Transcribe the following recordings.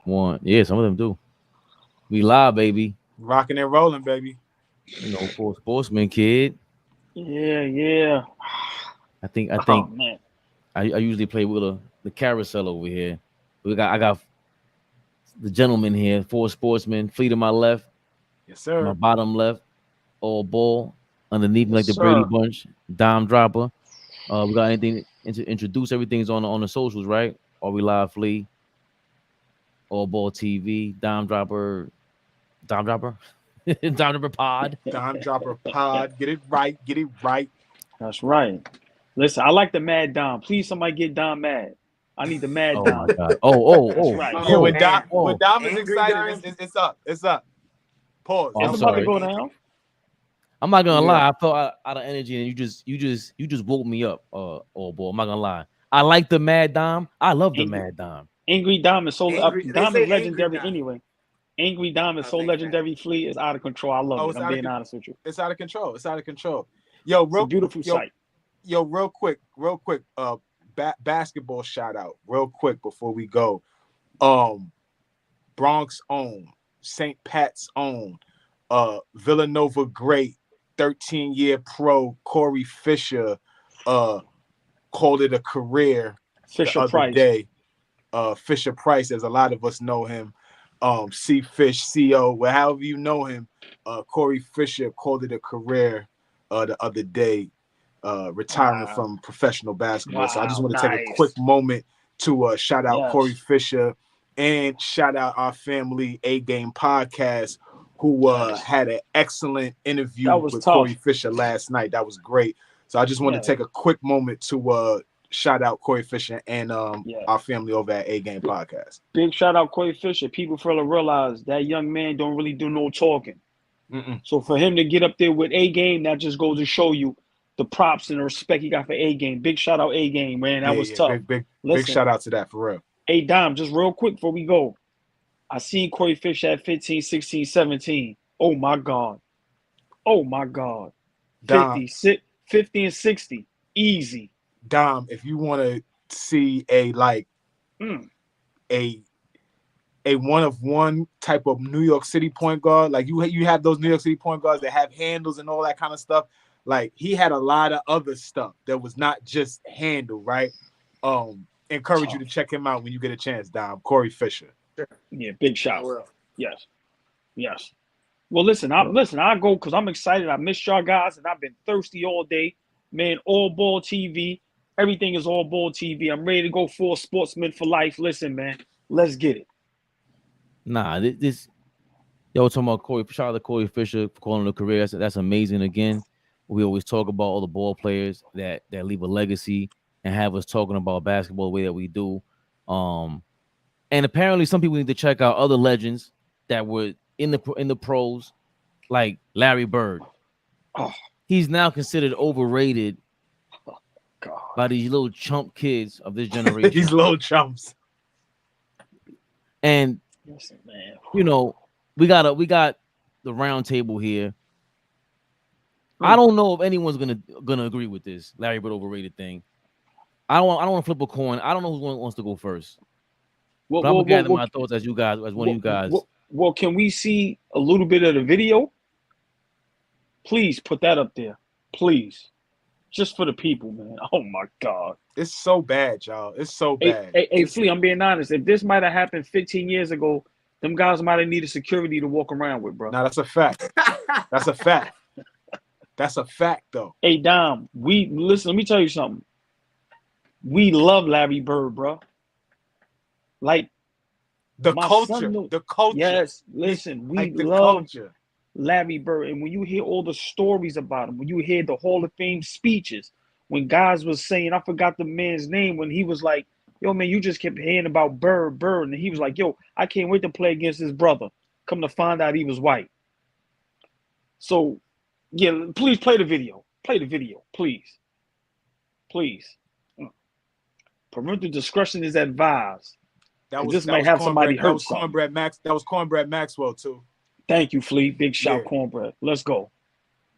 One. Yeah, some of them do. We live, baby. Rocking and rolling, baby. You know, for a sportsman kid. Yeah, yeah. I Oh think man. I usually play with the carousel over here. I got the gentleman here, four sportsmen, fleet to my left, Yes, my sir. bottom left, all ball underneath me Yes, like the Brady sir. Bunch, dime dropper. We got anything to introduce? Everything's on the socials, right? Are we live, flea, all ball TV, dime dropper, dime dropper pod. Dime Dropper Pod. Get it right. Get it right. That's right. Listen, I like the Mad Dom. Please, somebody get Dom mad. I need the Mad Oh my Dom. god. Oh That's oh right. Yeah, oh when Dom oh when oh. Dom is Angry excited, Dime. it's up. It's up. Pause. Oh, That I'm It's was about to sorry. go crazy. down. I'm not gonna Yeah. lie. I felt out of energy, and you just woke me up. Oh boy, I'm not gonna lie. I like the Mad Dom. I love the Angry, Mad Dom. Angry Dom is so Angry. They Dom is say Angry legendary Dime. anyway. Angry Dom is Oh, so thank you, man. legendary. Flea is out of control. I love Oh, it. I'm being honest with you. it's out of control. It's out of control. Yo, It's a beautiful yo, sight. real quick. Basketball shout out, real quick before we go. Um, Bronx own, St. Pat's own, Villanova great, 13-year pro Corey Fisher, called it a career the Fisher other Price. day. Fisher Price, as a lot of us know him, C Fish, CO, well, however you know him, Corey Fisher called it a career the other day, retiring Wow. from professional basketball. So I just Wow. want to take a Nice. quick moment to shout out Corey Yes. Fisher and shout out our family A Game podcast, who Yes. had an excellent interview That was with Corey tough. Fisher last night. That was great. So I just want to Yeah. take a quick moment to shout out Corey Fisher and Yeah. our family over at A Game Podcast. Big shout out Corey Fisher. People fail to realize that young man don't really do no talking. Mm-mm. So for him to get up there with A Game, that just goes to show you the props and the respect he got for A Game. Big shout out A Game, man. That was tough. Big Listen, shout out to that for real. hey Dom, just real quick before we go. I seen Corey Fisher at 15, 16, 17. Oh my God. Oh my God. Dom, 50 and 60. Easy. Dom, if you want to see a Mm. a one of one type of New York City point guard, like you have those New York City point guards that have handles and all that kind of stuff. Like he had a lot of other stuff that was not just handle, right? Encourage you to check him out when you get a chance, Dom. Corey Fisher. Yeah, big I shout. will. Yes. Yes. Well, listen, I go because I'm excited. I missed y'all guys, and I've been thirsty all day. Man, All Ball TV. Everything is All Ball TV. I'm ready to go full sportsman for life. Listen, man, let's get it. Nah, this yo talking about Corey. Shout out to Corey Fisher for calling it a career. That's amazing. Again, we always talk about all the ball players that leave a legacy and have us talking about basketball the way that we do. And apparently, some people need to check out other legends that were in the pros, like Larry Bird. Oh, He's now considered overrated God. by these little chump kids of this generation. These little chumps. And Listen, man. you know, we got the round table here. I don't know if anyone's gonna agree with this Larry Bird overrated thing. I don't want to flip a coin. I don't know who wants to go first. But I'm gonna gather my thoughts as you guys, as one of you guys. Well, can we see a little bit of the video? Please put that up there. Please. Just for the people, man. Oh my God. It's so bad, y'all. It's so bad. Hey, Flea, I'm being honest. If this might have happened 15 years ago, them guys might have needed security to walk around with, bro. Now that's a fact. That's a fact. That's a fact, though. Hey, Dom, listen, let me tell you something. We love Larry Bird, bro. Like The my culture. son, The culture. yes, listen, we Like the love culture. Larry Bird. And when you hear all the stories about him, when you hear the Hall of Fame speeches, when guys was saying, I forgot the man's name, when he was like, yo, man, you just kept hearing about Bird. And he was like, yo, I can't wait to play against his brother. Come to find out he was white. So, yeah, please play the video. Play the video, please. Please. Parental discretion is advised. This might have somebody hurt something. That was Cornbread Maxwell, too. Thank you, Flea. Big shout, Yeah. Cornbread. Let's go.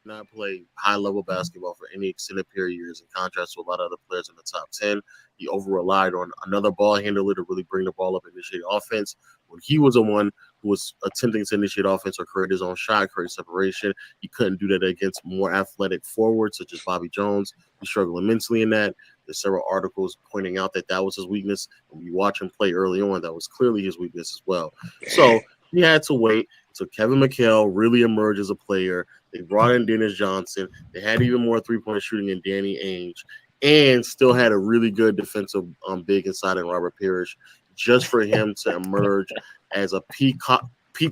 Not play high level basketball for any extended period of years, in contrast to a lot of other players in the top 10. He over-relied on another ball handler to really bring the ball up and initiate offense. When he was the one who was attempting to initiate offense or create his own shot, create separation, he couldn't do that against more athletic forwards such as Bobby Jones. He struggled immensely in that. There's several articles pointing out that was his weakness. When you watch him play early on, that was clearly his weakness as well. So he had to wait until Kevin McHale really emerged as a player. They brought in Dennis Johnson. They had even more three-point shooting in Danny Ainge, and still had a really good defensive big inside in Robert Parrish, just for him to emerge as a peak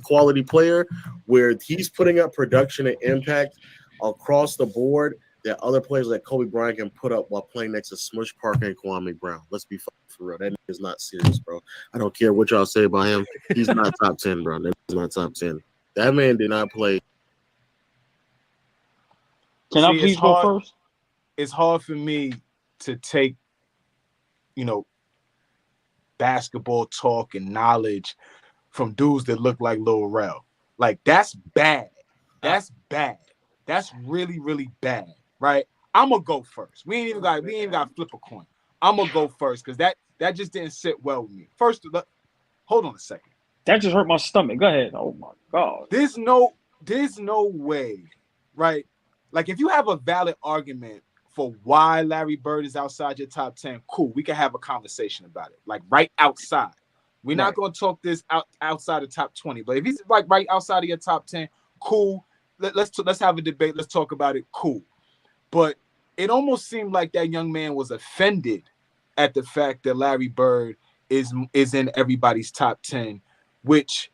quality player, where he's putting up production and impact across the board that other players like Kobe Bryant can put up while playing next to Smush Parker and Kwame Brown. Let's be for real. That is not serious, bro. I don't care what y'all say about him. He's not top 10, bro. That is not top 10. That man did not play. Can I please go first? It's hard for me to take, basketball talk and knowledge from dudes that look like Lil Rel. Like, that's bad. That's bad. That's really, really bad, right? I'm gonna go first. We ain't even got to flip a coin. I'm gonna go first because that just didn't sit well with me. First, hold on a second. That just hurt my stomach. Go ahead. Oh my God. There's no way, right? Like, if you have a valid argument for why Larry Bird is outside your top 10, cool. We can have a conversation about it. Like, right outside. We're not going to talk this outside the top 20. But if he's like right outside of your top 10, cool. Let's have a debate. Let's talk about it. Cool. But it almost seemed like that young man was offended at the fact that Larry Bird is in everybody's top 10, which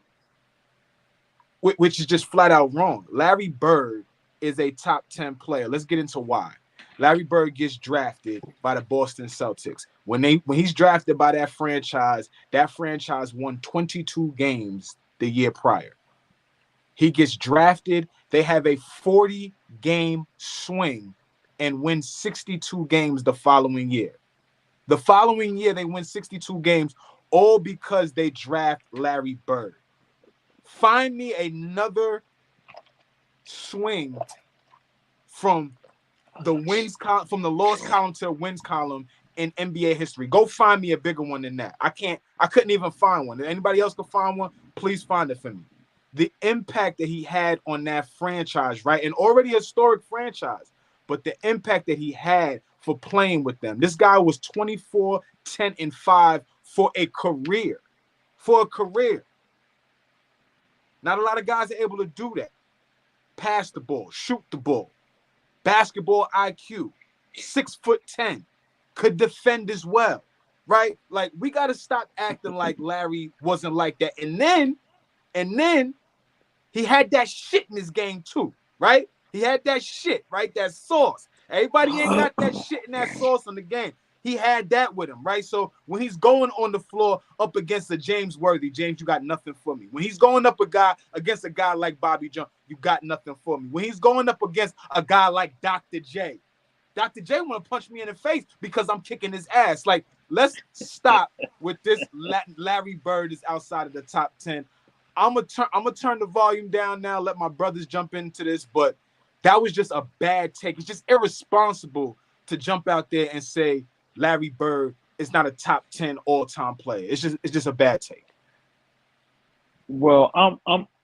is just flat out wrong. Larry Bird is a top 10 player. Let's get into why. Larry Bird gets drafted by the Boston Celtics. When he's drafted by that franchise won 22 games the year prior. He gets drafted. They have a 40-game swing and win 62 games the following year. The following year, they win 62 games, all because they draft Larry Bird. Find me another swing from the loss column to the wins column in NBA history. Go find me a bigger one than that. I couldn't even find one. If anybody else can find one, please find it for me. The impact that he had on that franchise, right? And already a historic franchise, but the impact that he had for playing with them. This guy was 24, 10, and 5 for a career. Not a lot of guys are able to do that. Pass the ball, shoot the ball. Basketball IQ, 6'10", could defend as well, right? Like, we got to stop acting like Larry wasn't like that. And then he had that shit in his game too, right? He had that shit, right? That sauce. Everybody ain't got that shit and that sauce in the game. He had that with him, right? So when he's going on the floor up against a James Worthy, James, you got nothing for me. When he's going up against a guy like Bobby Jones, you got nothing for me. When he's going up against a guy like Dr. J want to punch me in the face because I'm kicking his ass. Like, let's stop with this. Larry Bird is outside of the top 10. I'm gonna turn the volume down now. Let my brothers jump into this, but that was just a bad take. It's just irresponsible to jump out there and say Larry Bird is not a top 10 all-time player. It's just a bad take. Well,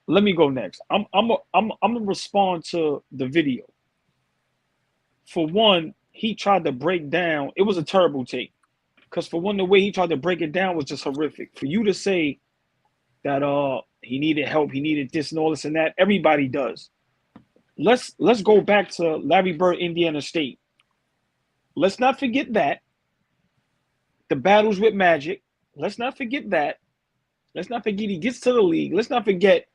let me go next. I'm gonna respond to the video. For one, he tried to break down. It was a terrible take, because for one, the way he tried to break it down was just horrific. For you to say that he needed help, he needed this and all this and that, everybody does. Let's go back to Larry Bird, Indiana State. Let's not forget that. The battles with Magic. Let's not forget that. Let's not forget he gets to the league. Let's not forget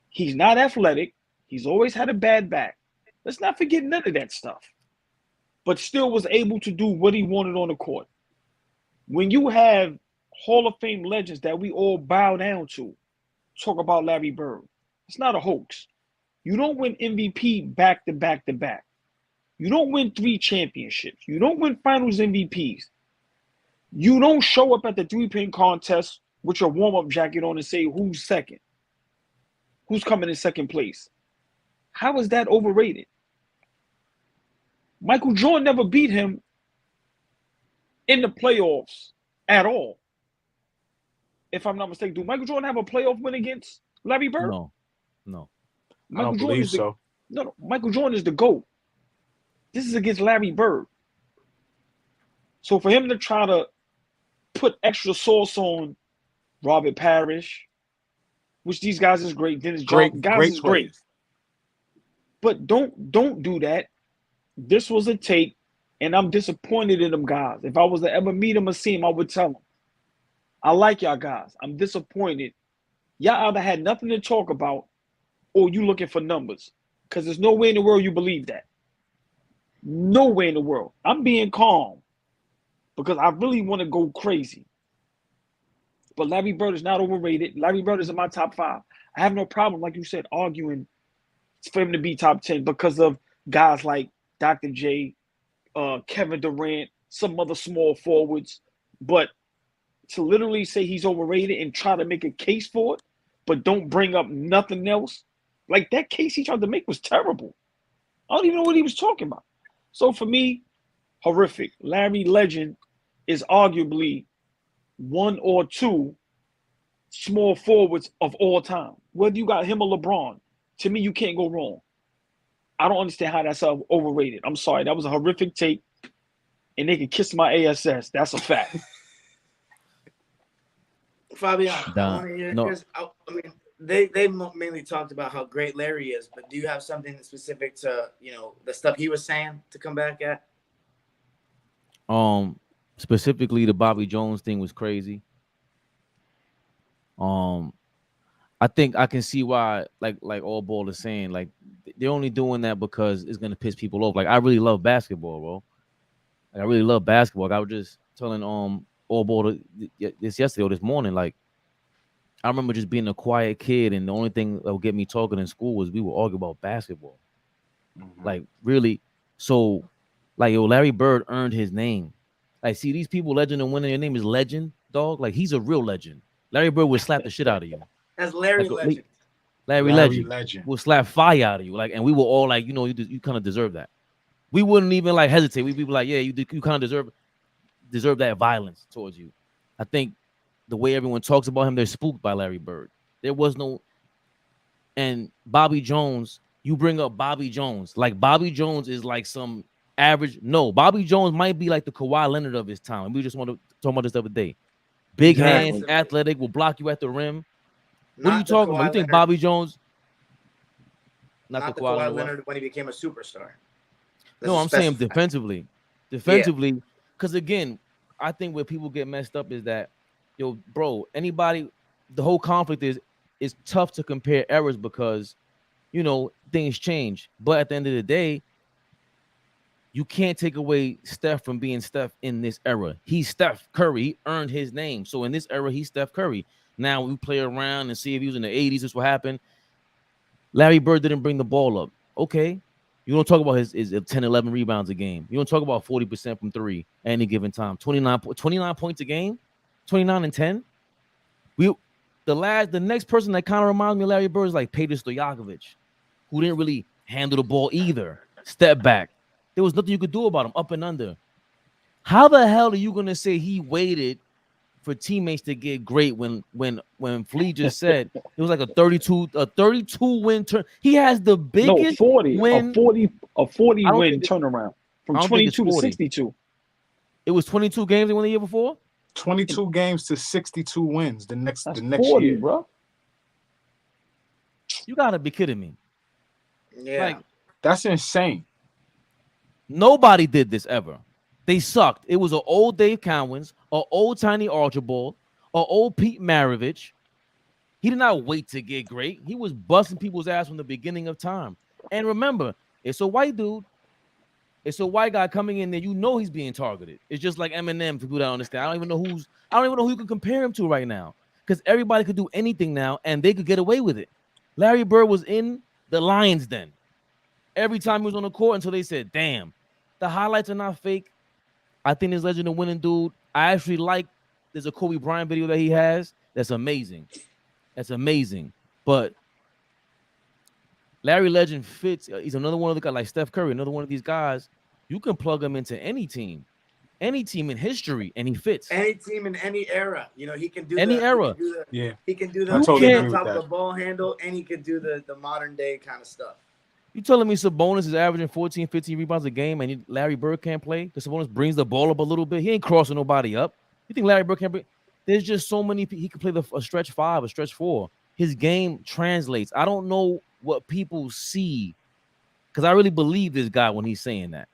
he's not athletic. He's always had a bad back. Let's not forget none of that stuff. But still was able to do what he wanted on the court. When you have Hall of Fame legends that we all bow down to, talk about Larry Bird. It's not a hoax. You don't win MVP back to back to back. You don't win 3 championships. You don't win finals MVPs. You don't show up at the 3-point contest with your warm-up jacket on and say, who's second? Who's coming in second place? How is that overrated? Michael Jordan never beat him in the playoffs at all. If I'm not mistaken, do Michael Jordan have a playoff win against Larry Bird? No. I don't believe so. No, Michael Jordan is the GOAT. This is against Larry Bird. So for him to try to put extra sauce on Robert Parrish, which these guys is great, Dennis Johnson, guys is great. But don't do that. This was a take, and I'm disappointed in them guys. If I was to ever meet them or see them, I would tell them, I like y'all guys. I'm disappointed. Y'all either had nothing to talk about or you looking for numbers. Because there's no way in the world you believe that. No way in the world. I'm being calm because I really want to go crazy. But Larry Bird is not overrated. Larry Bird is in my top 5. I have no problem, like you said, arguing for him to be top 10 because of guys like Dr. J, Kevin Durant, some other small forwards. But to literally say he's overrated and try to make a case for it, but don't bring up nothing else, like that case he tried to make was terrible. I don't even know what he was talking about. So for me, horrific. Larry Legend is arguably 1 or 2 small forwards of all time. Whether you got him or LeBron, to me, you can't go wrong. I don't understand how that's overrated. I'm sorry. That was a horrific take, and they can kiss my ASS. That's a fact. Fabian, I mean, they mainly talked about how great Larry is, but do you have something specific to, the stuff he was saying to come back at? Specifically the Bobby Jones thing was crazy. I think I can see why, like AllBall is saying, like they're only doing that because it's gonna piss people off. Like I really love basketball, bro. Like, I really love basketball. Like, I was just telling AllBall this yesterday or this morning. Like I remember just being a quiet kid, and the only thing that would get me talking in school was we would argue about basketball. Mm-hmm. Like really, so like Larry Bird earned his name. Like, see, these people, legend and winning, your name is Legend, dog. Like he's a real legend. Larry Bird would slap the shit out of you. That's Larry Legend. Larry Legend will slap fire out of you. Like, and we were all like, you kind of deserve that. We wouldn't even like hesitate. We'd be like, yeah, you kind of deserve that violence towards you. I think the way everyone talks about him, they're spooked by Larry Bird. There was no, and Bobby Jones. You bring up Bobby Jones, like Bobby Jones is like some average. No, Bobby Jones might be like the Kawhi Leonard of his time. And we just want to talk about this the other day. Big hands, athletic, will block you at the rim. What are you talking about? You think Bobby Jones? Not the Kawhi Leonard when he became a superstar. No, I'm saying defensively. Defensively, because again, I think where people get messed up is that, bro, anybody, the whole conflict is it's tough to compare eras because, things change. But at the end of the day, you can't take away Steph from being Steph in this era. He's Steph Curry. He earned his name. So in this era, he's Steph Curry. Now we play around and see if he was in the 80s, this will happen. Larry Bird didn't bring the ball up. Okay. You don't talk about his 10, 11 rebounds a game. You don't talk about 40% from 3 at any given time. 29 points a game, 29 and 10. The next person that kind of reminds me of Larry Bird is like Peter Stojakovic, who didn't really handle the ball either. Step back. There was nothing you could do about him, up and under. How the hell are you gonna say he waited for teammates to get great when Flea just said it was like a 32 win turn? He has the biggest 40 win, a 40 win turnaround from 22 to 62. It was 22 games they won the year before. 22 games to 62 wins the next 40, year, bro. You gotta be kidding me. Yeah, like, that's insane. Nobody did this ever. They sucked. It was an old Dave Cowens, an old Tiny Archibald, an old Pete Maravich. He did not wait to get great. He was busting people's ass from the beginning of time. And remember, it's a white dude. It's a white guy coming in there. He's being targeted. It's just like Eminem, for people that understand. I don't even know who you can compare him to right now. Because everybody could do anything now, and they could get away with it. Larry Bird was in the Lions den every time he was on the court until they said, damn, the highlights are not fake. I think this legend of winning dude, I actually like, there's a Kobe Bryant video that he has. That's amazing. But Larry Legend fits. He's another one of the guys like Steph Curry, another one of these guys. You can plug him into any team. any team in history, and he fits. Any team in any era, you know, he can do Any era. He can do the I totally being agree on top with of that. the ball handle, and he can do the modern day kind of stuff. You telling me Sabonis is averaging 14, 15 rebounds a game, and Larry Bird can't play because Sabonis brings the ball up a little bit? He ain't crossing nobody up. You think Larry Bird can't bring? There's just so many. He can play a stretch 5, a stretch 4. His game translates. I don't know what people see because I really believe this guy when he's saying that.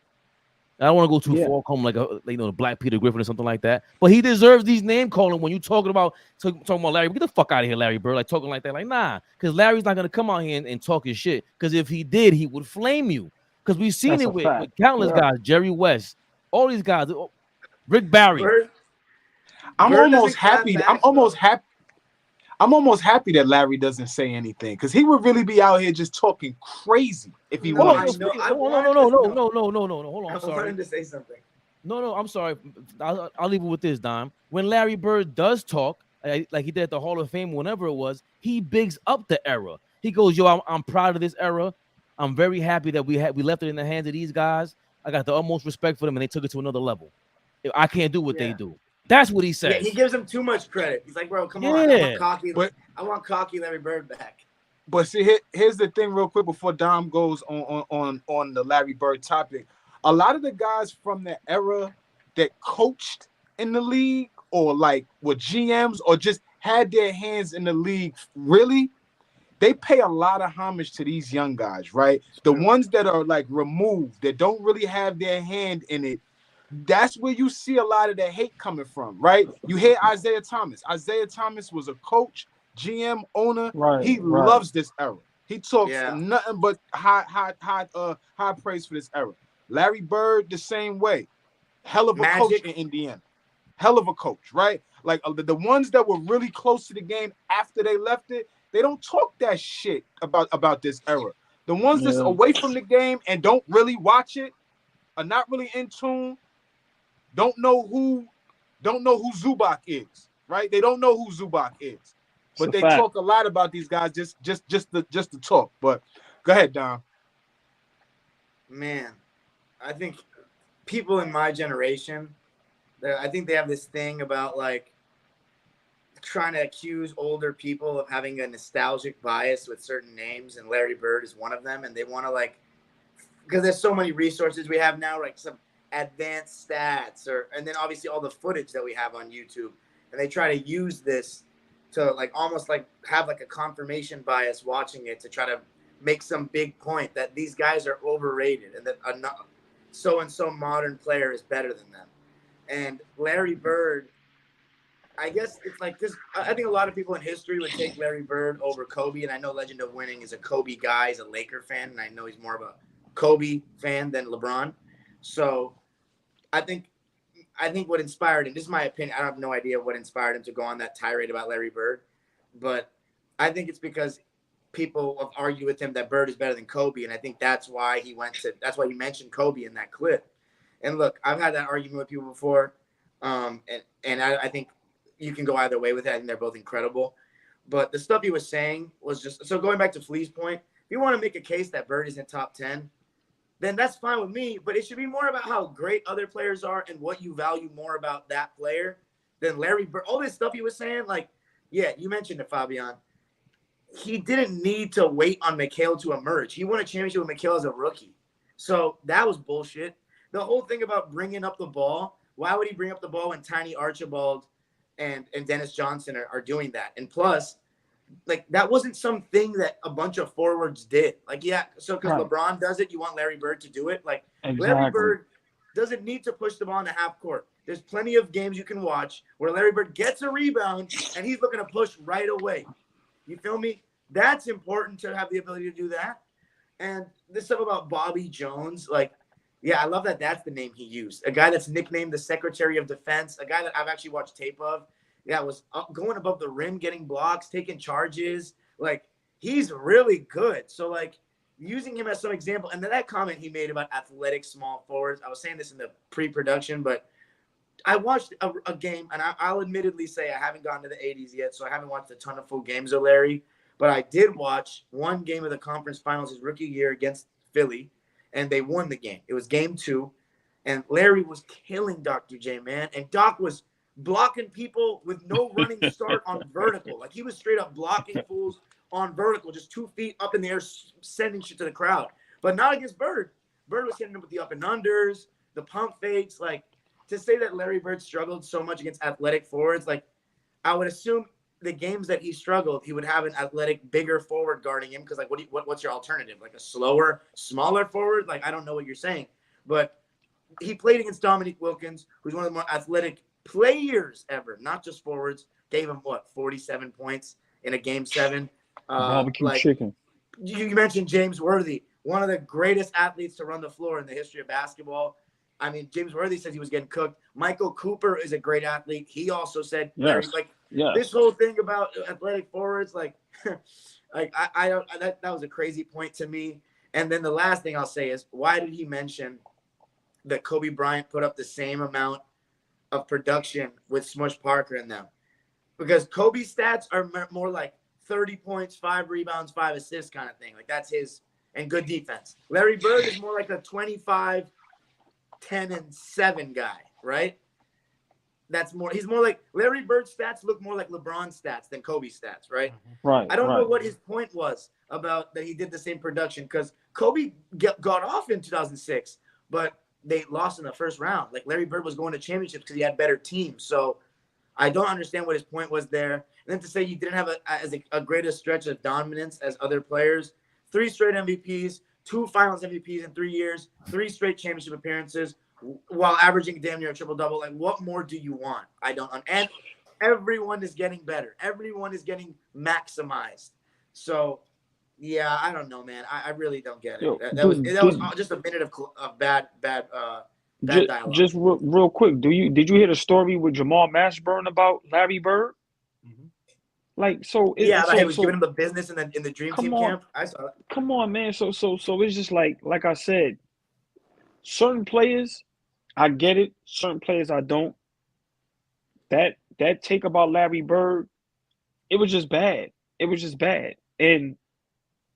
I don't want to go too far, come like the Black Peter Griffin or something like that. But he deserves these name calling when you talking about Larry. Get the fuck out of here, Larry Bird. Like talking like that, like nah, because Larry's not gonna come out here and talk his shit. Because if he did, he would flame you. Because we've seen it with countless guys, Jerry West, all these guys, Rick Barry. I'm almost happy that Larry doesn't say anything because he would really be out here just talking crazy if he wanted to. No. Hold on, I'm sorry. I wanted to say something. No, I'm sorry. I'll leave it with this, Dom. When Larry Bird does talk, like he did at the Hall of Fame, whenever it was, he bigs up the era. He goes, "Yo, I'm proud of this era. I'm very happy that we left it in the hands of these guys. I got the utmost respect for them, and they took it to another level. I can't do what they do." That's what he says. Yeah, he gives him too much credit. He's like, bro, come on. I want cocky Larry Bird back. But see, here's the thing real quick before Dom goes on the Larry Bird topic. A lot of the guys from the era that coached in the league or like were GMs or just had their hands in the league, really, they pay a lot of homage to these young guys, right? The ones that are like removed, that don't really have their hand in it, that's where you see a lot of the hate coming from, right? You hear Isaiah Thomas. Isaiah Thomas was a coach, GM, owner. He loves this era. He talks nothing but high praise for this era. Larry Bird, the same way. Hell of a coach in Indiana. Hell of a coach, right? Like the ones that were really close to the game after they left it, they don't talk that shit about this era. The ones that's away from the game and don't really watch it, are not really in tune, don't know who Zubac is, right? They don't know who Zubac is, but they talk a lot about these guys just to talk. But go ahead, Dom. Man, I think people in my generation, I think they have this thing about like trying to accuse older people of having a nostalgic bias with certain names, and Larry Bird is one of them. And they want to like, because there's so many resources we have now, like some advanced stats, and then obviously all the footage that we have on YouTube, and they try to use this to like almost like have like a confirmation bias watching it to try to make some big point that these guys are overrated and that a so-and-so modern player is better than them. And Larry Bird, I guess it's like this. I think a lot of people in history would take Larry Bird over Kobe, and I know Legend of Winning is a Kobe guy, he's a Laker fan, and I know he's more of a Kobe fan than LeBron. So I think what inspired him, this is my opinion, I have no idea what inspired him to go on that tirade about Larry Bird, but I think it's because people have argued with him that Bird is better than Kobe, and I think that's why he mentioned Kobe in that clip. And look, I've had that argument with people before, and I think you can go either way with it. I think they're both incredible. But the stuff he was saying was just, so going back to Flea's point, if you want to make a case that Bird isn't top 10, then that's fine with me. But it should be more about how great other players are and what you value more about that player than Larry Bird. All this stuff he was saying, like, yeah, you mentioned it, Fabian. He didn't need to wait on Mikhail to emerge. He won a championship with Mikhail as a rookie. So that was bullshit. The whole thing about bringing up the ball, why would he bring up the ball when Tiny Archibald and Dennis Johnson are doing that? And plus, like, that wasn't something that a bunch of forwards did. Like, yeah, so because LeBron does it, you want Larry Bird to do it? Like, Larry Bird doesn't need to push the ball into half court. There's plenty of games you can watch where Larry Bird gets a rebound and he's looking to push right away. You feel me? That's important to have the ability to do that. And this stuff about Bobby Jones, like, yeah, I love that that's the name he used. A guy that's nicknamed the Secretary of Defense, a guy that I've actually watched tape of. Yeah, was going above the rim, getting blocks, taking charges. Like, he's really good. So, like, using him as some example. And then that comment he made about athletic small forwards, I was saying this in the pre-production, but I watched a game, and I'll admittedly say I haven't gotten to the 80s yet, so I haven't watched a ton of full games of Larry. But I did watch one game of the conference finals his rookie year against Philly, and they won the game. It was game 2. and Larry was killing Dr. J, man. And Doc was blocking people with no running start on vertical. Like he was straight up blocking fools on vertical, just 2 feet up in the air, sending shit to the crowd. But not against Bird. Bird was hitting him with the up and unders, the pump fakes. Like, to say that Larry Bird struggled so much against athletic forwards, like, I would assume the games that he struggled, he would have an athletic, bigger forward guarding him. Because, like, what's your alternative? Like a slower, smaller forward? Like, I don't know what you're saying. But he played against Dominique Wilkins, who's one of the more athletic players ever, not just forwards. Gave him, 47 points in a game 7. Barbecue chicken. You mentioned James Worthy, one of the greatest athletes to run the floor in the history of basketball. I mean, James Worthy says he was getting cooked. Michael Cooper is a great athlete. He also said, yes. This whole thing about athletic forwards, like, I don't. That was a crazy point to me. And then the last thing I'll say is, why did he mention that Kobe Bryant put up the same amount of production with Smush Parker in them? Because Kobe's stats are more like 30 points, 5 rebounds, 5 assists kind of thing. Like, that's his, and good defense. Larry Bird is more like a 25, 10, and 7 guy, right? He's more like, Larry Bird's stats look more like LeBron's stats than Kobe's stats, right? Right. I don't know what his point was about that he did the same production, because Kobe got off in 2006, but they lost in the first round. Like, Larry Bird was going to championships because he had better teams. So I don't understand what his point was there. And then to say you didn't have a greater stretch of dominance as other players, 3 straight MVPs, 2 finals MVPs in 3 years, 3 straight championship appearances, while averaging damn near a triple-double. Like, what more do you want? I don't. And everyone is getting better. Everyone is getting maximized. So, yeah, I don't know, man. I really don't get it. That was just a minute of bad dialogue. Just real quick, did you hear the story with Jamal Mashburn about Larry Bird? Mhm. Like, so he was giving him the business in the Dream Team camp. I saw that. Come on, man. So it's just like I said, certain players, I get it. Certain players, I don't. That take about Larry Bird, it was just bad. It was just bad. And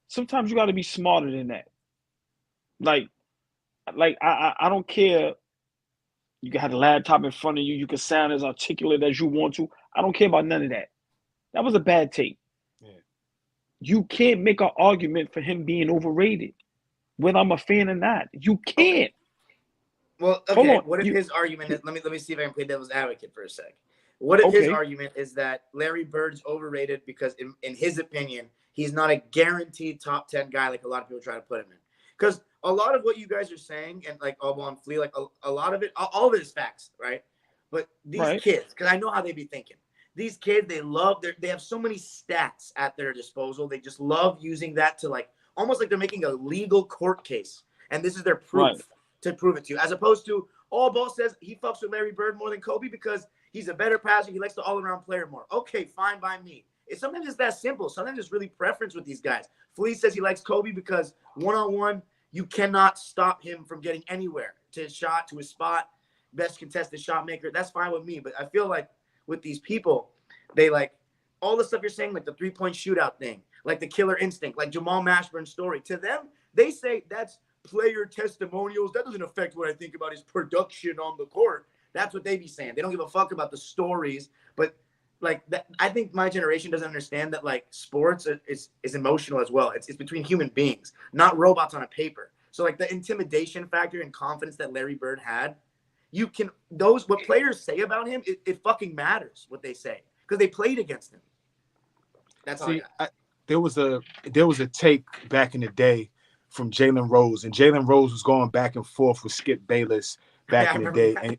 sometimes you got to be smarter than that. Like I don't care. You can have the laptop in front of you. You can sound as articulate as you want to. I don't care about none of that. That was a bad take. Yeah. You can't make an argument for him being overrated, whether I'm a fan or not. You can't. Well, okay. What if his argument is? Let me see if I can play devil's advocate for a sec. What if his argument is that Larry Bird's overrated because, in his opinion, he's not a guaranteed top 10 guy like a lot of people try to put him in? Because a lot of what you guys are saying, and like AllBall and Flea, like a lot of it, all of it is facts, right? But these kids, because I know how they be thinking. These kids, they have so many stats at their disposal. They just love using that to, like, almost like they're making a legal court case. And this is their proof to prove it to you. As opposed to, AllBall says he fucks with Larry Bird more than Kobe because he's a better passer. He likes the all-around player more. Okay, fine by me. Sometimes it's that simple. Sometimes it's really preference with these guys. Flea says he likes Kobe because one-on-one, you cannot stop him from getting anywhere, to his shot, to his spot, best contested shot maker. That's fine with me. But I feel like with these people, they like all the stuff you're saying, like the 3-point shootout thing, like the killer instinct, like Jamal Mashburn's story. To them, they say that's player testimonials. That doesn't affect what I think about his production on the court. That's what they be saying. They don't give a fuck about the stories. But like that, I think my generation doesn't understand that like sports is emotional as well. It's between human beings, not robots on a paper. So like the intimidation factor and confidence that Larry Bird had, what players say about him, it fucking matters what they say because they played against him. That's all. There was a take back in the day from Jalen Rose, and Jalen Rose was going back and forth with Skip Bayless back in the day,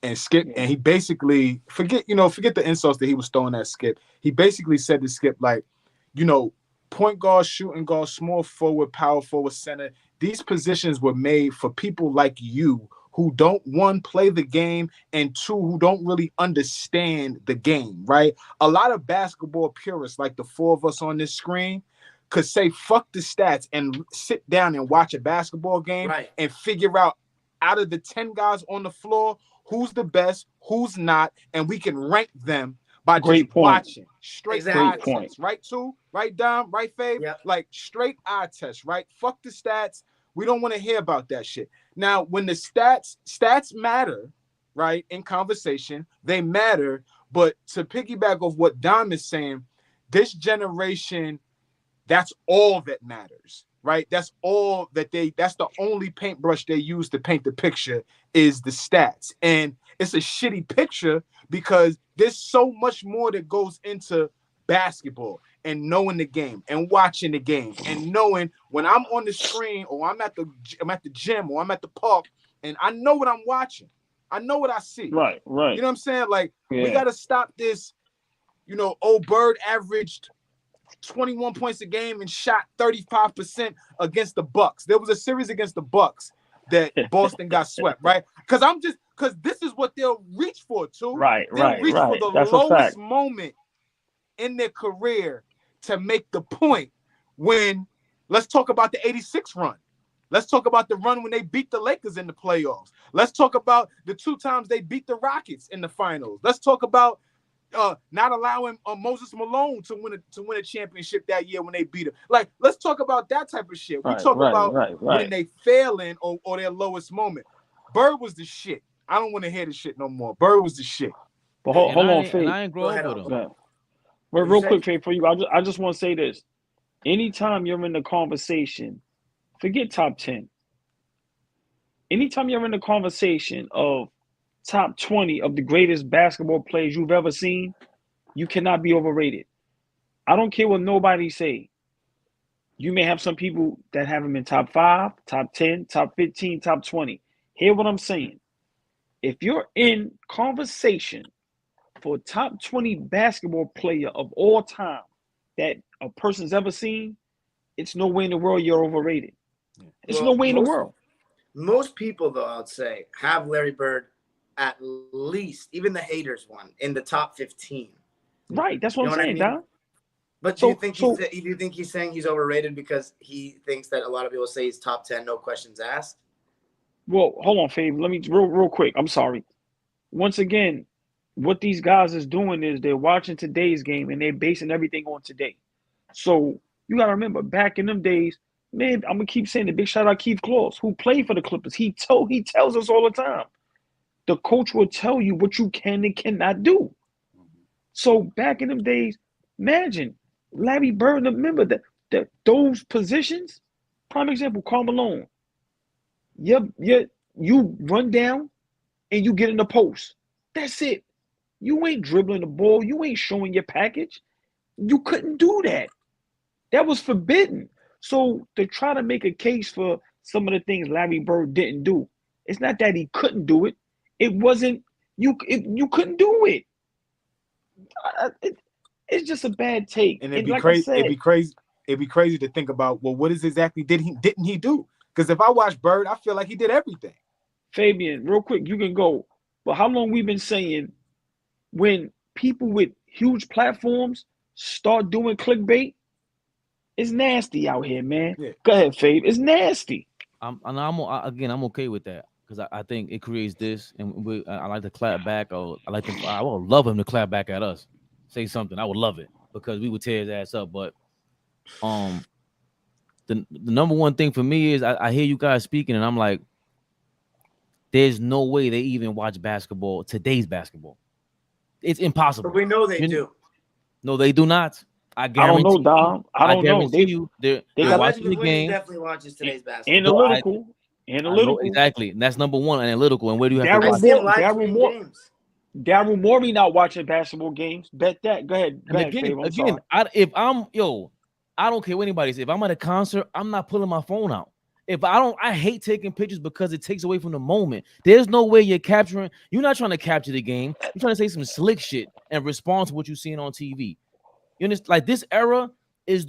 and Skip, and he basically forget the insults that he was throwing at Skip. He basically said to Skip, like, point guard, shooting guard, small forward, power forward, center. These positions were made for people like you who don't, one, play the game, and two, who don't really understand the game, right? A lot of basketball purists, like the 4 of us on this screen, could say fuck the stats and sit down and watch a basketball game and figure out of the 10 guys on the floor, who's the best, who's not, and we can rank them by just watching. Straight eye test, right, Two? Right, Dom? Right, Fabe? Yep. Like, straight eye test, right? Fuck the stats. We don't want to hear about that shit. Now, when the stats matter, right, in conversation, they matter. But to piggyback off what Dom is saying, this generation, that's all that matters, right? That's the only paintbrush they use to paint the picture is the stats. And it's a shitty picture because there's so much more that goes into basketball and knowing the game and watching the game and knowing when I'm on the screen or I'm at the gym or I'm at the park and I know what I'm watching. I know what I see. Right. You know what I'm saying? Like, we got to stop this, Bird averaged 21 points a game and shot 35% against the Bucks. There was a series against the Bucks that Boston got swept, right? Because this is what they'll reach for, too. They'll reach for the lowest moment in their career to make the point when, let's talk about the 86 run. Let's talk about the run when they beat the Lakers in the playoffs. Let's talk about the 2 times they beat the Rockets in the finals. Let's talk about not allowing Moses Malone to win a championship that year when they beat him. Like, let's talk about that type of shit. We talk about when they failing or their lowest moment. Bird was the shit. I don't want to hear the shit no more. Bird was the shit. But hold on, Faye. And I ain't grow up with him. But real quick, Faye, for you, I just want to say this. Anytime you're in the conversation, forget top 10. Anytime you're in the conversation of top 20 of the greatest basketball players you've ever seen, you cannot be overrated. I don't care what nobody say. You may have some people that have him in top 5, top 10, top 15, top 20. Hear what I'm saying. If you're in conversation for a top 20 basketball player of all time that a person's ever seen, it's no way in the world you're overrated. It's no way in the world. Most people, though, I would say, have Larry Bird at least, even the haters one, in the top 15. Right, that's what I'm saying, Don. But do you think he's saying he's overrated because he thinks that a lot of people say he's top 10, no questions asked? Well, hold on, Fabe. Let me real quick. I'm sorry. Once again, what these guys is doing is they're watching today's game and they're basing everything on today. So you got to remember, back in them days, man, I'm gonna keep saying the big shout out Keith Claus, who played for the Clippers. He tells us all the time. The coach will tell you what you can and cannot do. So back in them days, imagine Larry Bird. Remember that those positions. Prime example, Karl Malone. You run down and you get in the post. That's it. You ain't dribbling the ball. You ain't showing your package. You couldn't do that. That was forbidden. So to try to make a case for some of the things Larry Bird didn't do, it's not that he couldn't do it. It wasn't you couldn't do it. It's just a bad take. And it'd be crazy. It'd be crazy to think about. Well, what is exactly didn't he do? Because if I watch Bird, I feel like he did everything. Fabian, real quick, you can go. But how long we've been saying when people with huge platforms start doing clickbait, it's nasty out here, man. Yeah. Go ahead, Fabe. It's nasty. I'm okay with that because I think it creates this, and I like to clap back. Or I would love him to clap back at us, say something. I would love it because we would tear his ass up. But the number one thing for me is I hear you guys speaking, and I'm like, there's no way they even watch basketball, today's basketball. It's impossible. But we know they do. No, they do not. I guarantee. I don't know, Dom. I don't know. They're watching the game. Definitely watches today's basketball. Analytical. Exactly. And that's number one, analytical. And where do you have Daryl Morey not watching basketball games? Bet that. Go ahead. I don't care what anybody says. If I'm at a concert, I'm not pulling my phone out. I hate taking pictures because it takes away from the moment. There's no way you're not trying to capture the game. You're trying to say some slick shit and respond to what you're seeing on TV. You understand? Like, this era is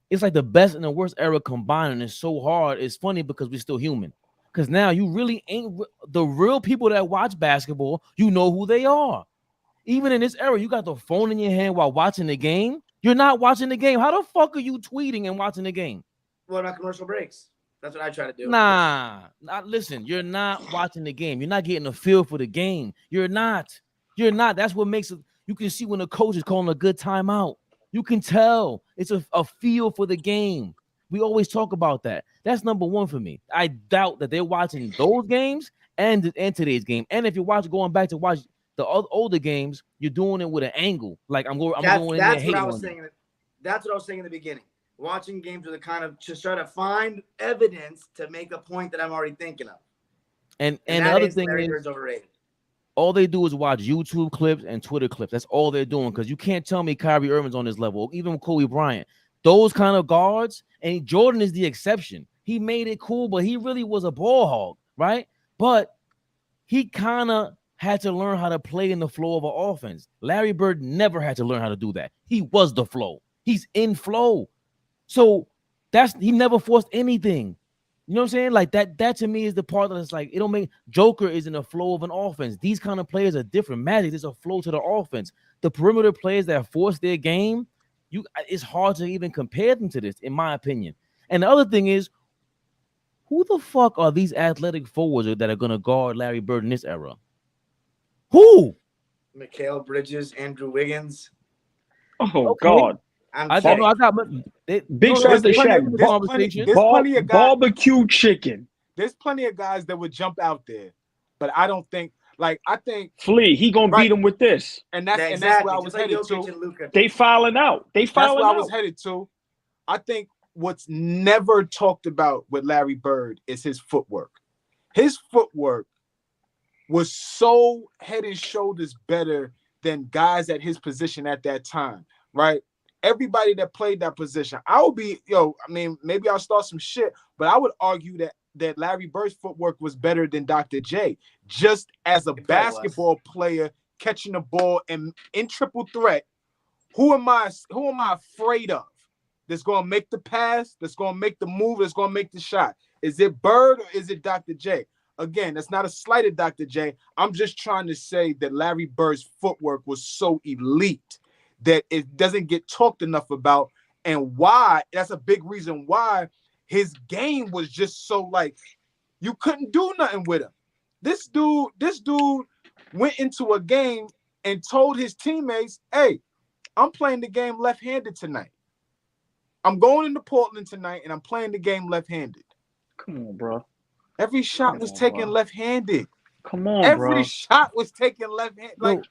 it's like the best and the worst era combined, and it's so hard. It's funny because we're still human. Because now you really ain't the real people that watch basketball, you know who they are. Even in this era, you got the phone in your hand while watching the game. You're not watching the game. How the fuck are you tweeting and watching the game? Well, not commercial breaks. That's what I try to do. Listen, you're not watching the game. You're not getting a feel for the game. You're not. That's what makes it. You can see when the coach is calling a good timeout. You can tell it's a feel for the game. We always talk about that. That's number one for me. I doubt that they're watching those games and today's game. And if you're going back to watch the older games, you're doing it with an angle. Like I'm going in there That's what hating I was on you. saying. That's what I was saying in the beginning. Watching games with a kind of just try to find evidence to make a point that I'm already thinking of. And the that other is thing Larry is, Bird's overrated. all they do is watch YouTube clips and Twitter clips. That's all they're doing, because you can't tell me Kyrie Irving's on this level, even Kobe Bryant. Those kind of guards, and Jordan is the exception. He made it cool, but he really was a ball hog, right? But he kind of had to learn how to play in the flow of an offense. Larry Bird never had to learn how to do that. He was the flow. He's in flow. So he never forced anything. You know what I'm saying? Like that to me is the part that's like, it don't make Joker is in the flow of an offense. These kind of players are different. Magic, there's a flow to the offense. The perimeter players that force their game, it's hard to even compare them to this, in my opinion. And the other thing is, who the fuck are these athletic forwards that are gonna guard Larry Bird in this era? Who? Mikal Bridges, Andrew Wiggins. Oh Okay. God. I got Big shout out to Shaq. There's plenty of guys. Barbecue chicken. There's plenty of guys that would jump out there, but I don't think. Like I think Flea, he gonna beat him with this, and that's exactly. and that's where I was Just like headed Jokic to. and Luka. They filing out. That's where I was headed to. I think what's never talked about with Larry Bird is his footwork. His footwork was so head and shoulders better than guys at his position at that time, right? Everybody that played that position, maybe I'll start some shit, but I would argue that Larry Bird's footwork was better than Dr. J. Just as a basketball player catching the ball and in triple threat, who am I afraid of? That's gonna make the pass, that's gonna make the move, that's gonna make the shot. Is it Bird or is it Dr. J? Again, that's not a slight at Dr. J. I'm just trying to say that Larry Bird's footwork was so elite that it doesn't get talked enough about, and why that's a big reason why his game was just so like you couldn't do nothing with him. This dude went into a game and told his teammates, hey, I'm playing the game left-handed tonight. I'm going into Portland tonight and I'm playing the game left-handed. Come on, bro. Every shot was taken left-handed. Come on, bro. Every shot was taken left-handed. Like,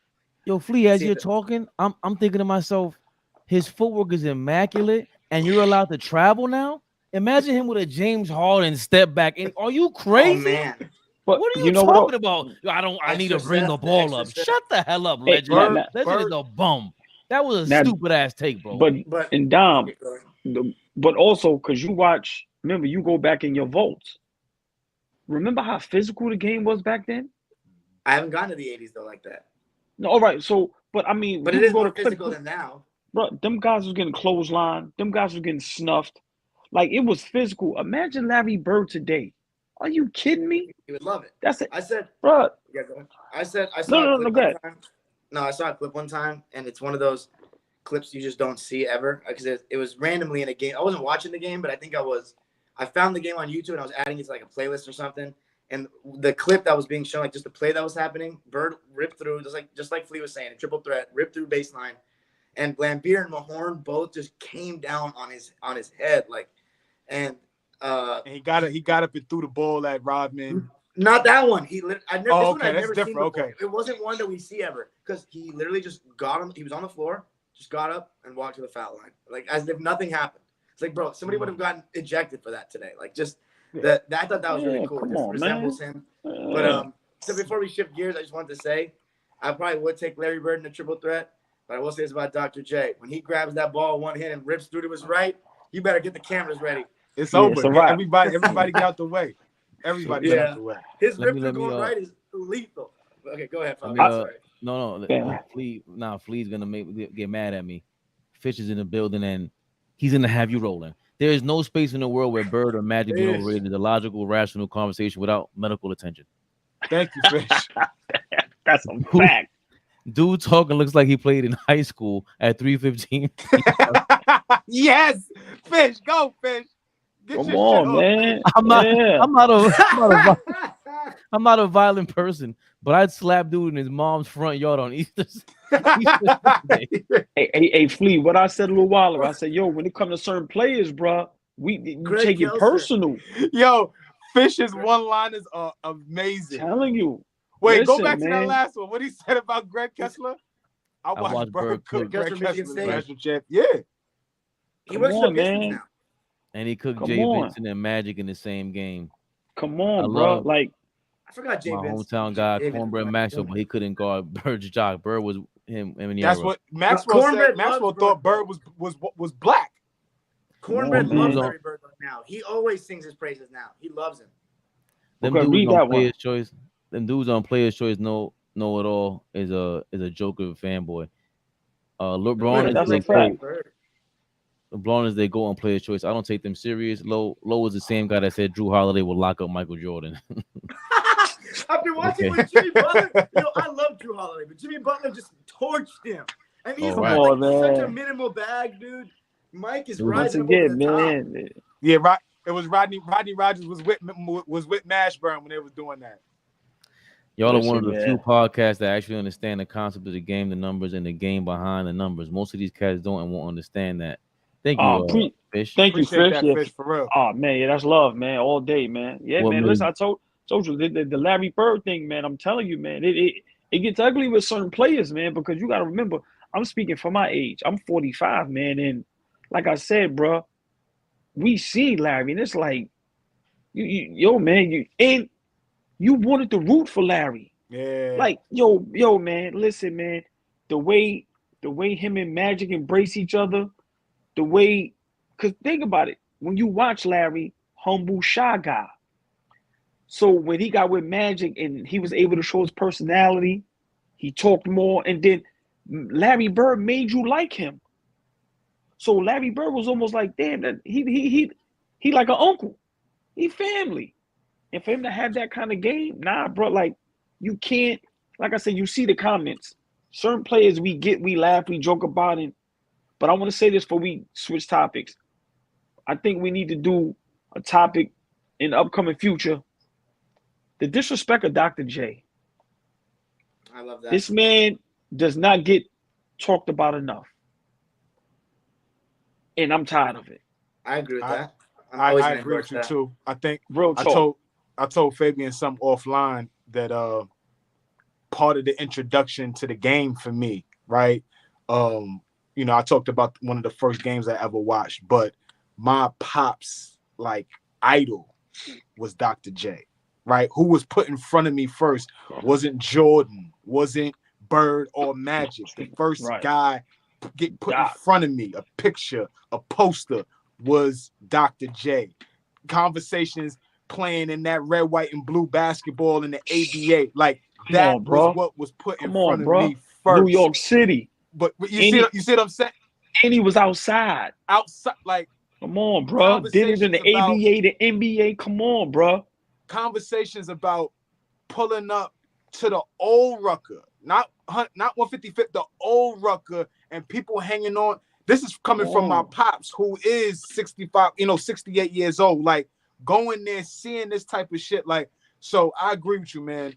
yo, Flea, as you're talking, I'm thinking to myself, his footwork is immaculate, and you're allowed to travel now. Imagine him with a James Harden step back. Are you crazy? Oh man. But what are you talking about? I need to bring the ball up. Shut the hell up, Legend. Legend is a bum. That was a stupid ass take, bro. But and Dom, but also because you watch, remember, you go back in your vaults. Remember how physical the game was back then? I haven't gotten to the 80s though like that. No, all right. So, but I mean, but it is more physical than now. Bro, them guys was getting clotheslined. Them guys was getting snuffed. Like, it was physical. Imagine Larry Bird today. Are you kidding me? You would love it. That's it. I said, bro. Yeah, go ahead. I saw no, go ahead. I saw a clip one time, and it's one of those clips you just don't see ever because it was randomly in a game. I wasn't watching the game, but I think I found the game on YouTube and I was adding it to like a playlist or something. And the clip that was being shown, like just the play that was happening, Bird ripped through, just like Flea was saying, a triple threat, ripped through baseline, and Lambeer and Mahorn both just came down on his head, like, and he got up and threw the ball at Rodman. Not that one. I've never different. seen before. It wasn't one that we see ever because he literally just got him. He was on the floor, just got up and walked to the foul line, like as if nothing happened. It's like, bro, somebody would have gotten ejected for that today. Like, just that. I thought that was really cool. It resembles him. But so before we shift gears, I just wanted to say, I probably would take Larry Bird in a triple threat, but I will say this about Dr. J. When he grabs that ball one hand and rips through to his right, you better get the cameras ready. It's over. Everybody get out the way. Everybody get out the way. His rip through going right is lethal. Okay, go ahead, Fabian. Sorry. No. Flea's gonna get mad at me. Fish is in the building and he's gonna have you rolling. There is no space in the world where Bird or Magic be overrated. A logical, rational conversation without medical attention. Thank you, Fish. That's a fact. Dude talking looks like he played in high school at 3:15. Yes, Fish, go Fish. Come on, man. I'm not a violent person, but I'd slap dude in his mom's front yard on Easter Sunday. Hey, Flea, what I said a little while ago, I said, yo, when it comes to certain players, bro, you Greg take it Kelser. personal. Yo, Fish's one-liners are amazing. Telling you. Wait, go Listen, back to that man. last one. What he said about Greg Kessler? I watched watched Bird Bird cook cook Greg Kessler, Michigan Kessler, the State. national champ. Yeah. He Come works for on, Pistons man. now. And he cooked Come Jay on. Vincent and Magic in the same game. Come I on, bro. love Like, I forgot Jay my Vince. hometown guy, Jay Vince Cornbread was Maxwell, like, but he couldn't guard Bird's jock. Bird was him and That's Yara. what Maxwell Cornbread said. Maxwell loves thought Bird, Bird was black. Cornbread man. loves Larry Bird now. He always sings his praises now. He loves him. Them Okay, dudes read on that one. Player's Choice. Them dudes on Player's Choice know it all. Is a joker fanboy. LeBron Yeah, is that's a they fact. go. LeBron is they go on Player's Choice. I don't take them serious. Low is the same guy that said Drew Holiday will lock up Michael Jordan. After watching Okay. with Jimmy Butler, I love Drew Holiday, but Jimmy Butler just torched him. And he's Oh, got right. like such a Man. minimal bag, dude. Mike is Once Once rising up over again, the top. man. Yeah, right. It was Rodney Rogers was with Mashburn when they was doing that. Y'all are Listen, one of the man. few podcasts that actually understand the concept of the game, the numbers, and the game behind the numbers. Most of these cats don't and won't understand that. Thank you, Fish. Thank you, Appreciate Fish. that, Yeah. Fish, for real. Oh man, yeah, that's love, man. All day, man. Yeah, What man. made- Listen, I told you the Larry Bird thing, man. I'm telling you, man. It gets ugly with certain players, man, because you got to remember, I'm speaking for my age. I'm 45, man, and like I said, bro, we see Larry, and it's like, yo, man, you wanted to root for Larry. Yeah. Like, yo, man, listen, man, the way him and Magic embrace each other, the way, because think about it, when you watch Larry, humble, shy guy. So when he got with Magic and he was able to show his personality, he talked more, and then Larry Bird made you like him. So Larry Bird was almost like, damn, that he like an uncle, he family. And for him to have that kind of game, nah, bro, like you can't. Like I said, you see the comments. Certain players we laugh, we joke about it. But I want to say this before we switch topics. I think we need to do a topic in the upcoming future. The disrespect of Dr. J. I love that. This man does not get talked about enough. And I'm tired of it. I agree with that. I agree with you too. I think Real talk. I told Fabian something offline that part of the introduction to the game for me, right? I talked about one of the first games I ever watched, but my pop's like idol was Dr. J, right? Who was put in front of me first wasn't Jordan, wasn't Bird or Magic. The first guy get put in front of me, a picture, a poster, was Dr. J. Conversations playing in that red, white, and blue basketball in the ABA, like that was what was put in front of me first. New York City. But you see what I'm saying? And he was outside. Like, come on, bro. Did it in the ABA, the NBA. Come on, bro. Conversations about pulling up to the old Rucker, not 155th, the old Rucker, and people hanging on. This is coming from my pops, who is 65, 68 years old. Like, going there, seeing this type of shit. Like, so I agree with you, man.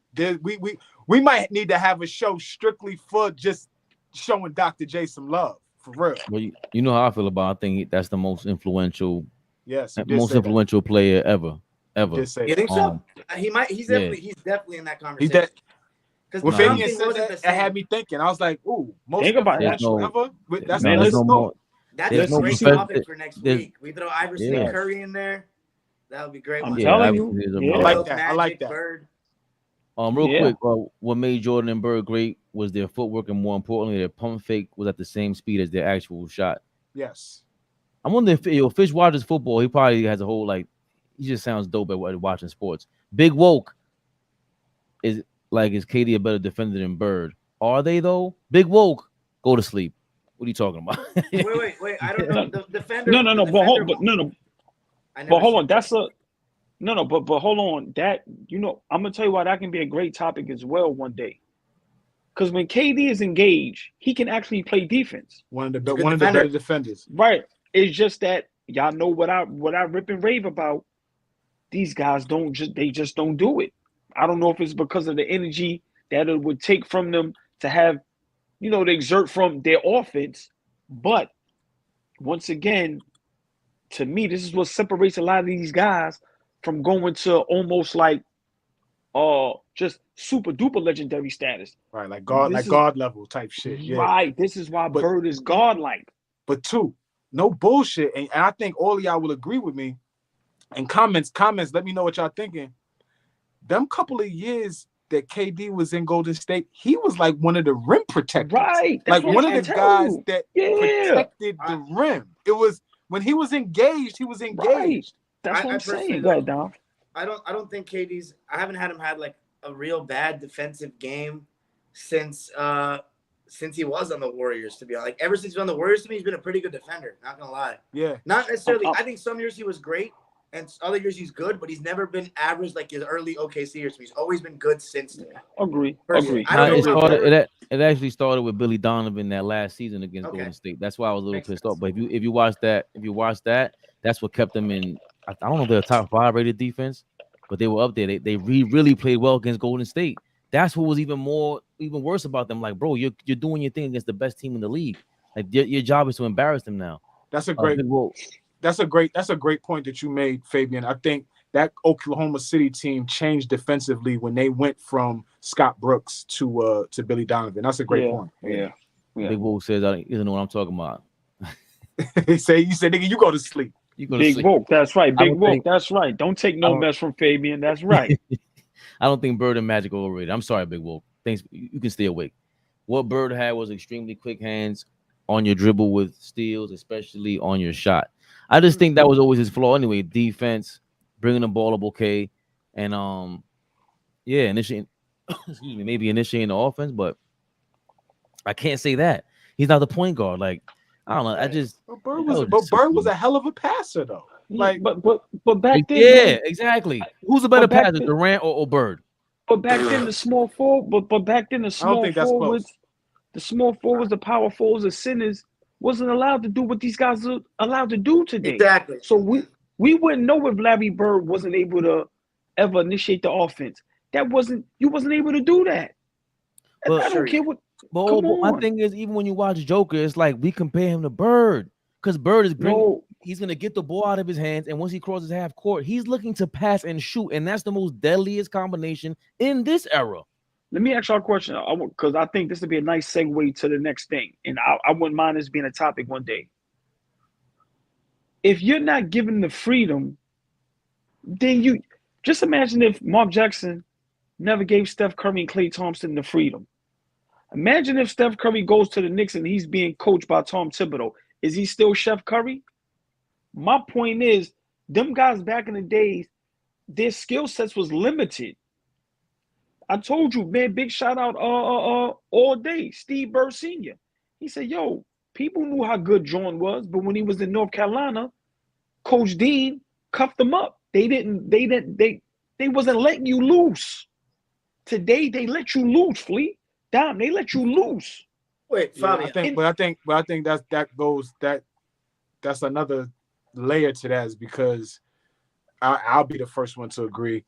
We might need to have a show strictly for just showing Dr. J some love, for real. Well, you know how I feel about. I think that's the most influential. Yes, most influential player ever. You think so? He's definitely in that conversation. Because when Fabian said that, it had me thinking. I was like, "Ooh, most influential ever." That's a great topic for next week. We throw Iverson and Curry in there. That would be great. I'm telling you. I like that. I like that. Bird. Real quick, what made Jordan and Bird great was their footwork, and more importantly, their pump fake was at the same speed as their actual shot. Yes. I wonder if Fish watches football. He probably has a whole he just sounds dope at watching sports. Big Woke is KD a better defender than Bird? Are they though? Big Woke, go to sleep. What are you talking about? wait. I don't know. The defender. No. But hold on. That's a no. But hold on. That I'm gonna tell you why that can be a great topic as well one day. Because when KD is engaged, he can actually play defense. One of the better defenders. Right. It's just that y'all know what I rip and rave about. These guys just don't do it. I don't know if it's because of the energy that it would take from them to have, to exert from their offense. But once again, to me, this is what separates a lot of these guys from going to almost like just super duper legendary status. Right, like God level type shit. Yeah. Right. This is why Bird is godlike. But two, no bullshit. And I think all of y'all will agree with me. And comments, let me know what y'all thinking. Them couple of years that KD was in Golden State, he was like one of the rim protectors. Right. Like one of the guys that protected the rim. It was when he was engaged, he was engaged. Right. That's what I'm saying. Go ahead, Dom. I don't think KD's. I haven't had him had like a real bad defensive game since he was on the Warriors. To be honest, like ever since he's been on the Warriors, to me, he's been a pretty good defender. Not gonna lie. Yeah. Not necessarily. I think some years he was great, and other years he's good, but he's never been average like his early OKC years. He's always been good since then. Agree. It actually started with Billy Donovan that last season against Golden State. That's why I was a little pissed off. But if you watch that, that's what kept them in. I don't know if they're a top 5 rated defense, but they were up there. They really played well against Golden State. That's what was even worse about them. Like, bro, you're doing your thing against the best team in the league. Like, your job is to embarrass them now. That's a great point that you made, Fabian. I think that Oklahoma City team changed defensively when they went from Scott Brooks to Billy Donovan. That's a great point. Yeah. Big Wolf says he doesn't know what I'm talking about. You said, nigga, you go to sleep. Big Wolf, that's right. Big Wolf, that's right. Don't take no mess from Fabian. That's right. I don't think Bird and Magic are overrated. I'm sorry, Big Wolf. Thanks. You can stay awake. What Bird had was extremely quick hands on your dribble with steals, especially on your shot. I just think that was always his flaw anyway. Defense, bringing the ball up okay, and initiating. Excuse me, maybe initiating the offense, but I can't say that he's not the point guard. Like, I don't know. Bird was a hell of a passer though. Like, but back then, exactly. Who's a better passer, Durant or Bird? But back then, the small forward, but back then the small forwards, the power forwards, the centers wasn't allowed to do what these guys are allowed to do today. Exactly. So we wouldn't know if Larry Bird wasn't able to ever initiate the offense. You wasn't able to do that. But, I don't care what. But my thing is, even when you watch Joker, it's like we compare him to Bird because Bird is he's gonna get the ball out of his hands, and once he crosses half court, he's looking to pass and shoot, and that's the most deadliest combination in this era. Let me ask y'all a question, because I think this would be a nice segue to the next thing, and I wouldn't mind this being a topic one day. If you're not given the freedom, then you just imagine if Mark Jackson never gave Steph Curry and Klay Thompson the freedom. Imagine if Steph Curry goes to the Knicks and he's being coached by Tom Thibodeau. Is he still Chef Curry? My point is, them guys back in the days, their skill sets was limited. I told you, man, big shout out all day, Steve Burr Sr. He said, yo, people knew how good John was, but when he was in North Carolina, Coach Dean cuffed them up. They wasn't letting you loose. Today they let you loose, Fleet. Damn, they let you loose. Wait, Fabian. I think that's another layer to that, is because I'll be the first one to agree.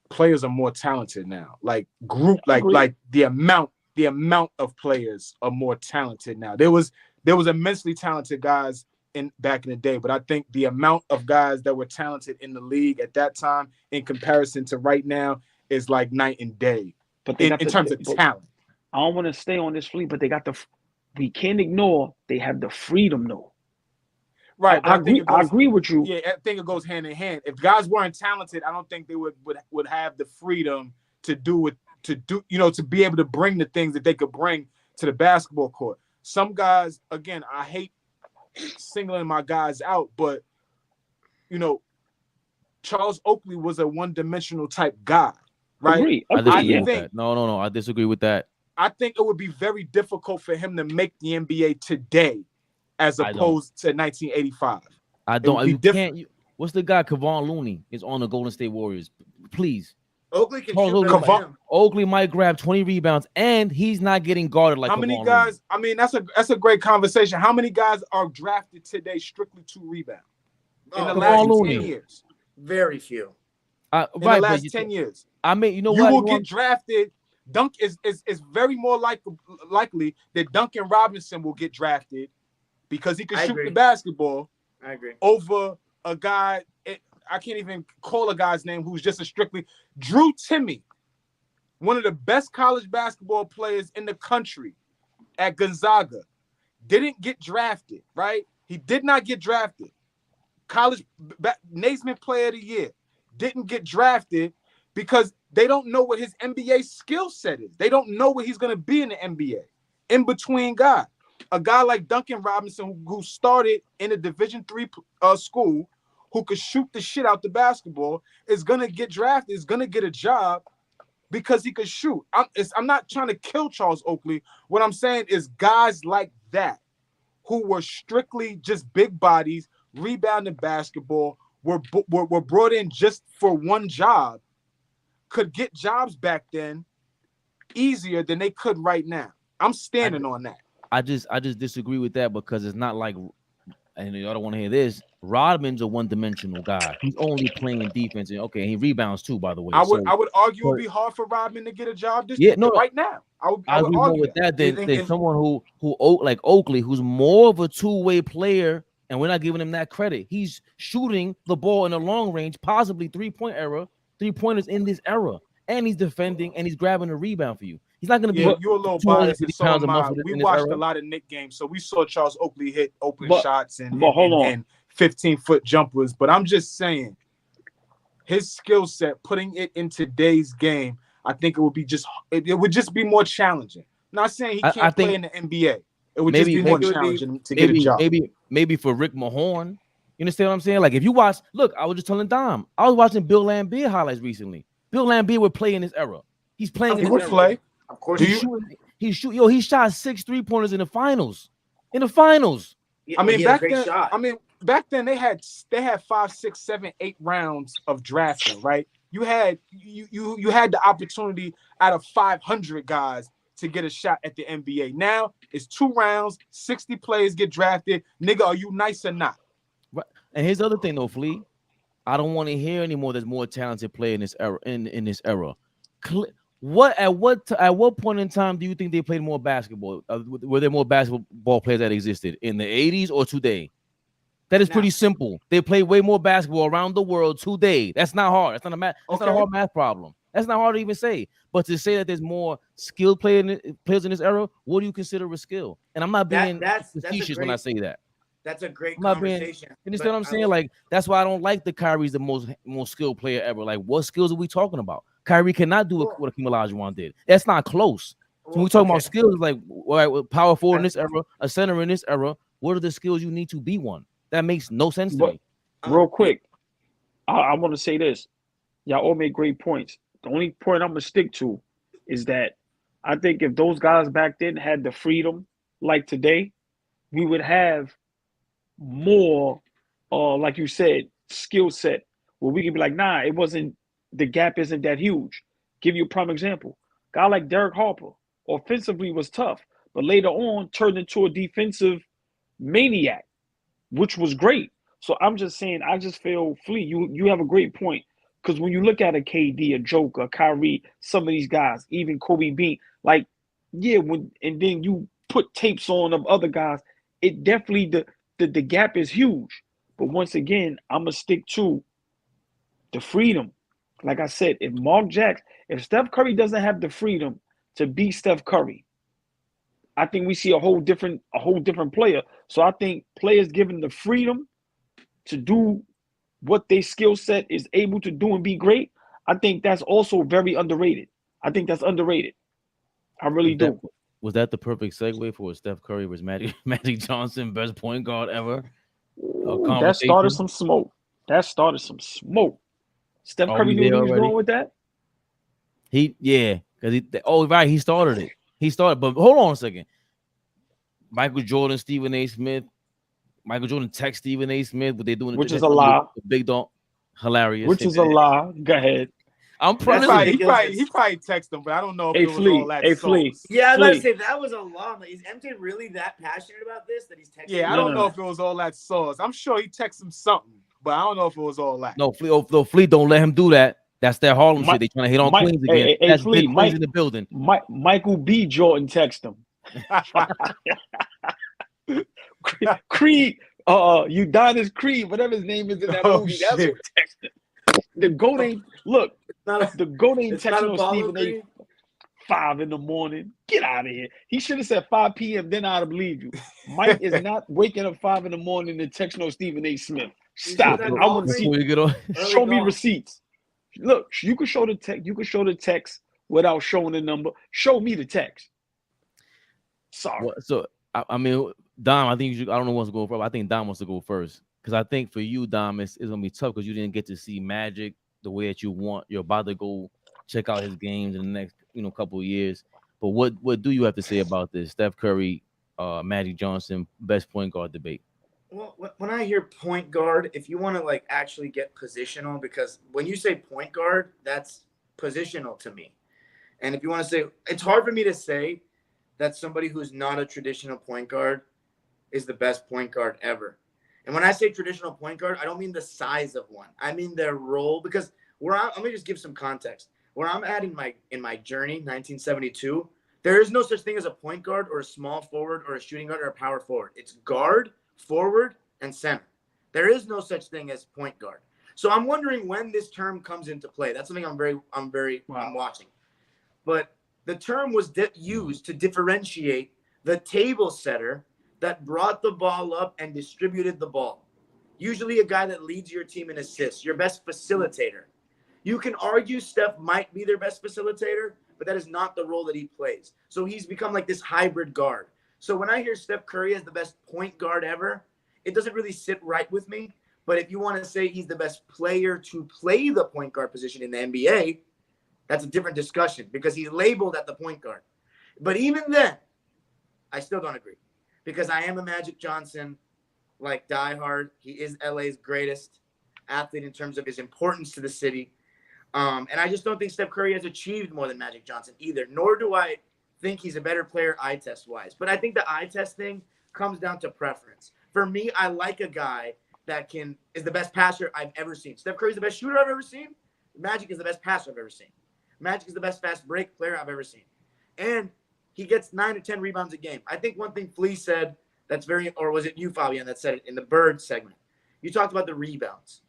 Players are more talented now. Like the amount of players are more talented now. There was immensely talented guys back in the day, but I think the amount of guys that were talented in the league at that time in comparison to right now is like night and day. But in terms of talent. I don't want to stay on this, Fleet, but they got we can't ignore they have the freedom though. Right. I agree with you. Yeah, I think it goes hand in hand. If guys weren't talented, I don't think they would have the freedom to be able to bring the things that they could bring to the basketball court. Some guys, again, I hate singling my guys out, but Charles Oakley was a one-dimensional type guy, right? I disagree with that. No, I disagree with that. I think it would be very difficult for him to make the NBA today as opposed to 1985. I don't. You can't. What's the guy? Kevon Looney is on the Golden State Warriors. Please. Oakley can shoot. Oakley might grab 20 rebounds, and he's not getting guarded like. How many guys? I mean, that's a great conversation. How many guys are drafted today strictly to rebound in the last 10 years? Very few. In the last 10 years. I mean, you will get drafted. Dunk is very more likely that Duncan Robinson will get drafted because he can shoot the basketball I agree. over a guy. I can't even call a guy's name who's just a strictly Drew Timme, one of the best college basketball players in the country at Gonzaga, didn't get drafted, right? He did not get drafted. College Naismith Player of the Year didn't get drafted because they don't know what his NBA skill set is. They don't know what he's going to be in the NBA. In between guy, a guy like Duncan Robinson, who started in a Division III school, who could shoot the shit out the basketball, is going to get drafted, is going to get a job because he could shoot. I'm not trying to kill Charles Oakley. What I'm saying is guys like that who were strictly just big bodies, rebounding basketball, were brought in just for one job, could get jobs back then easier than they could right now. I'm standing on that. I just disagree with that because it's not like, and y'all don't want to hear this, Rodman's a one-dimensional guy. He's only playing defense, and okay, he rebounds too, by the way. I would argue it would be hard for Rodman to get a job right now. I would agree more with that than someone who like Oakley, who's more of a two-way player, and we're not giving him that credit. He's shooting the ball in the long range, possibly three-pointers in this era, and he's defending and he's grabbing a rebound for you. He's not going to be. Yeah, you're a little biased. And so am I. We watched a lot of Knick games, so we saw Charles Oakley hit open shots and 15-foot jumpers. But I'm just saying, his skill set, putting it in today's game, I think it would just be more challenging. Not saying he can't play in the NBA. It would just be more challenging to get a job. Maybe for Rick Mahorn. You understand what I'm saying? Like if you watch, look, I was just telling Dom, I was watching Bill Laimbeer highlights recently. Bill Laimbeer would play in this era. He's playing. He would play. Of course, he shot 6 3-pointers in the finals. I mean, back then they had 5, 6, 7, 8 rounds of drafting, right? You had the opportunity out of 500 guys to get a shot at the NBA. Now it's 2 rounds, 60 players get drafted. Nigga, are you nice or not? Right. And here's the other thing though, Flea. I don't want to hear anymore. There's more talented player in this era. In this era, at what point in time do you think they played more basketball? Were there more basketball players that existed in the 80s or today? That is pretty simple. They play way more basketball around the world today. That's not hard. That's not a hard math problem. That's not hard to even say. But to say that there's more skilled players in this era, what do you consider a skill? And I'm not being facetious when I say that. That's a great conversation. You understand what I'm saying? Like that's why I don't like the Kyrie's the most skilled player ever. Like what skills are we talking about? Kyrie cannot do what Hakeem Olajuwon did. That's not close. So when we talk about skills, like power forward in this era, a center in this era, what are the skills you need to be one? That makes no sense to me. Real quick, I want to say this. Y'all all made great points. The only point I'm going to stick to is that I think if those guys back then had the freedom like today, we would have more, like you said, skill set where we could be like, nah, the gap isn't that huge. Give you a prime example. Guy like Derek Harper, offensively was tough, but later on turned into a defensive maniac, which was great. So I'm just saying, I just feel, Flea, you have a great point. Because when you look at a KD, a Joker, a Kyrie, some of these guys, even Kobe Bean, like, yeah, and then you put tapes on of other guys, it definitely, the gap is huge. But once again, I'm going to stick to the freedom. Like I said, if Steph Curry doesn't have the freedom to be Steph Curry, I think we see a whole different player. So I think players given the freedom to do what their skill set is able to do and be great, I think that's also very underrated. I think that's underrated. I really do. Was that the perfect segue for Steph Curry was Magic Johnson, best point guard ever? That started some smoke. Steph Curry knew what he was doing with that? He started it. But hold on a second. Michael Jordan, Stephen A. Smith. Michael Jordan text Stephen A. Smith, but they're doing which is a lie. Big dog, hilarious. Which is a lie. Go ahead. I'm probably he probably texted him, but I don't know if it was all that. Flea. Yeah, I was about to say that was a lie. Like, is MJ really that passionate about this that he's texting? Yeah, I don't know if it was all that sauce. I'm sure he texted him something, but I don't know if it was all that. No, Flea, don't let him do that. That's their Harlem shit. They trying to hit on Queens again. That's Flea, Queens in the building. Michael B. Jordan text him. Creed Udonis Creed, whatever his name is in that movie. That's who shit. texted. The GOAT ain't look. Not a, The GOAT ain't it's not texting on Apollo Stephen A. Creed. 5 in the morning. Get out of here. He should have said 5 p.m. Then I'd have believed you. Mike is not waking up 5 in the morning and texting on Stephen A. Smith. Stop said it. that I want to see. Before you get on, Early Show me golf. receipts. Look, you can show the text. You can show the text without showing the number. Show me the text. Sorry. so I mean, Dom, I think you should. I don't know who wants to go first. I think Dom wants to go first because I think for you, Dom, it's gonna be tough because you didn't get to see Magic the way that you want. You're about to go check out his games in the next couple of years. But what do you have to say about this Steph Curry, Magic Johnson best point guard debate? Well, when I hear point guard, if you want to like actually get positional, because when you say point guard, that's positional to me. And if you want to say, it's hard for me to say that somebody who's not a traditional point guard is the best point guard ever. And when I say traditional point guard, I don't mean the size of one. I mean their role, because let me just give some context. Where I'm at in my journey, 1972, there is no such thing as a point guard or a small forward or a shooting guard or a power forward. It's guard, forward, and center. There is no such thing as point guard. So I'm wondering when this term comes into play. That's something I'm watching. But the term was used to differentiate the table setter that brought the ball up and distributed the ball. Usually a guy that leads your team in assists, your best facilitator. You can argue Steph might be their best facilitator, but that is not the role that he plays. So he's become like this hybrid guard. So when I hear Steph Curry as the best point guard ever, it doesn't really sit right with me. But if you want to say he's the best player to play the point guard position in the NBA, that's a different discussion because he's labeled at the point guard. But even then, I still don't agree because I am a Magic Johnson, like diehard. He is LA's greatest athlete in terms of his importance to the city. And I just don't think Steph Curry has achieved more than Magic Johnson either, nor do I think he's a better player eye test wise. But I think the eye test thing comes down to preference. For me, I like a guy that is the best passer I've ever seen. Steph Curry's the best shooter I've ever seen. Magic is the best passer I've ever seen. Magic is the best fast break player I've ever seen. And he gets 9 to 10 rebounds a game. I think one thing Flea said or was it you, Fabian, that said it in the Bird segment? You talked about the rebounds.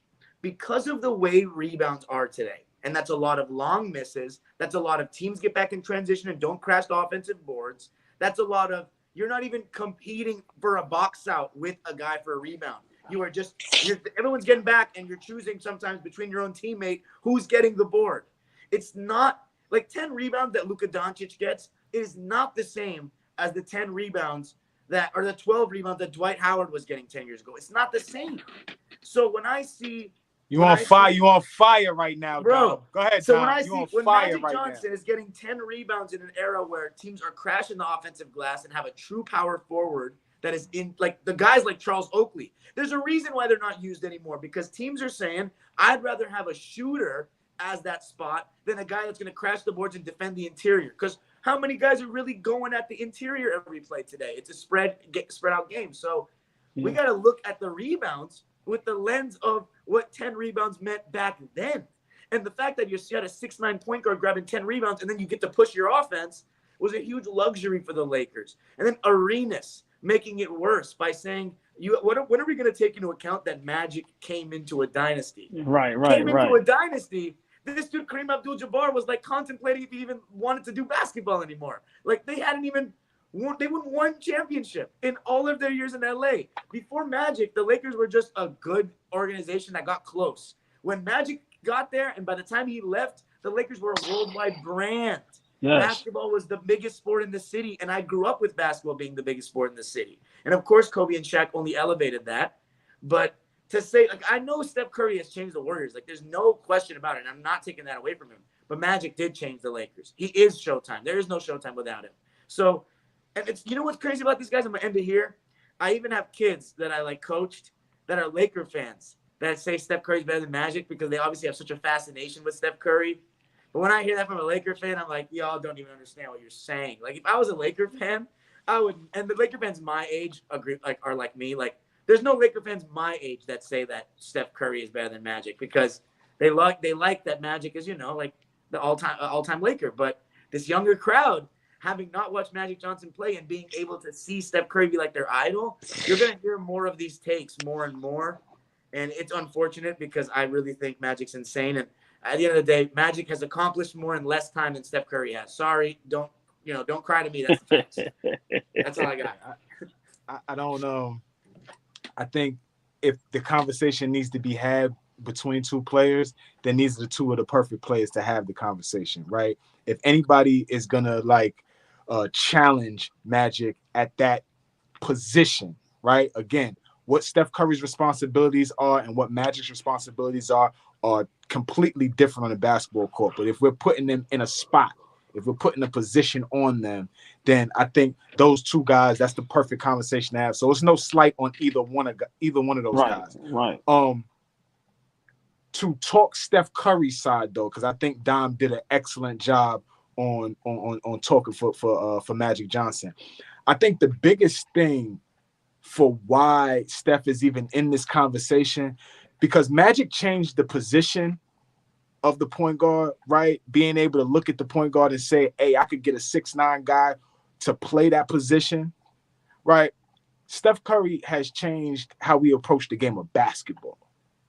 Because of the way rebounds are today, and that's a lot of long misses. That's a lot of teams get back in transition and don't crash the offensive boards. That's a lot of you're not even competing for a box out with a guy for a rebound. Everyone's getting back, and you're choosing sometimes between your own teammate who's getting the board. It's not like 10 rebounds that Luka Doncic gets. It is not the same as the 10 rebounds or the 12 rebounds that Dwight Howard was getting 10 years ago. It's not the same. So when I see You on fire right now, bro. Dom. Go ahead, so Dom. when Magic Johnson is getting 10 rebounds in an era where teams are crashing the offensive glass and have a true power forward that is in like the guys like Charles Oakley, there's a reason why they're not used anymore because teams are saying I'd rather have a shooter as that spot than a guy that's going to crash the boards and defend the interior. Because how many guys are really going at the interior every play today? It's a spread out game. So we got to look at the rebounds with the lens of what 10 rebounds meant back then. And the fact that you had a 6'9" point guard grabbing 10 rebounds and then you get to push your offense was a huge luxury for the Lakers. And then Arenas making it worse by saying, when are we going to take into account that Magic came into a dynasty? Right. Came into a dynasty. This dude, Kareem Abdul-Jabbar, was like contemplating if he even wanted to do basketball anymore. Like they won one championship in all of their years in LA. Before Magic, the Lakers were just a good organization that got close. When Magic got there, and by the time he left, the Lakers were a worldwide brand. Yes. Basketball was the biggest sport in the city, and I grew up with basketball being the biggest sport in the city. And of course, Kobe and Shaq only elevated that. But to say, like, I know Steph Curry has changed the Warriors. Like, there's no question about it, and I'm not taking that away from him. But Magic did change the Lakers. He is Showtime. There is no Showtime without him. So, and it's, you know what's crazy about these guys? I'm going to end it here. I even have kids that I, like, coached that are Laker fans that say Steph Curry's better than Magic because they obviously have such a fascination with Steph Curry. But when I hear that from a Laker fan, I'm like, y'all don't even understand what you're saying. Like, if I was a Laker fan, I would, and the Laker fans my age agree, like, are like me. Like, there's no Laker fans my age that say that Steph Curry is better than Magic because they like that Magic is, you know, like the all-time Laker. But this younger crowd having not watched Magic Johnson play and being able to see Steph Curry be like their idol, you're going to hear more of these takes more and more. And it's unfortunate because I really think Magic's insane. And at the end of the day, Magic has accomplished more in less time than Steph Curry has. Sorry, don't cry to me. That's the facts. That's all I got. I don't know. I think if the conversation needs to be had between two players, then these are the two of the perfect players to have the conversation, right? If anybody is gonna challenge Magic at that position, right? Again, what Steph Curry's responsibilities are and what Magic's responsibilities are completely different on the basketball court. But if we're putting them in a spot, if we're putting a position on them, then I think those two guys, that's the perfect conversation to have. So it's no slight on either one of those guys. Right. To talk Steph Curry's side though, because I think Dom did an excellent job on talking for Magic Johnson. I think the biggest thing for why Steph is even in this conversation, because Magic changed the position of the point guard, right? Being able to look at the point guard and say, hey, I could get a 6'9" guy to play that position, right? Steph Curry has changed how we approach the game of basketball,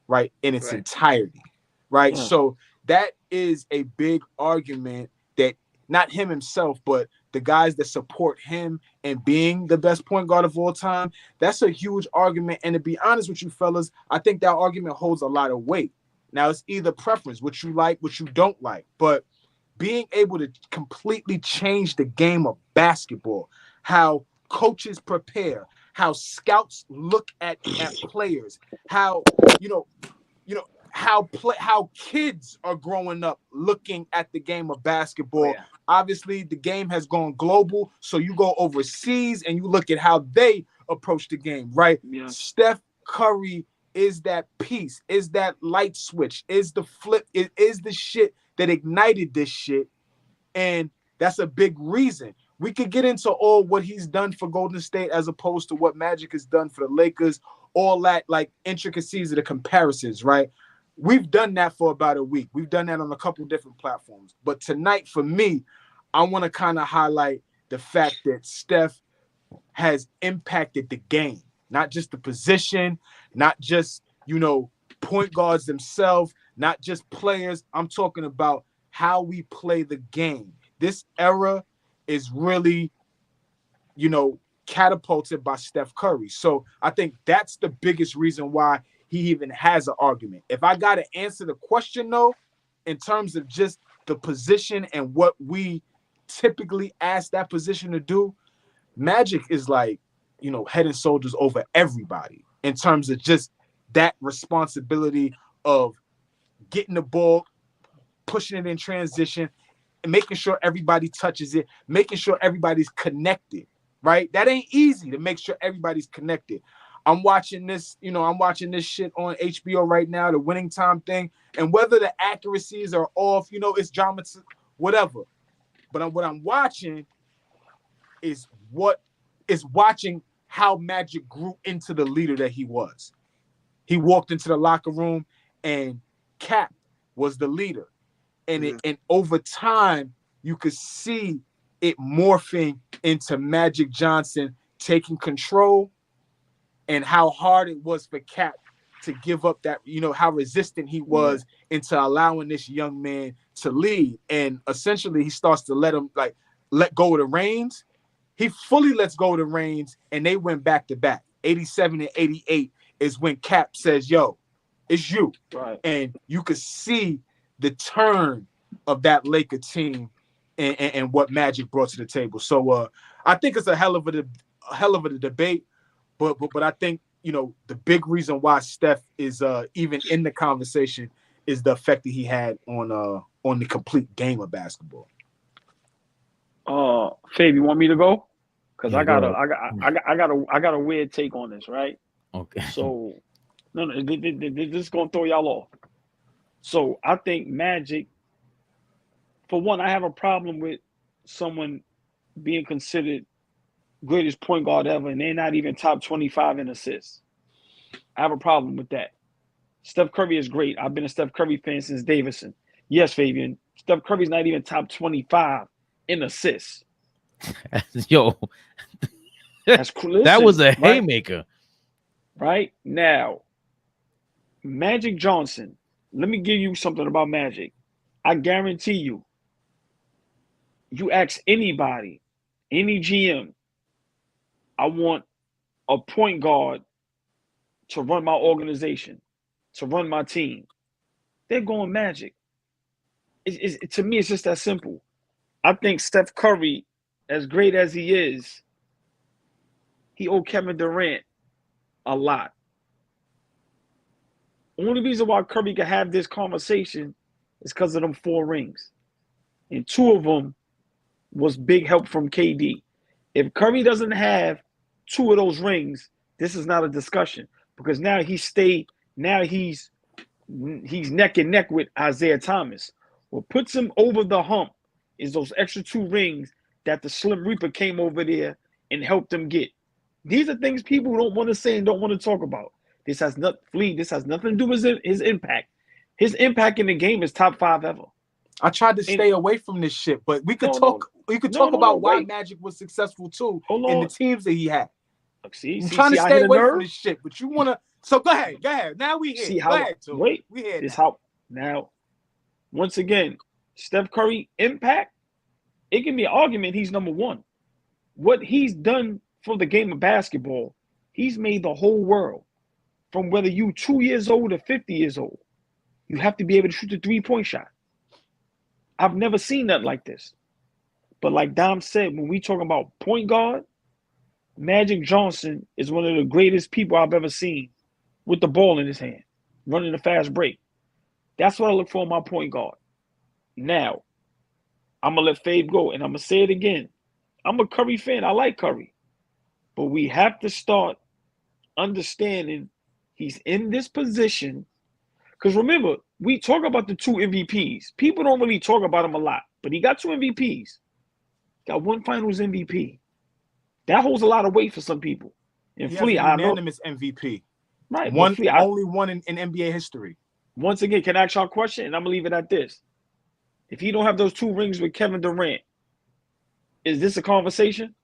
right? In its entirety, right? Yeah. So that is a big argument that not him himself, but the guys that support him and being the best point guard of all time, that's a huge argument. And to be honest with you fellas, I think that argument holds a lot of weight. Now, it's either preference, what you like, what you don't like. But being able to completely change the game of basketball, how coaches prepare, how scouts look at players, how how kids are growing up looking at the game of basketball. Oh, yeah. Obviously, the game has gone global, so you go overseas and you look at how they approach the game, right? Yeah. Steph Curry is that piece, is that light switch, is the flip, it is the shit that ignited this shit. And that's a big reason. We could get into all what he's done for Golden State as opposed to what Magic has done for the Lakers, all that like intricacies of the comparisons, right? We've done that for about a week. We've done that on a couple different platforms. But tonight, for me, I want to kind of highlight the fact that Steph has impacted the game, not just the position, not just, point guards themselves, not just players. I'm talking about how we play the game. This era is really, catapulted by Steph Curry. So I think that's the biggest reason why he even has an argument. If I got to answer the question, though, in terms of just the position and what we typically ask that position to do, Magic is like, head and shoulders over everybody in terms of just that responsibility of getting the ball, pushing it in transition, and making sure everybody touches it, making sure everybody's connected, right? That ain't easy to make sure everybody's connected. I'm watching this shit on HBO right now, the Winning Time thing, and whether the accuracies are off, it's drama, whatever. But what I'm watching is watching how Magic grew into the leader that he was. He walked into the locker room and Cap was the leader. And and over time, you could see it morphing into Magic Johnson taking control and how hard it was for Cap to give up that, how resistant he was into allowing this young man to lead. And essentially he starts to let go of the reins. He fully lets go of the reins and they went back to back. 87 and 88 is when Cap says, yo, it's you. Right. And you could see the turn of that Laker team and what Magic brought to the table. So I think it's a hell of a debate, but I think the big reason why Steph is even in the conversation is the effect that he had on the complete game of basketball. Fabe, you want me to go? Because Yeah, I go got a weird take on this, right? Okay. So no, this is gonna throw y'all off. So I think Magic, for one, I have a problem with someone being considered greatest point guard ever and they're not even top 25 in assists. I have a problem with that. Steph Curry is great. I've been a Steph Curry fan since Davidson. Yes, Fabian, Steph Curry's not even top 25 in assists. Yo, That's cool. that was a Listen, right? haymaker. Right now, Magic Johnson. Let me give you something about Magic. I guarantee you, you ask anybody, any GM, I want a point guard to run my organization, to run my team. They're going Magic. To me, it's just that simple. I think Steph Curry, as great as he is, he owed Kevin Durant a lot. Only reason why Curry could have this conversation is because of them 4 rings. And 2 of them was big help from KD. If Curry doesn't have 2 of those rings, this is not a discussion because now he's neck and neck with Isaiah Thomas. What puts him over the hump is those extra 2 rings that the Slim Reaper came over there and helped him get. These are things people don't want to say and don't want to talk about. This has nothing to do with his impact. His impact in the game is top 5 ever. I tried to stay away from this shit, but we could talk. We could talk about why Magic was successful too in the teams that he had. Look, I'm trying to stay away from this shit, but you wanna. So go ahead. Now we here. See how? Go ahead, wait, we here. This how now. Once again, Steph Curry impact. It can be an argument he's number 1. What he's done for the game of basketball, he's made the whole world. From whether you 2 years old or 50 years old, you have to be able to shoot the 3-point shot. I've never seen that like this. But like Dom said, when we talk about point guard, Magic Johnson is one of the greatest people I've ever seen with the ball in his hand, running a fast break. That's what I look for in my point guard. Now, I'm going to let Fabe go, and I'm going to say it again. I'm a Curry fan. I like Curry. But we have to start understanding he's in this position. Because remember, we talk about the 2 MVPs. People don't really talk about him a lot, but he got 2 MVPs. Got 1 Finals MVP. That holds a lot of weight for some people. And Flea, I know. Unanimous MVP. Right. Only one in NBA history. Once again, can I ask y'all a question? And I'm going to leave it at this. If he don't have those 2 rings with Kevin Durant, is this a conversation?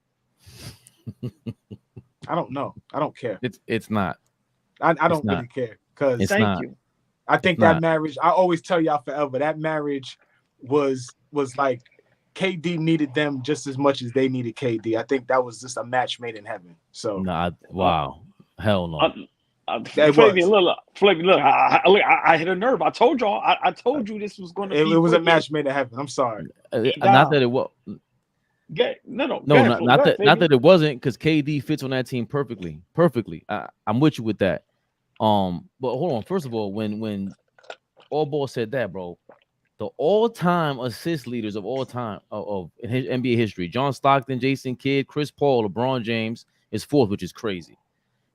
I don't know. I don't care. It's not. I don't really care because thank you. I think that marriage. I always tell y'all forever that marriage was like KD needed them just as much as they needed KD. I think that was just a match made in heaven. So wow, hell no. Fabian, look, I hit a nerve. I told y'all. I told you this was going to be. It was a match made in heaven. I'm sorry. Not that it was. Not that it wasn't, because KD fits on that team perfectly. I'm with you with that. But hold on. First of all, when AllBall said that, bro, the all-time assist leaders of all time of NBA history: John Stockton, Jason Kidd, Chris Paul, LeBron James is 4th, which is crazy.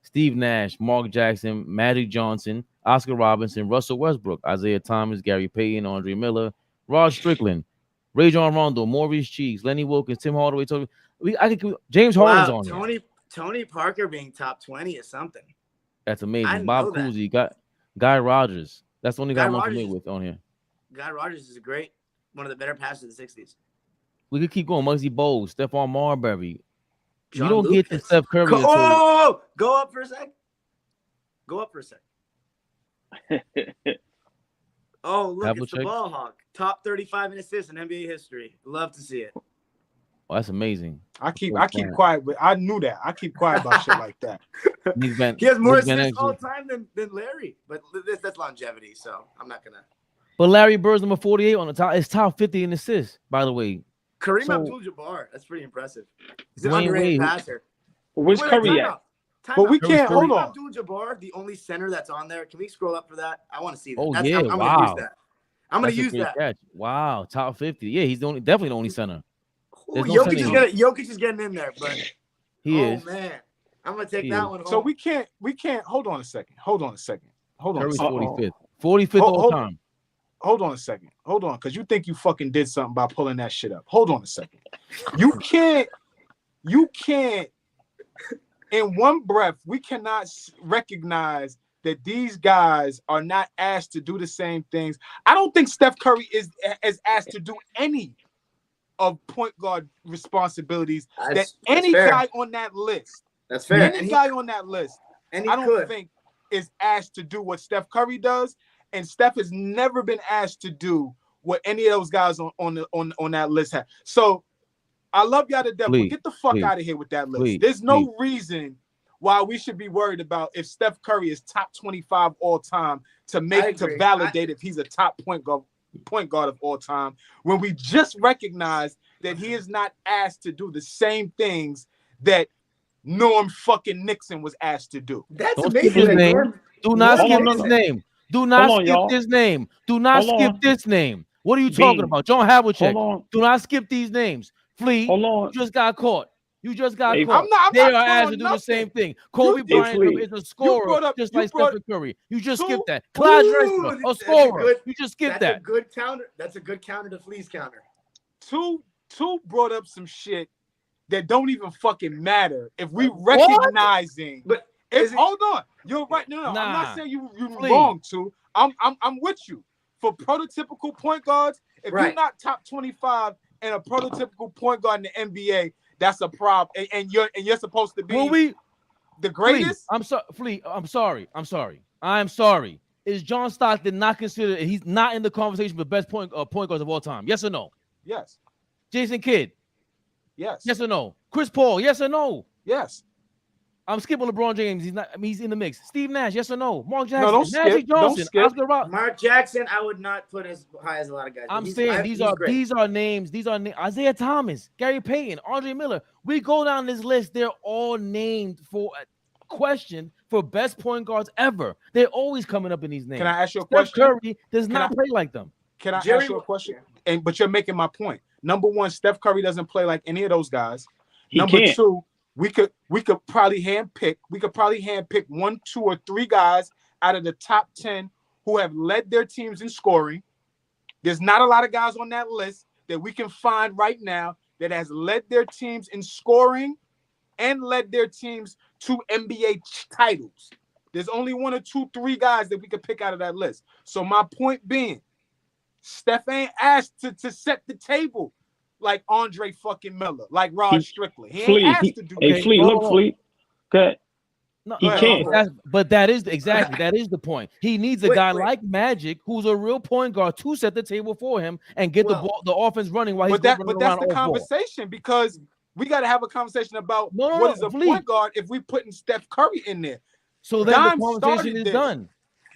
Steve Nash, Mark Jackson, Magic Johnson, Oscar Robertson, Russell Westbrook, Isaiah Thomas, Gary Payton, Andre Miller, Rod Strickland, Rajon Rondo, Maurice Cheeks, Lenny Wilkins, Tim Hardaway. James Harden's on there. Tony Parker being top 20 is something. That's amazing. Bob Cousy, Guy Rogers. That's the only guy I'm familiar with on here. Guy Rogers is one of the better passers of the 60s. We could keep going. Muggsy Bogues, Stephon Marbury. John you don't Lucas. get to Steph Curry. Go up for a sec. Oh, look, it's the ball hawk. Top 35 in assists in NBA history. Love to see it. Oh, that's amazing. I keep quiet, but I knew that. I keep quiet about shit like that. He has more assists all time than Larry, but that's longevity, so I'm not gonna. But Larry Bird's number 48 on the top. It's top 50 in assists, by the way. Kareem Abdul-Jabbar. That's pretty impressive. He's an underrated passer. Where's Curry at? But we can't hold on. Abdul-Jabbar, the only center that's on there. Can we scroll up for that? I want to see that. Oh, I'm wow. gonna use that. I'm gonna use that. Catch. Wow, top 50. Yeah, he's definitely the only center. Jokic is getting in there, but he is. Oh man, I'm gonna take that one home. So we can't. Hold on a second. Curry's 45th. 45th all time. Hold on a second. Hold on, because you think you fucking did something by pulling that shit up. Hold on a second. You can't. In one breath, we cannot recognize that these guys are not asked to do the same things. I don't think Steph Curry is asked to do any of point guard responsibilities that That's any fair. guy on that list, That's fair. any guy on that list, and he I don't could. think is asked to do what Steph Curry does, and Steph has never been asked to do what any of those guys on that list have. So I love y'all to death, but get the fuck out of here with that list. There's no reason why we should be worried about if Steph Curry is top 25 all time to validate if he's a top point guard of all time, when we just recognize that he is not asked to do the same things that Norm fucking Nixon was asked to do. That's Don't amazing. skip his name. Do not skip on, his name. Do not Hold on, skip y'all. this name. Do not Hold skip on. this name. What are you talking Bean. about? John Havlicek. Hold on. Do not skip these names. Flea, Hold on. you just got caught. You just got Hey, caught. I'm They not are caught asked on to do nothing. the same thing. Kobe You- Bryant Flea. is a scorer, brought up- just you like brought- Stephen Curry. You just Two- skipped that. Clyde Ooh, Drexler, a that's a scorer. good- You just skipped That's that. a good counter. That's a good counter to Flea's counter. Two brought up some shit that don't even fucking matter if we recognizing. But Hold on, you're right. No, I'm Nah. not saying you're Please. wrong. Too. I'm with you. For prototypical point guards, if you're Right. not top 25 and a prototypical point guard in the NBA, that's a problem. And you're supposed to be the greatest. Flea, I'm sorry. Is John Stockton not considered? He's not in the conversation for best point guards of all time. Yes or no? Yes. Jason Kidd. Yes. Yes or no? Chris Paul. Yes or no? Yes. I'm skipping LeBron James. He's not. I mean, he's in the mix. Steve Nash. Yes or no? Mark Jackson. No, don't skip. Magic Johnson. Don't skip. Oscar Robertson. Mark Jackson, I would not put as high as a lot of guys. I'm saying these are names. These are Isaiah Thomas, Gary Payton, Andre Miller. We go down this list. They're all named for a question for best point guards ever. They're always coming up in these names. Can I ask you a Steph question? Curry does not play like them. Can I ask you a question? But you're making my point. Number one, Steph Curry doesn't play like any of those guys. Number two, we could probably handpick. We could probably handpick 1, 2, or 3 guys out of the top 10 who have led their teams in scoring. There's not a lot of guys on that list that we can find right now that has led their teams in scoring and led their teams to NBA titles. There's only 1 or 2, 3 guys that we could pick out of that list. So my point being, Steph ain't asked to set the table like Andre fucking Miller, like Rod Strickland. He ain't asked to do that. Hey, Flea, look, Flea. Okay. No, he can't. But that is the point. He needs a guy like Magic, who's a real point guard, to set the table for him and get the offense running while he's running around. But that's the conversation, because we got to have a conversation about what is a point guard if we putting Steph Curry in there. So then the conversation is done.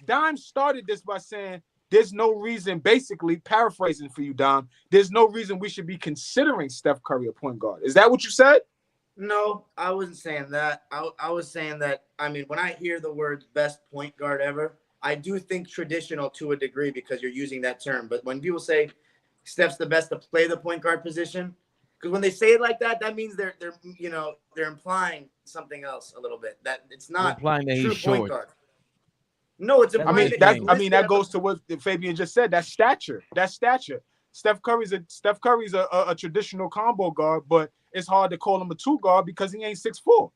Dime started this by saying there's no reason, basically paraphrasing for you, Dom, there's no reason we should be considering Steph Curry a point guard. Is that what you said? No, I wasn't saying that. I was saying that, I mean, when I hear the words best point guard ever, I do think traditional to a degree because you're using that term. But when people say Steph's the best to play the point guard position, because when they say it like that, that means they're implying something else a little bit. That it's not implying that true he's point short. guard. No, it's implying that goes to what Fabian just said. That's stature. Steph Curry's a traditional combo guard, but it's hard to call him a 2 guard because he ain't 6'4".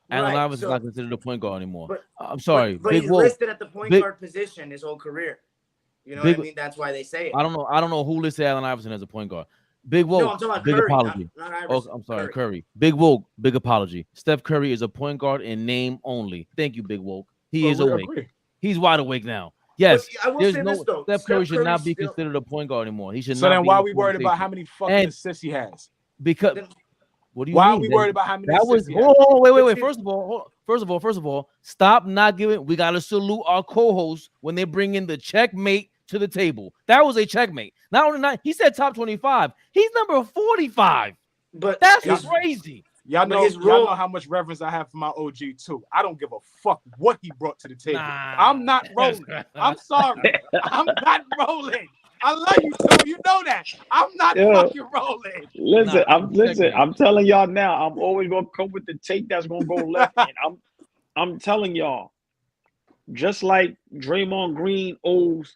Allen Iverson is not considered a point guard anymore. I'm sorry, but Big he's Wolf, listed at the point guard position his whole career. You know what I mean? That's why they say it. I don't know who listed Allen Iverson as a point guard. Big Wolf, no, I'm talking about big Curry, apology. not Iverson. Oh, I'm sorry, Curry. Big Wolf, big apology. Steph Curry is a point guard in name only. Thank you, Big Wolf. He is awake. He's wide awake now. Yes, there's no. Steph Curry should not be considered a point guard anymore. He should not. So then, why are we worried about how many fucking assists he has? Because what do you mean? Why are we worried about how many assists he has? Wait. First of all, stop not giving. We gotta salute our co-hosts when they bring in the checkmate to the table. That was a checkmate. Not only he said top 25. He's number 45. But that's crazy. Y'all know how much reverence I have for my OG too. I don't give a fuck what he brought to the table. I'm not rolling. I'm sorry. I'm not rolling. I love you too. You know that. I'm not fucking rolling. Listen, I'm telling y'all now, I'm always gonna come with the take that's gonna go left. And I'm telling y'all, just like Draymond Green owes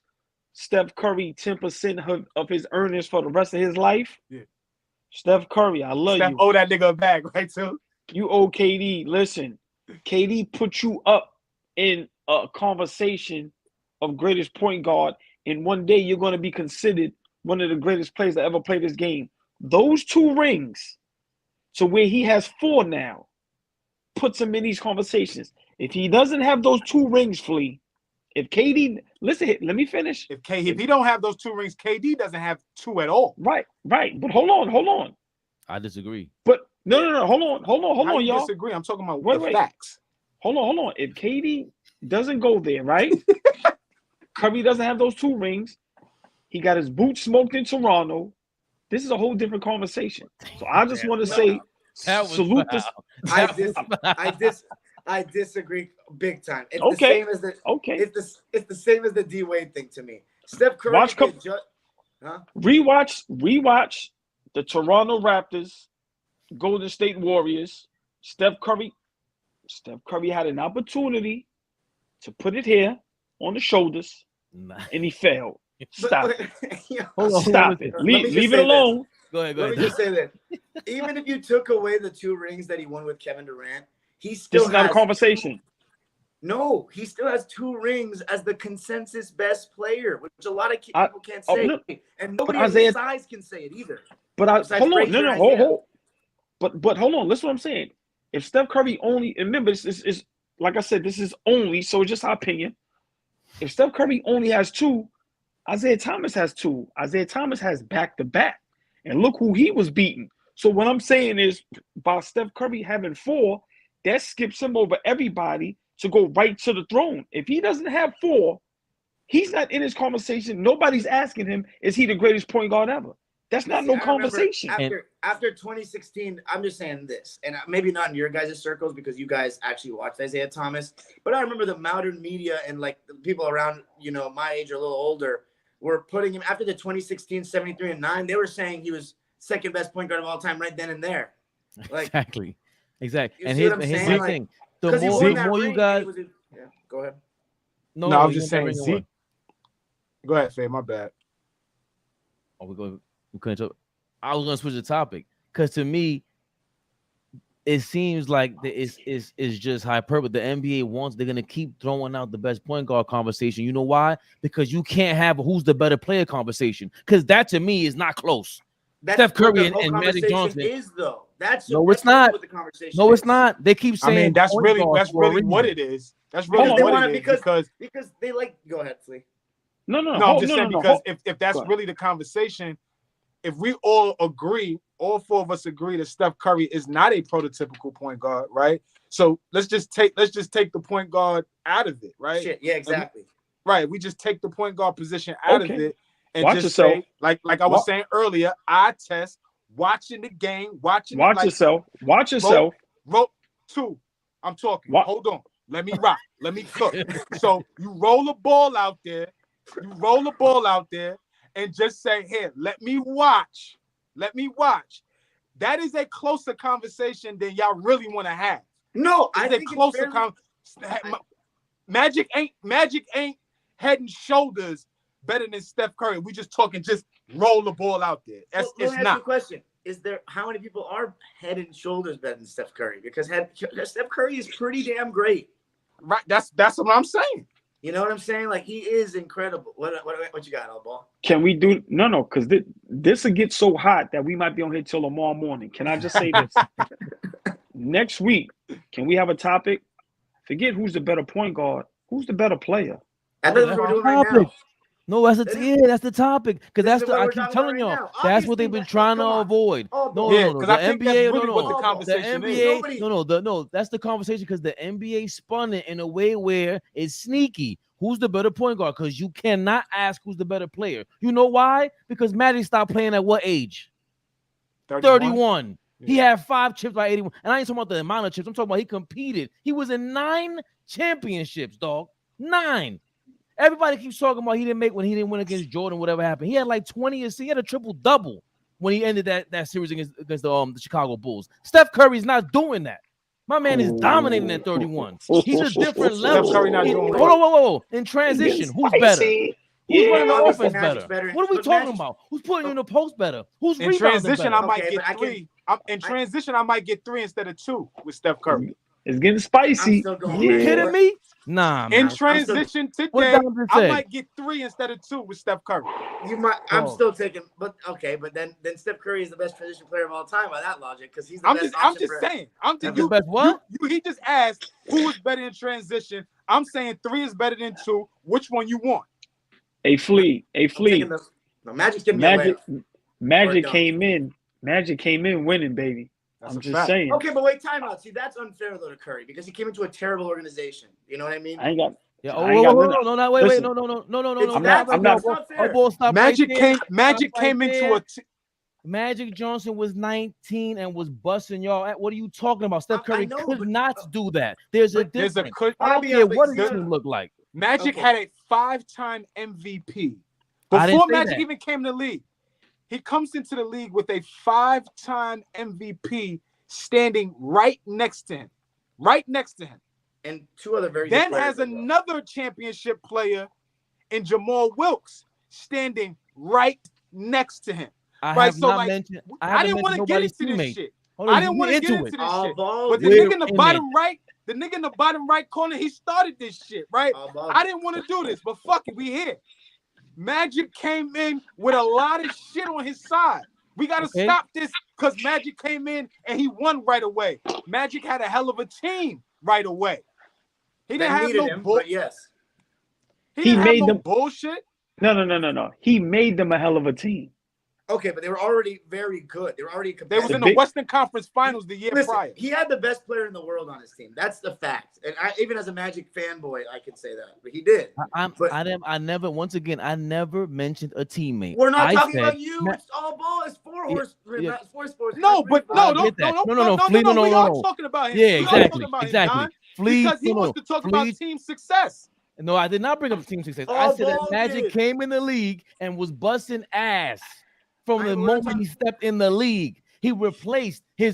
Steph Curry 10% of his earnings for the rest of his life. Yeah. Steph Curry, I love you. Steph owe that nigga a bag, right, too? You owe KD. Listen, KD put you up in a conversation of greatest point guard, and one day you're going to be considered one of the greatest players that ever played this game. those 2 rings to where he has 4 now puts him in these conversations. If he doesn't have those 2 rings, Flea, if KD, listen, let me finish. If he don't have those 2 rings, KD doesn't have 2 at all. Right. But hold on. I disagree. But no, hold on, y'all. Disagree. I'm talking about Wait. facts. Hold on. If KD doesn't go there, right? Curry doesn't have those 2 rings. He got his boots smoked in Toronto. This is a whole different conversation. So I just want to say, salute this. I disagree big time. It's Okay. the same as the Okay. It's the same as the D Wade thing to me. Steph Curry. Rewatch the Toronto Raptors, Golden State Warriors. Steph Curry had an opportunity to put it here on the shoulders, and he failed. Stop it. Stop it. Leave it alone. Go ahead. Let me just say that. Even if you took away the 2 rings that he won with Kevin Durant, he still This is not a conversation. No, he still has 2 rings as the consensus best player, which a lot of people can't say. And nobody on his size can say it either. But hold on. Hold. But hold on. Listen what I'm saying. If Steph Curry only, remember, this is like I said, this is only, so it's just our opinion. If Steph Curry only has 2, Isaiah Thomas has 2. Isaiah Thomas has back-to-back. And look who he was beating. So what I'm saying is, by Steph Curry having 4, that skips him over everybody to go right to the throne. If he doesn't have 4, he's not in his conversation. Nobody's asking him, is he the greatest point guard ever? That's not no conversation. After 2016, I'm just saying this, and maybe not in your guys' circles because you guys actually watched Isaiah Thomas, but I remember the modern media and like the people around, my age or a little older were putting him after the 2016 73-9. They were saying he was second best point guard of all time right then and there. Like, exactly. And here's the thing: the more you guys, go ahead. No, I'm just saying. Zeke. Go ahead, Faye. My bad. Oh, we couldn't. I was gonna switch the topic because to me, it seems like it's just hyperbole. The NBA they're gonna keep throwing out the best point guard conversation. You know why? Because you can't have a who's the better player conversation. Because that to me is not close. Steph Curry and Magic Johnson is though. It's not. What the conversation no, it's not. They keep saying. I mean, that's really what it is. That's really what it is because they like. Go ahead, Flea. No. I'm just saying because if that's really the conversation, if we all agree, all 4 of us agree that Steph Curry is not a prototypical point guard, right? So let's just take the point guard out of it, right? Shit, yeah, exactly. Right. We just take the point guard position out of it and watch just yourself. say, like I was saying earlier, I test watching the game, Watch yourself. Roll 2. I'm talking. Hold on. Let me rock. Let me cook. So you roll a ball out there. And just say, here, let me watch. That is a closer conversation than y'all really want to have. No, I think a closer conversation. Magic ain't head and shoulders better than Steph Curry. We just talking, just roll the ball out there. It's let me ask not. you a question. Is there how many people are head and shoulders better than Steph Curry? Because Steph Curry is pretty damn great. Right. That's what I'm saying. You know what I'm saying? Like, he is incredible. What you got, AllBall? Can we do no? Because this will get so hot that we might be on here till tomorrow morning. Can I just say this? Next week, can we have a topic? Forget who's the better point guard. Who's the better player? That's what we're doing right now. No, that's the topic. Because I keep telling y'all. That's what they've been trying to avoid. The NBA, what the conversation is. That's the conversation because the NBA spun it in a way where it's sneaky. Who's the better point guard? Because you cannot ask who's the better player. You know why? Because Magic stopped playing at what age? 31. Yeah. He had 5 chips by 81. And I ain't talking about the amount of chips. I'm talking about he competed. He was in 9 championships, dog. 9. Everybody keeps talking about he didn't win against Jordan, whatever happened. He had like 20 assists. He had a triple-double when he ended that series against the Chicago Bulls. Steph Curry's not doing that. My man is dominating at 31. He's a different level. Steph Curry not doing Hold on. In transition, who's better? Who's running the offense better? What are we talking about? Who's putting you in the post better? Who's in transition? I might get 3. In transition, I might get 3 instead of 2 with Steph Curry. It's getting spicy. You kidding me? Nah, In man. transition What today, Dom just I said? might get 3 instead of 2 with Steph Curry. You might. I'm Oh. still taking, but okay. But then Steph Curry is the best transition player of all time by that logic, because he's the best. I'm just saying. The best what? He just asked who is better in transition. I'm saying 3 is better than 2. Which one you want? A Flea. No, Magic's giving me a layup. Magic came in winning, baby. That's I'm a just fact. saying. Okay, but wait, time out. See, that's unfair though to Curry because he came into a terrible organization. You know what I mean? I ain't got. Yeah. I ain't got Wait, nothing. no, wait, Listen, no. I'm not Oh, boy, stop Magic right there. Magic Stop came right into there. a. Magic Johnson was 19 and was busting y'all. What are you talking about? Steph Curry know, could but- not do that. There's a There's a difference. could. I don't Fabian, care but what his see, team looked like. Magic Okay. had a 5-time MVP. I didn't Before say Magic that. even came to the league, he comes into the league with a 5-time MVP standing right next to him. Right next to him. And 2 other very Then good players has as well. another championship player in Jamal Wilkes standing right next to him. I Right, have so, not like, mentioned. I haven't didn't want to mentioned get nobody's into this teammate. shit. Hold on, I didn't want to we're get into this All shit. ball, But the We're nigga in the in bottom right, the nigga in the bottom right corner, he started this shit, right? all ball. I didn't want to do this, but fuck it, we here. Magic came in with a lot of shit on his side. We got to Okay. stop this because Magic came in and he won right away. Magic had a hell of a team right away. He didn't They have needed no him, bull. but yes. He He didn't have made no them- bullshit. No. He made them a hell of a team. Okay, but they were already very good. They were already They competitive. was in The the big- Western Conference Finals the year Listen, prior. he had the best player in the world on his team. That's the fact. And even as a Magic fanboy, I can say that. But he did. I never. Once again, I never mentioned a teammate. We're not I talking said, about you. It's all ball. It's 4 horse. yeah. Not 4 sports. No, but I no, get that. No. We are talking about him. Yeah, We are exactly, talking about him, exactly. Don, Flea, because he wants to talk about team success. No, I did not bring up team success. I All said that ball Magic did. came in the league and was busting ass from the We're moment talking- he stepped in the league. He replaced he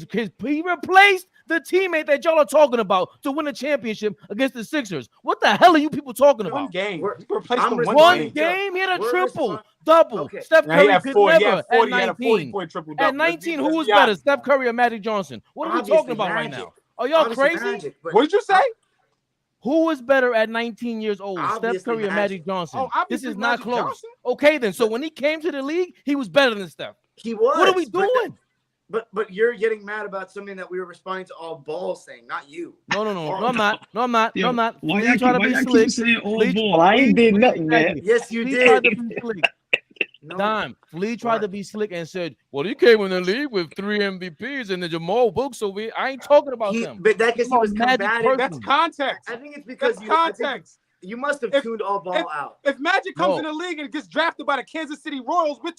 replaced the teammate that y'all are talking about to win a championship against the Sixers. What the hell are you people talking One about? game. We're- He replaced I'm him responding One game. game, he had a We're triple, respond- double. Okay. Steph Now, he Curry had could 40. He never had 40. at He had a 19. 40-point triple At double. 19, who was Yeah. better, Steph Curry or Magic Johnson? What are we Obviously, talking about right Magic. now? Are y'all Obviously crazy? Magic, but What did you say? Who was better at 19 years old, Steph Obviously Curry or Magic Magic. Johnson? Oh, This obviously is not Magic close. Johnson. Okay, then. So when he came to the league, he was better than Steph. he was. What are we but doing? But you're getting mad about something that we were responding to all ball saying, not you. No, I'm not. No, I'm not. Yo, Why why you y'all trying to be slick? saying all Flea- ball? I ain't did nothing, man. exactly. Yes, you Flea did. tried to be slick. No. Dime. Flea tried What? to be slick and said, "Well, he came in the league with 3 MVPs and the Jamal Books, so I ain't talking about them." But that because he Come on, was Magic combative. person. That's context. I think it's because That's you. I think context. you must have If- tuned all ball out. If Magic comes No. in the league and gets drafted by the Kansas City Royals, we're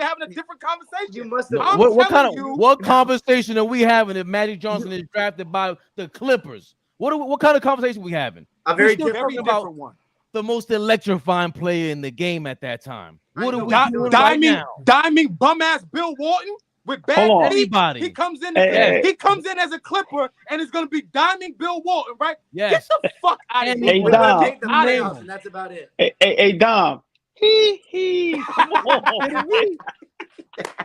having a different You conversation. must No, have. I'm what kind telling of you- what conversation are we having if Magic Johnson is drafted by the Clippers? What kind of conversation we having? A We're very still different. Very talking about different one. the most electrifying player in the game at that time. What I are know, we but doing right Diming, now? diming bum ass Bill Walton with bad Hold on. feet. Anybody? He comes in. Hey, he comes in as a Clipper and is going to be diming Bill Walton, right? Yes. Get the fuck out of And here. Hey, We're Dom. gonna take the Name playoffs, him. and that's about it. Hey, Dom. He. Come on.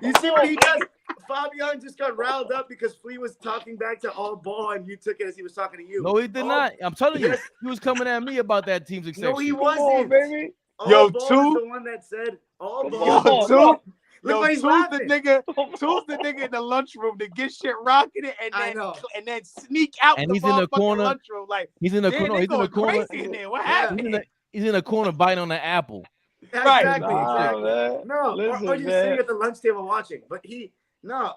You see what he does? Fabian just got riled up because Flea was talking back to all ball, and you took it as he was talking to you. No, he did All- not. I'm telling you, Yes. he was coming at me about that team success. No, he shit. Come on, wasn't. baby. All Yo, ball two- is the one that said all Come ball. on. Yo, Oh, two, no. Look what he's two's the laughing. nigga. Come on. Two's the nigga in the lunchroom to get shit rocking it I know. and then sneak out And the he's in the motherfucking corner. lunchroom. Like, He's in the damn, corner. they He's in going the corner. crazy in there. What Yeah. happened? He's in the corner biting on the apple. Right. Exactly. Nah, Exactly. man. No, Listen, or just man. sitting at the lunch table watching. But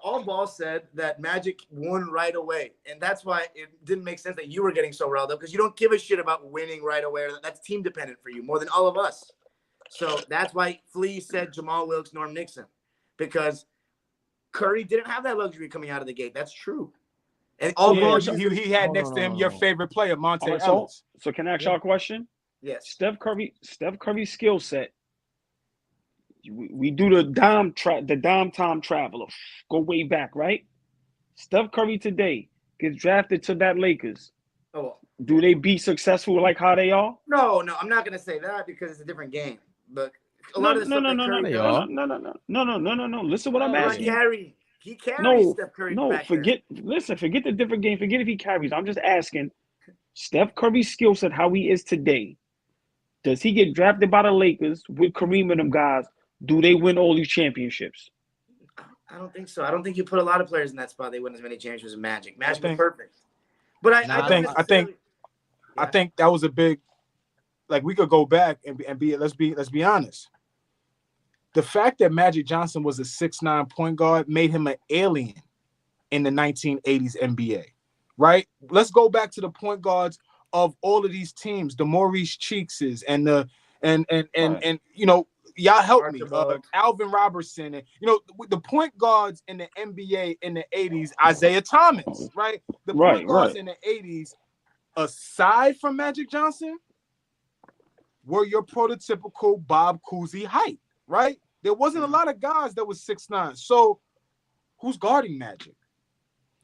all ball said that Magic won right away. And that's why it didn't make sense that you were getting so riled up because you don't give a shit about winning right away. That's team dependent for you more than all of us. So that's why Flea said Jamal Wilkes, Norm Nixon, because Curry didn't have that luxury coming out of the gate. That's true. And all Oh, ball, yeah, he had next to him your favorite player, Monte Alright, Ellis. so can I ask y'all a question? yes. Steph Curry's skill set. We do the dime time traveler. Go way back, right? Steph Curry today gets drafted to that Lakers. Oh, Do they be successful like how they are? no, I'm not gonna say that because it's a different game. But a lot of the stuff that Curry They does, are. no. Listen what I'm No, asking. he carries No, Steph Curry no, back there. forget the different game. Forget if he carries. I'm just asking, Steph Curry's skill set, how he is today, does he get drafted by the Lakers with Kareem and them guys? Do they win all these championships? I don't think so. I don't think you put a lot of players in that spot. They win as many championships as Magic. Magic was think- perfect. But I Nah, don't necessarily. I think that was a big. Like we could go back and be. Let's be honest. The fact that Magic Johnson was a 6'9" point guard made him an alien in the 1980s NBA. Right? Let's go back to the point guards of all of these teams, the Maurice Cheekses and the and you know, y'all help me, Alvin Robertson, and you know the point guards in the NBA in the 80s, Isaiah Thomas, right? The point guards in the 80s, aside from Magic Johnson, were your prototypical Bob Cousy height, right? There wasn't a lot of guys that was 6'9". So who's guarding Magic?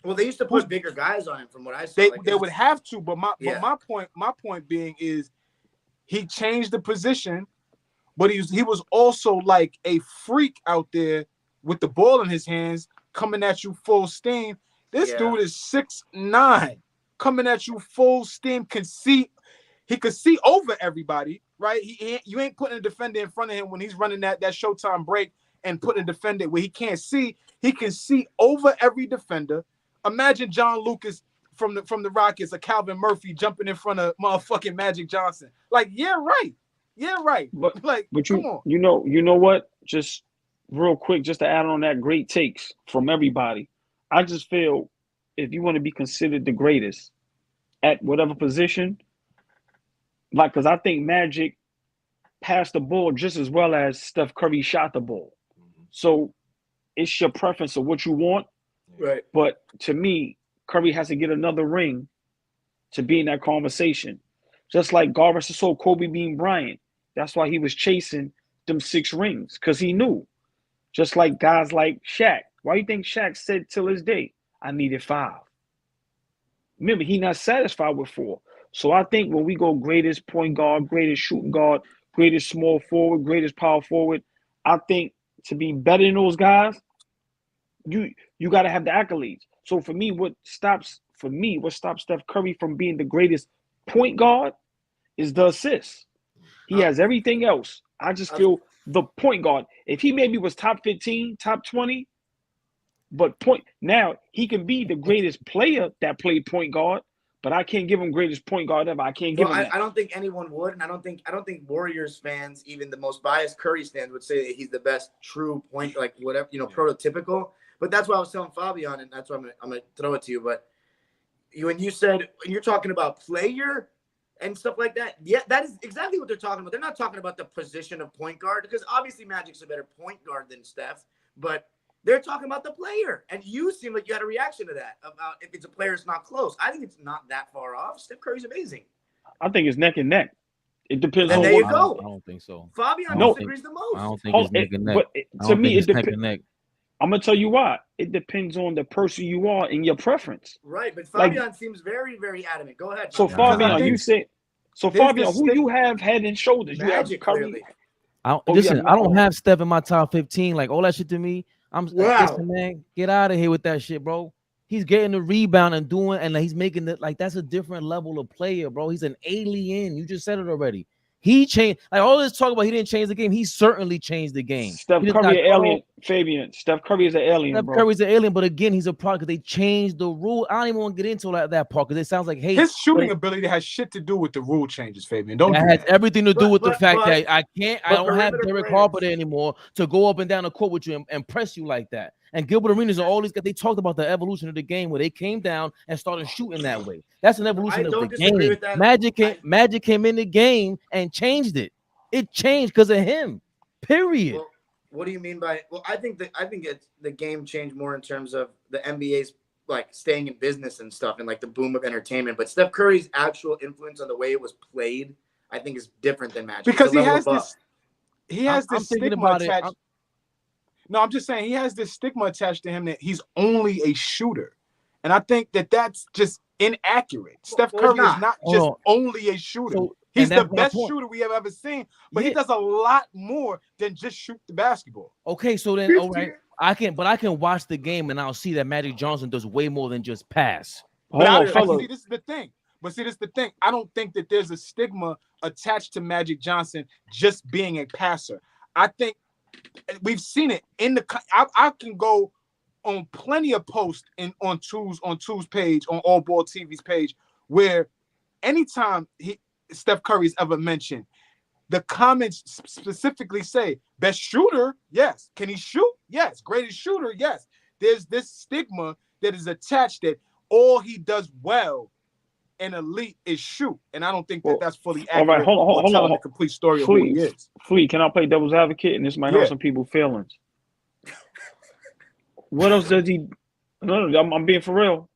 Well, they used to put bigger guys on him, from what I saw. They would have to, but my point being is he changed the position, but he was also like a freak out there with the ball in his hands, coming at you full steam. This dude is 6'9", coming at you full steam. He could see over everybody, right? You ain't putting a defender in front of him when he's running that Showtime break and putting a defender where he can't see. He can see over every defender. Imagine John Lucas from the Rockets, or Calvin Murphy jumping in front of motherfucking Magic Johnson. Like, yeah, right. But come on. You know what? Just real quick, just to add on that, great takes from everybody. I just feel if you want to be considered the greatest at whatever position, like, because I think Magic passed the ball just as well as Steph Curry shot the ball. So it's your preference of what you want. Right. But to me, Curry has to get another ring to be in that conversation. Just like Garvis saw Kobe being Bryant. That's why he was chasing them 6 rings, because he knew. Just like guys like Shaq. Why do you think Shaq said till his day, I needed 5? Remember, he's not satisfied with 4. So I think when we go greatest point guard, greatest shooting guard, greatest small forward, greatest power forward, I think to be better than those guys, you got to have the accolades. So for me, what stops Steph Curry from being the greatest point guard is the assists. He has everything else. I just feel the point guard, if he maybe was top 15, top 20, but now he can be the greatest player that played point guard, but I can't give him greatest point guard ever. I can't give him that. I don't think anyone would, and I don't think Warriors fans, even the most biased Curry fans, would say that he's the best true point, like whatever, prototypical. But that's why I was telling Fabian, and that's why I'm gonna throw it to you. But when you're talking about player and stuff like that, yeah, that is exactly what they're talking about. They're not talking about the position of point guard, because obviously Magic's a better point guard than Steph, but they're talking about the player. And you seem like you had a reaction to that, about if it's a player, it's not close. I think it's not that far off. Steph Curry's amazing. I think it's neck and neck. It depends on what. you go. I don't think so. Fabian disagrees the most. I don't think it's neck and neck. But to me, it depends. I'm gonna tell you why. It depends on the person you are and your preference. Right, but Fabian seems very, very adamant. Go ahead. So Fabian, who you have head and shoulders? Magic, you have Curry. clearly. I don't have Steph in my top 15. Like all that shit to me. Listen, man, get out of here with that shit, bro. He's getting the rebound and doing, and he's making it like that's a different level of player, bro. He's an alien. You just said it already. He changed, like all this talk about he didn't change the game. He certainly changed the game. Steph Curry an alien, Fabian. Steph Curry is an alien, Steph Curry's an alien, but again, he's a product. They changed the rule. I don't even want to get into that part because it sounds like hate. His shooting ability has shit to do with the rule changes, Fabian. That has everything to do with the fact that I don't have Derek Harper there anymore to go up and down the court with you and press you like that. And Gilbert Arenas and all these guys, they talked about the evolution of the game where they came down and started shooting that way. That's an evolution of the game. Magic came in the game and changed it. It changed because of him. Period. Well, what do you mean by? Well, I think it's the game changed more in terms of the NBA's like staying in business and stuff, and like the boom of entertainment. But Steph Curry's actual influence on the way it was played, I think, is different than Magic. Because he has this stigma attached. No, I'm just saying he has this stigma attached to him that he's only a shooter, and I think that's just inaccurate. Steph Curry is not just only a shooter. He's the best shooter we have ever seen, but he does a lot more than just shoot the basketball. Okay, so then, all right, I can watch the game and I'll see that Magic Johnson does way more than just pass. But see, this is the thing. But see, this is the thing. I don't think that there's a stigma attached to Magic Johnson just being a passer. I think we've seen it in the. I can go on plenty of posts on Two's page, on AllBallTV's page, where anytime Steph Curry's ever mentioned, the comments specifically say best shooter, yes. Can he shoot? Yes. Greatest shooter, yes. There's this stigma that is attached that all he does well and elite is shoot, and I don't think that that's fully accurate. All right, hold on. The complete story of who he is. Fleet, can I play devil's advocate? And this might hurt some people's feelings. What else does he? No, I'm being for real.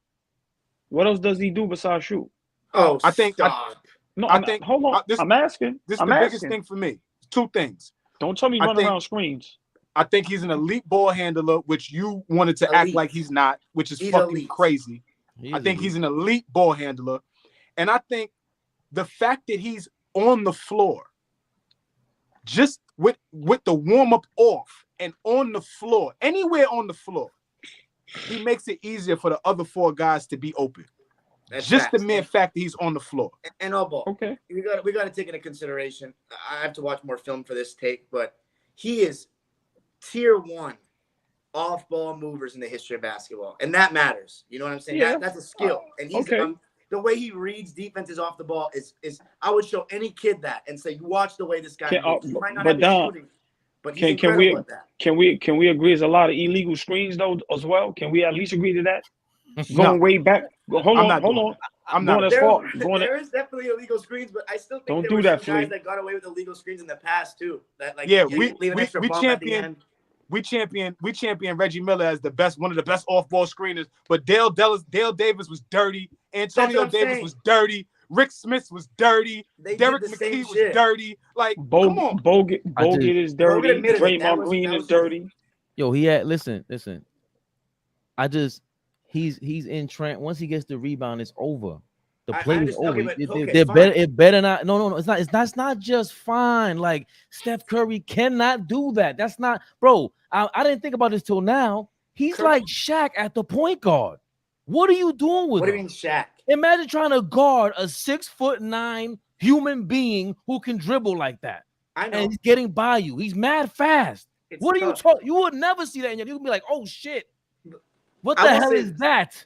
What else does he do besides shoot? Oh, I think. Hold on. I'm asking. This is the biggest thing for me. Two things. Don't tell me run around screens. I think he's an elite ball handler, which you wanted to act like he's not, which is fucking crazy. I think he's an elite ball handler. And I think the fact that he's on the floor, just with the warm-up off and on the floor, anywhere on the floor, he makes it easier for the other four guys to be open. That's just the mere fact that he's on the floor. And AllBall. Okay. We got to take into consideration. I have to watch more film for this take, but he is tier 1 off-ball movers in the history of basketball, and that matters. You know what I'm saying? Yeah. That's a skill. And he's the way he reads defenses off the ball is I would show any kid that and say, you watch the way this guy moves. He might not have the shooting, but he's incredible at that. Can we agree there's a lot of illegal screens though as well? Can we at least agree to that? Going way back. Hold on. I'm not as far. There is definitely illegal screens, but I still think don't there do were that, some guys that got away with illegal screens in the past too. That we champion Reggie Miller as one of the best off-ball screeners, but Dale Davis was dirty. Antonio Davis was dirty. Rick Smith was dirty. Derek McKee was dirty. Like, come on. Bogut is dirty. Draymond Green is dirty. Yo, he had listen. He's in Trent. Once he gets the rebound, it's over. The play is over. It better not. No. It's not just fine. Like, Steph Curry cannot do that. That's not, bro. I didn't think about this till now. He's like Shaq at the point guard. What are you doing with him? What do you mean, Shaq? Imagine trying to guard a 6'9" human being who can dribble like that. I know. And he's getting by you. He's mad fast. What are you talking? You would never see that in your. You'd be like, oh shit. What the hell is that?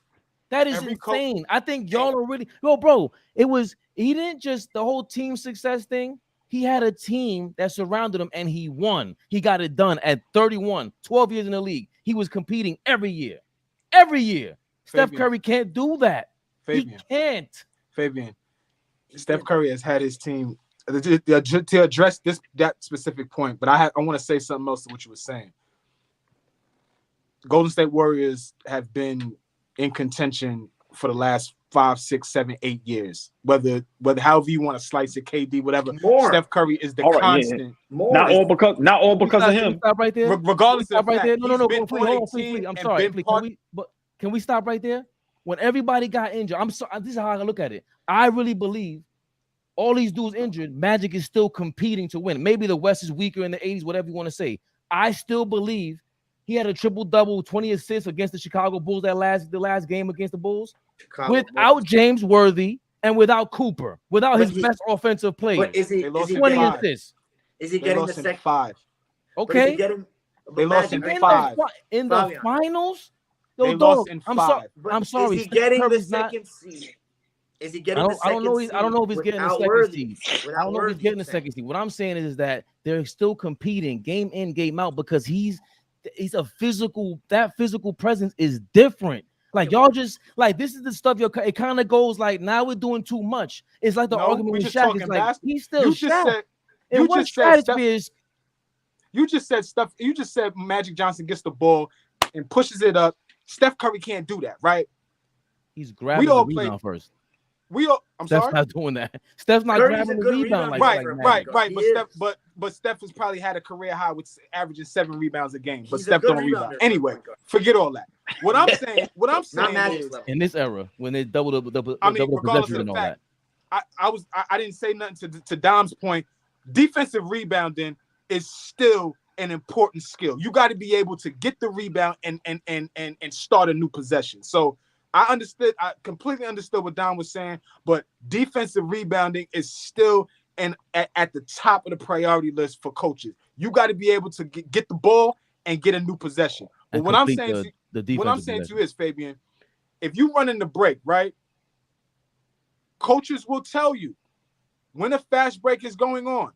That is insane. I think y'all are really bro. He didn't just the whole team success thing. He had a team that surrounded him and he won. He got it done at 31, 12 years in the league. He was competing every year. Steph Curry can't do that. He can't. Fabian, Steph Curry has had his team to address that specific point, but I want to say something else to what you were saying. Golden State Warriors have been in contention for the last 5, 6, 7, 8 years. Whether however you want to slice it, KD, whatever. Steph Curry is the constant. More. Not all because of him. Stop right there. Regardless of right there. No. Please. I'm sorry. Can we stop right there? When everybody got injured, this is how I look at it. I really believe all these dudes injured, Magic is still competing to win. Maybe the West is weaker in the 80s, whatever you want to say. I still believe he had a triple-double, 20 assists against the Chicago Bulls the last game against the Bulls without James Worthy and without Cooper, without his best offensive player. But is he 20 assists? Is he getting the second 5? Okay. They lost in 5. In the finals? They lost in 5. I'm sorry. Is he getting the second seed? Is he getting the second seed? I don't know if he's getting the second seed. I don't know if he's getting the second seed. What I'm saying is that they're still competing game in, game out because he's a physical. That physical presence is different. Like y'all just like this is the stuff. It kind of goes like now we're doing too much. It's like the argument with Shaq. It's like he's still Shaq. And what strategy is? You just said stuff. You just said Magic Johnson gets the ball and pushes it up. Steph Curry can't do that, right? He's grabbing the rebound first. Steph's not doing that. Steph's not grabbing the rebound like right. But Steph has probably had a career high with averaging 7 rebounds a game. But Steph don't rebound. Anyway, forget all that. What I'm saying is in this era when they double possession and all that. I didn't say nothing to Dom's point. Defensive rebounding is still an important skill. You got to be able to get the rebound and start a new possession. So I completely understood what Don was saying, but defensive rebounding is still at the top of the priority list for coaches. You got to be able to get the ball and get a new possession. But what I'm saying to you is, Fabian, if you run in the break, right, coaches will tell you when a fast break is going on,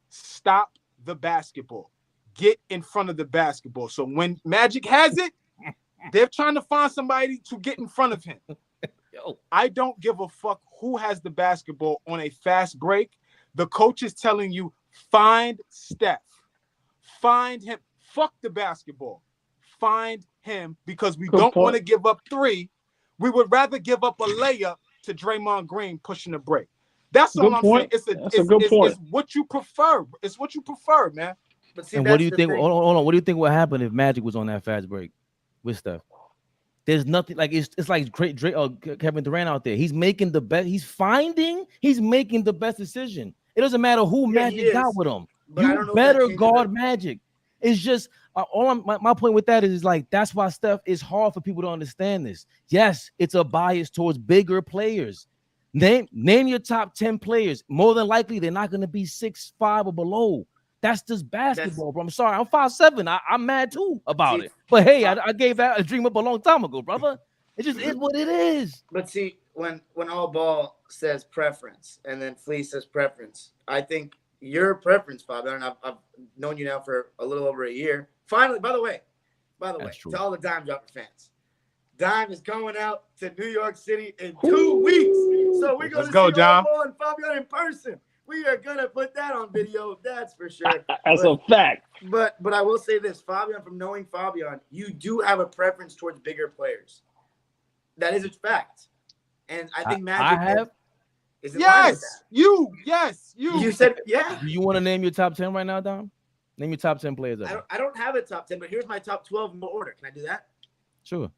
stop the basketball. Get in front of the basketball. So when Magic has it, they're trying to find somebody to get in front of him. I don't give a fuck who has the basketball on a fast break. The coach is telling you, find Steph. Find him. Fuck the basketball. Find him, because we don't want to give up 3. We would rather give up a layup to Draymond Green pushing the break. That's all I'm saying. It's what you prefer. It's what you prefer, man. But see, and what do you think? Hold on. What do you think would happen if Magic was on that fast break with Steph? There's nothing like it's like Kevin Durant out there. He's making the best. He's making the best decision. It doesn't matter who Magic got with him. You better guard Magic. It's just my point with that is like that's why Steph is hard for people to understand this. Yes, it's a bias towards bigger players. Name your top 10 players. More than likely, they're not going to be 6'5" or below. That's just basketball, bro. I'm sorry. I'm 5'7". I'm mad too about it. But hey, I gave that a dream up a long time ago, brother. It just is what it is. But see, when AllBall says preference and then Flea says preference, I think your preference, Fabian, and I've known you now for a little over a year. Finally, by the way, to all the Dime Dropper fans, Dime is going out to New York City in 2 weeks. So we're going to see AllBall and Fabian in person. We are gonna put that on video, that's for sure. That's a fact. But I will say this, Fabian, from knowing Fabian, you do have a preference towards bigger players. That is a fact. And I think Magic have. Yes, you. You said yeah. Do you want to name your top 10 right now, Dom? Name your top 10 players. I don't have a top 10, but here's my top 12 in order. Can I do that? Sure.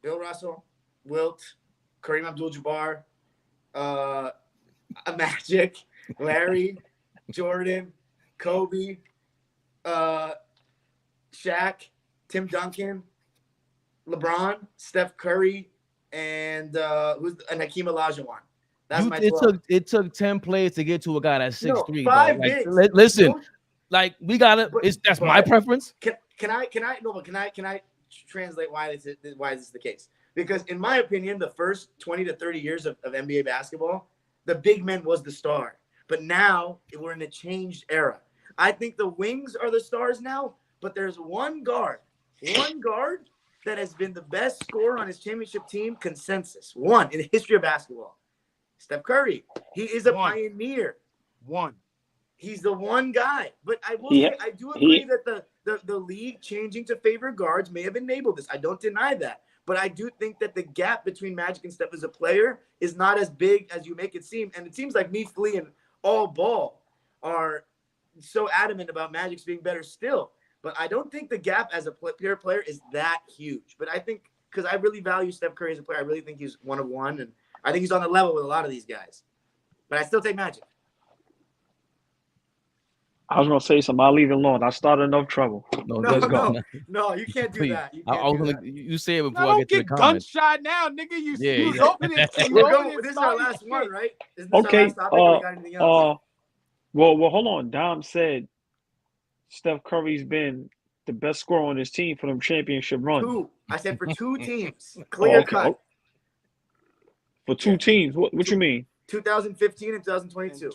Bill Russell, Wilt, Kareem Abdul-Jabbar, Magic, Larry, Jordan, Kobe, Shaq, Tim Duncan, LeBron, Steph Curry, and Hakeem Olajuwon. That's my 12. It took 10 players to get to a guy that's 6'3". 5 like, bigs. Listen, like we gotta. That's my preference. Can I translate why this is the case? Because in my opinion, the first 20 to 30 years of NBA basketball, the big man was the star. But now we're in a changed era. I think the wings are the stars now, but there's one guard that has been the best scorer on his championship team, consensus. One in the history of basketball. Steph Curry. He is a pioneer. He's the one guy. But I will say, I do agree that the league changing to favor guards may have enabled this. I don't deny that. But I do think that the gap between Magic and Steph as a player is not as big as you make it seem. And it seems like me, Flea, and AllBall are so adamant about Magic's being better still. But I don't think the gap as a pure player is that huge. But I think, because I really value Steph Curry as a player, I really think he's one of one. And I think he's on the level with a lot of these guys. But I still take Magic. I was gonna say something. I'll leave it alone. I started enough trouble. No, you can't do that. You say it before I get to the comments. Gunshot now, nigga. You open it. This is our last one, right? Okay. Well, hold on. Dom said Steph Curry's been the best scorer on his team for them championship runs. 2. I said for 2 teams. Clear cut. For 2 teams. What you mean? 2015 and 2022.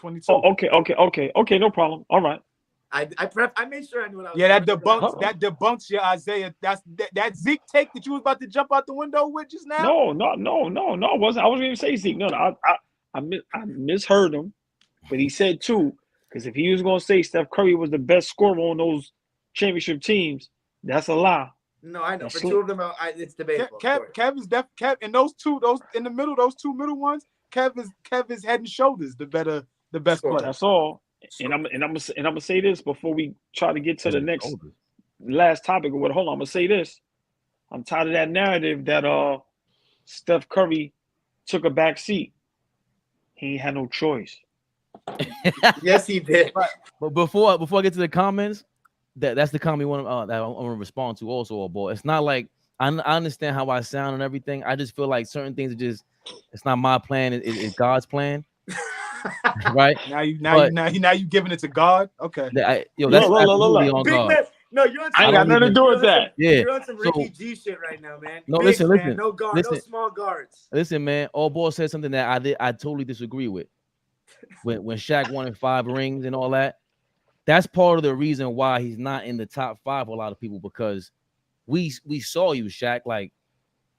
Okay, no problem. All right. I made sure I knew what I was. Yeah, that debunks your Isaiah. That Zeke take that you was about to jump out the window with just now. No. I wasn't even say Zeke. No, I misheard him, but he said 2. Because if he was gonna say Steph Curry was the best scorer on those championship teams, that's a lie. No, I know. For 2 of them, it's debatable. Kev is and those 2 in the middle, those 2 middle ones. Kev is head and shoulders the best player. That's all. And I'm gonna say this before we try to get to the last topic or what. Hold on, I'm gonna say this. I'm tired of that narrative that Steph Curry took a back seat. He ain't had no choice. Yes, he did. But before I get to the comments, that's the comment that I want to respond to also, AllBall. It's not like I understand how I sound and everything. I just feel like certain things are just it's not my plan. It's God's plan, right? Now But you giving it to God. Okay. that's Look. absolutely on Big God. man. No, you're on some, I ain't got don't nothing to even- do with that. Yeah. You're on some So Ricky G shit right now, man. no, Bigs, listen. man. No guard, no Listen. small guards. Listen, man. AllBall said something that I totally disagree with. When Shaq wanted 5 rings and all that, that's part of the reason why he's not in the top 5 for a lot of people, because we saw you, Shaq. Like,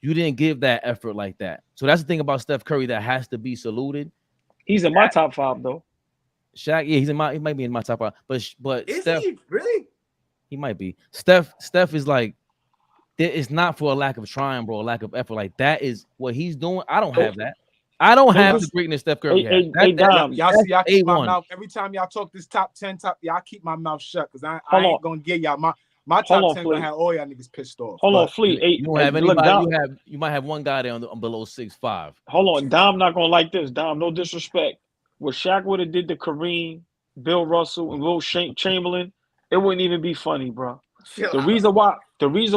you didn't give that effort like that. So that's the thing about Steph Curry that has to be saluted. He's in my top 5 though. Shaq, yeah, he might be in my top 5, but Is Steph, he really? he might be. Steph is like, it's not for a lack of trying, bro, a lack of effort. Like, that is what he's doing. I don't have that. I don't have the greatness Steph Curry has. Dom, Y'all see, y'all keep my A1. mouth every time y'all talk this top 10 y'all keep my mouth shut because I Hold ain't on. gonna give y'all my Hold top on, 10 Fleet. gonna have all y'all niggas pissed off. Hold on, But Fleet. You don't have Look, anybody. Dom, You might have one guy there below 6'5". hold on. Dom not gonna like this. Dom, no disrespect. What Shaq would have did to Kareem, Bill Russell, and Will Chamberlain, it wouldn't even be funny, bro. The reason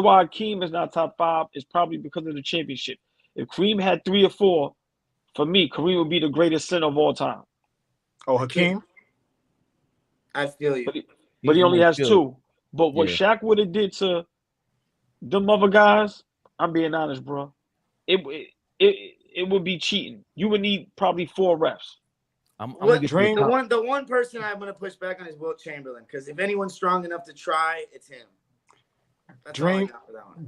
why Hakeem is not top 5 is probably because of the championship. If Kareem had 3 or 4, for me, Kareem would be the greatest center of all time. Oh, Hakeem? I feel you. But he only has good. 2. But what Yeah. Shaq would have did to them other guys, I'm being honest, bro. It would be cheating. You would need probably 4 refs. I'm gonna get Dream? The one person I'm gonna push back on is Wilt Chamberlain, because if anyone's strong enough to try, it's him. That's all I got for that one.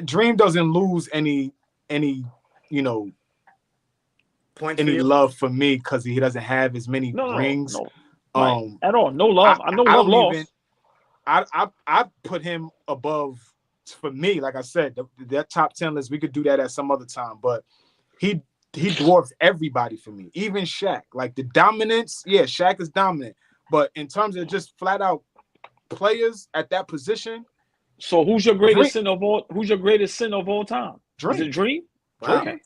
Dream doesn't lose any Points any for you? love for me because he doesn't have as many rings. No. Right. At all. No love. I know I love don't lost. even. I put him above, for me. Like I said, that top 10 list, we could do that at some other time. But he dwarfs everybody for me, even Shaq. Like the dominance, yeah, Shaq is dominant. But in terms of just flat out players at that position, So who's your greatest sin of all? Who's your greatest sin of all time? Dream. Is it Dream? Wow. Okay.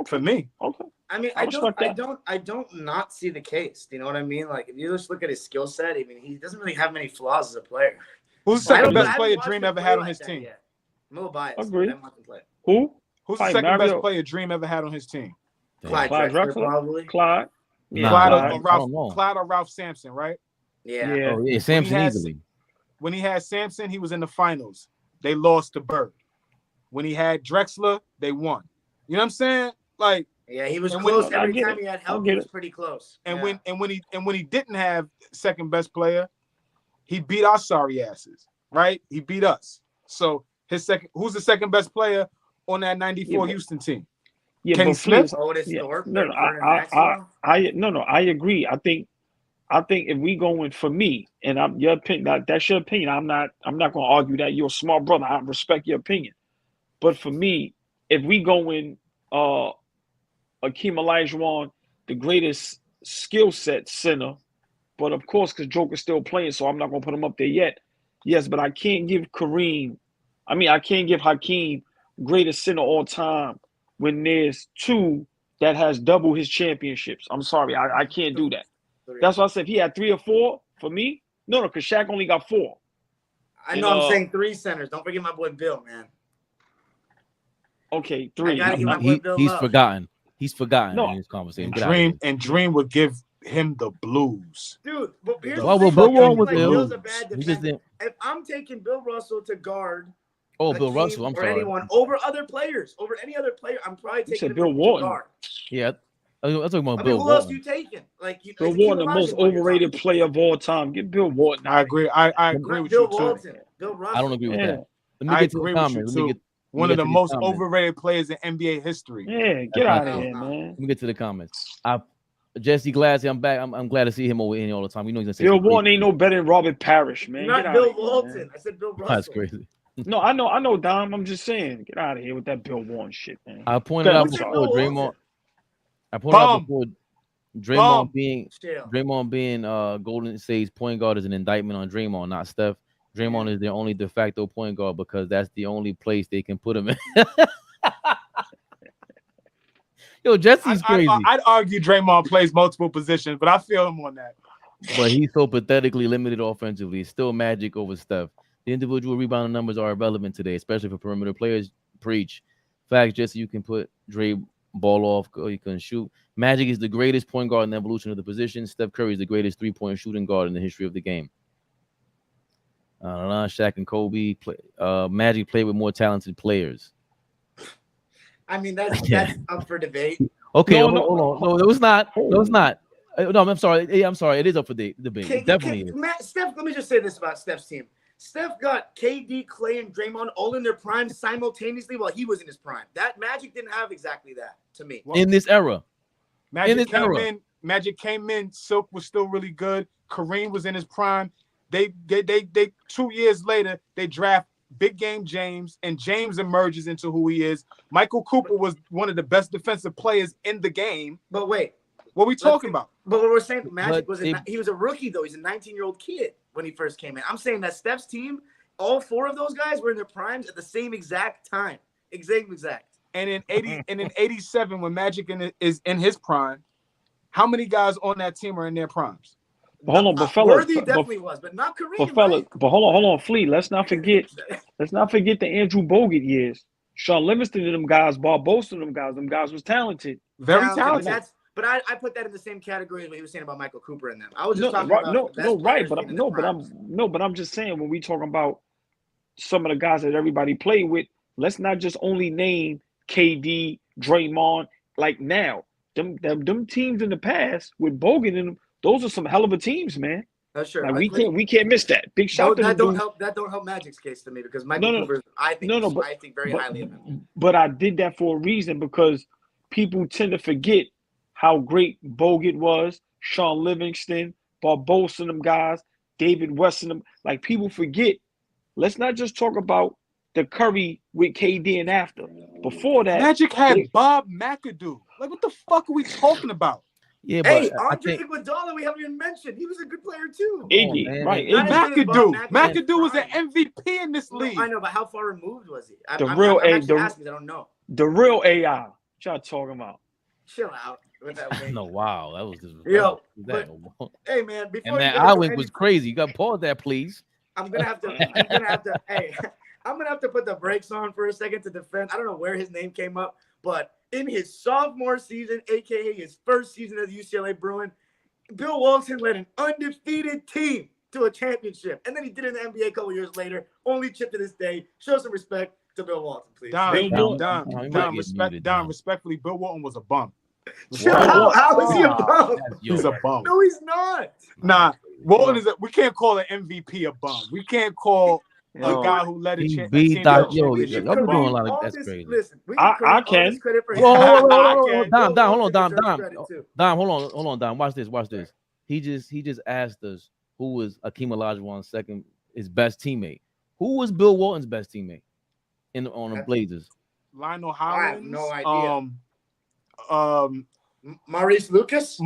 For me. Okay. I mean, I don't not see the case. Do you know what I mean? Like, if you just look at his skill set, I mean, he doesn't really have many flaws as a player. Who's the second best player Dream ever had on his team? I'm a little biased. Agreed. Play. Who? Who's the second best player Dream ever had on his team? Clyde Drexler, probably. Clyde. Nah, Clyde or Ralph Sampson, right? Yeah. Oh yeah, Sampson easily. When he had Sampson, he was in the finals. They lost to Bird. When he had Drexler, they won. You know what I'm saying? Like, yeah, he was close every time he had help. He was pretty close. And when he didn't have second best player, he beat our sorry asses, right? He beat us. So who's the second best player on that 94 Houston team? Yeah, Kenny Smith. I agree. I think if we going for me, and your opinion, that's your opinion. I'm not going to argue that. You're a smart brother. I respect your opinion. But for me, if we going Akeem Olajuwon, the greatest skill set center, but of course, because Joker's still playing, so I'm not going to put him up there yet. Yes, but I can't give Hakeem greatest center all time when there's 2 that has double his championships. I'm sorry, I can't do that. That's why I said if he had 3 or 4 for me. No, because Shaq only got 4. I know. I'm saying 3 centers. Don't forget my boy Bill, man. Okay, 3. He's forgotten. He's forgotten in this conversation. Dream would give him the blues. Dude, but here's Bill wrong with Bill's a bad defender. If I'm taking Bill Russell to guard Bill Russell, I'm sorry. Anyone over other players, over any other player, I'm probably taking Bill Walton. To guard. Yeah. I'm talking about Bill Walton. Who else you taking? Bill Walton, the most overrated player of all time. Get Bill Walton. I agree. I agree with you too. Bill Russell. I don't agree with that. Let me get to the comments. One of the most overrated players in NBA history. Yeah, get out of here, man. Let me get to the comments. Jesse Glassy, I'm back. I'm glad to see him over here all the time. We know he's gonna say Bill Walton ain't no better than Robert Parrish, man. Not Bill Walton. I said Bill Russell. That's crazy. No, I know, Dom. I'm just saying, get out of here with that Bill Walton shit, man. I pointed out before Draymond. I pointed out before Draymond being Golden State's point guard is an indictment on Draymond, not Steph. Draymond is their only de facto point guard because that's the only place they can put him in. Yo, Jesse's crazy. I'd argue Draymond plays multiple positions, but I feel him on that. But he's so pathetically limited offensively. Still Magic over Steph. The individual rebounding numbers are irrelevant today, especially for perimeter players. Preach. Fact, just so you can put Dre ball off or you can shoot. Magic is the greatest point guard in the evolution of the position. Steph Curry is the greatest three-point shooting guard in the history of the game. Shaq and Kobe. Magic played with more talented players. I mean, that's up for debate. Okay, No, hold on. No, it's not. No, it's not. No, I'm sorry. Yeah, I'm sorry. It is up for debate. It definitely is. Steph, let me just say this about Steph's team. Steph got KD, Clay, and Draymond all in their prime simultaneously while he was in his prime. That Magic didn't have exactly that to me. In this era. Magic came in. Silk was still really good. Kareem was in his prime. They 2 years later, they draft Big Game James, and James emerges into who he is. Michael Cooper was one of the best defensive players in the game. But wait. What are we talking about? But what we're saying, Magic he was a rookie, though. He's a 19-year-old kid when he first came in. I'm saying that Steph's team, all four of those guys were in their primes at the same exact time. Exact. And in 87, when Magic is in his prime, how many guys on that team are in their primes? Hold on, but fellas, Worthy definitely was, but not Kareem. But fellas, but hold on, Fleet. Let's not forget the Andrew Bogut years. Sean Livingston and them guys, Barbosa and them guys was talented. Very talented. But I put that in the same category as what he was saying about Michael Cooper and them. I was just talking about but I'm just saying when we talking about some of the guys that everybody played with, let's not just only name KD, Draymond. Like now, them teams in the past with Bogut in them, those are some hell of a teams, man. That's sure. Like, we can't miss that. Big shout that don't help Magic's case to me because Michael Cooper, I think very highly of him. But I did that for a reason because people tend to forget how great Bogut was, Sean Livingston, Barbosa and them guys, David West and them. Like people forget. Let's not just talk about the Curry with KD and after. Before that, Magic had Bob McAdoo. Like what the fuck are we talking about? Yeah, but Andre Iguodala, we haven't even mentioned. He was a good player too. Iggy, right? McAdoo was an MVP in this league. I know, but how far removed was he? I don't know. The real AI. What y'all talking about? Chill out with that. No, wow, that was just hey man, before and that eye wink was crazy. You got to pause that, please. I'm gonna have to put the brakes on for a second to defend. I don't know where his name came up, but in his sophomore season, aka his first season as UCLA Bruin, Bill Walton led an undefeated team to a championship, and then he did it in the NBA a couple years later. Only chip to this day. Show some respect to Bill Walton, please. Don, respectfully, Bill Walton was a bum. How is he a bum? He's a bum. No, he's not. Nah, Walton we can't call an MVP a bum. We can't call a guy who led a team. Y'all be doing a lot of that's crazy. Listen, I can. Hold on, Don. Watch this. He just asked us who was Akeem Olajuwon's second, his best teammate. Who was Bill Walton's best teammate on the Blazers? Lionel Hollins. I have no idea. Maurice Lucas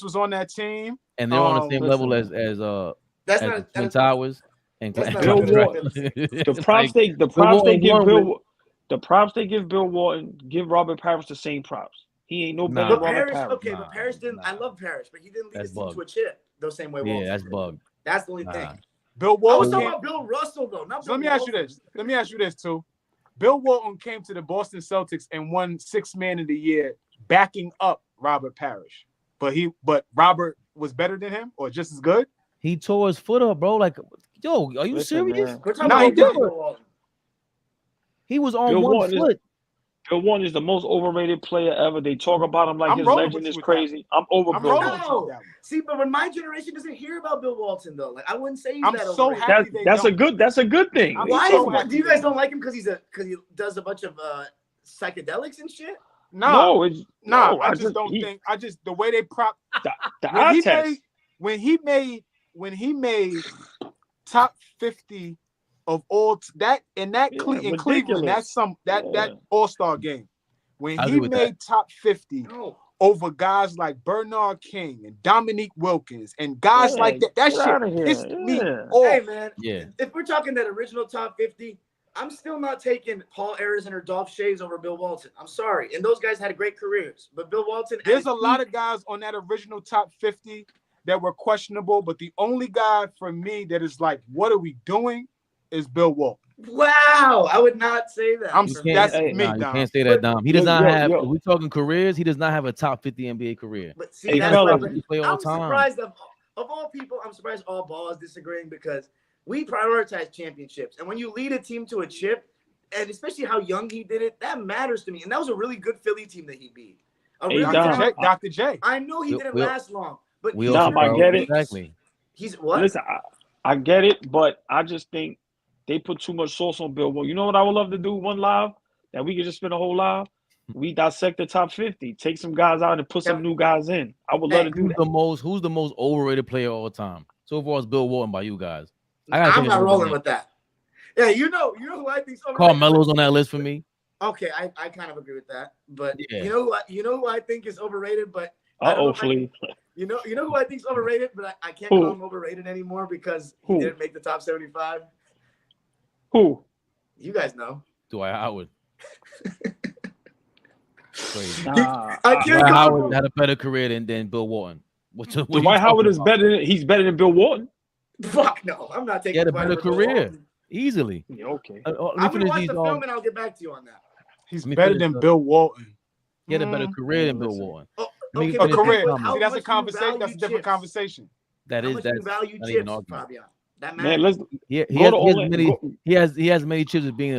was on that team, and they're on the same level as Twin Towers. And Bill Walton. The props they give Bill Walton, give Robert Parrish the same props. He ain't no better than Robert Parrish. Okay, but Parrish didn't. I love Parrish, but he didn't lead his team to a chip the same way. Yeah, that's bug. That's the only thing. Bill Walton. I was talking about Bill Russell though. Not Bill Let me ask you this too. Bill Walton came to the Boston Celtics and won Sixth Man of the Year, backing up Robert Parrish. But Robert was better than him or just as good. He tore his foot up, bro. Like, yo, are you serious? No, he did. He was on one foot. Bill Walton is the most overrated player ever. They talk about him like his legend is crazy. I'm over Bill Walton. See, but when my generation doesn't hear about Bill Walton, though, like I wouldn't say he's that so overrated. happy That's a good thing. Why? Do you guys don't like him because he does a bunch of psychedelics and shit? No, I just don't think. The way they prop when he made top 50 of all in Cleveland. That's that All-Star game when he made top 50 over guys like Bernard King and Dominique Wilkins and guys like that. That shit pissed me off. Hey man, if we're talking that original top 50, I'm still not taking Paul Arizin or Dolph Shays over Bill Walton. I'm sorry, and those guys had great careers, but Bill Walton. There's a lot of guys on that original top 50 that were questionable, but the only guy for me that is like, what are we doing? is Bill Walton. Wow, I would not say that. I'm You for can't- that's Hey, me, Nah, you Dom. can't say that, Dom. He does Yo, not yo, have. yo. If we're talking careers, he does not have a top 50 NBA career. But see, Hey, that's fellas. what He play all I'm time. surprised of all people. I'm surprised all ball is disagreeing because we prioritize championships, and when you lead a team to a chip, and especially how young he did it, that matters to me. And that was a really good Philly team that he beat. A Hey, really Dom. talented- Dr. J. I know he didn't last long, but We he's also Dom, I get it. exactly. He's what? Listen, I get it, but I just think they put too much sauce on Bill Walton. You know what I would love to do? One live that we could just spend a whole live. We dissect the top 50, take some guys out and put some new guys in. I would love to do Who's that. who's the most overrated player of all time? So far, it's Bill Walton by you guys. I gotta I'm think not of rolling name. with that. Yeah, you know who I think's overrated. Carmelo's on that list for me. Okay, I kind of agree with that. But Yeah. you know who I think is overrated, but I don't know Uh-oh, if I can- Flea. you know who I think's overrated, but I can't Who? call him overrated anymore because he Who? didn't make the top 75. Who? You guys know. Dwight Howard. Crazy. Nah. I can't Dwight call Howard him. had a better career than Bill Walton. What you Dwight Howard talking is about? better. He's better than Bill Walton. Fuck no, I'm not taking. He had a Dwight better over Bill career. Walton. Easily. Yeah, okay. Let me I'm gonna finish watch these. the film and I'll get back to you on that. He's Let me better finish than the- Bill Walton. He had a better career than Bill listen. Walton. Oh, Let me okay, A finish but career. this how See, that's a much do you conversation. value That's a different chips? conversation. That How is much do you that's value not even an chips, argument. Fabian? That Man, matters. let's He go has to Orlando. many. He has many chips as being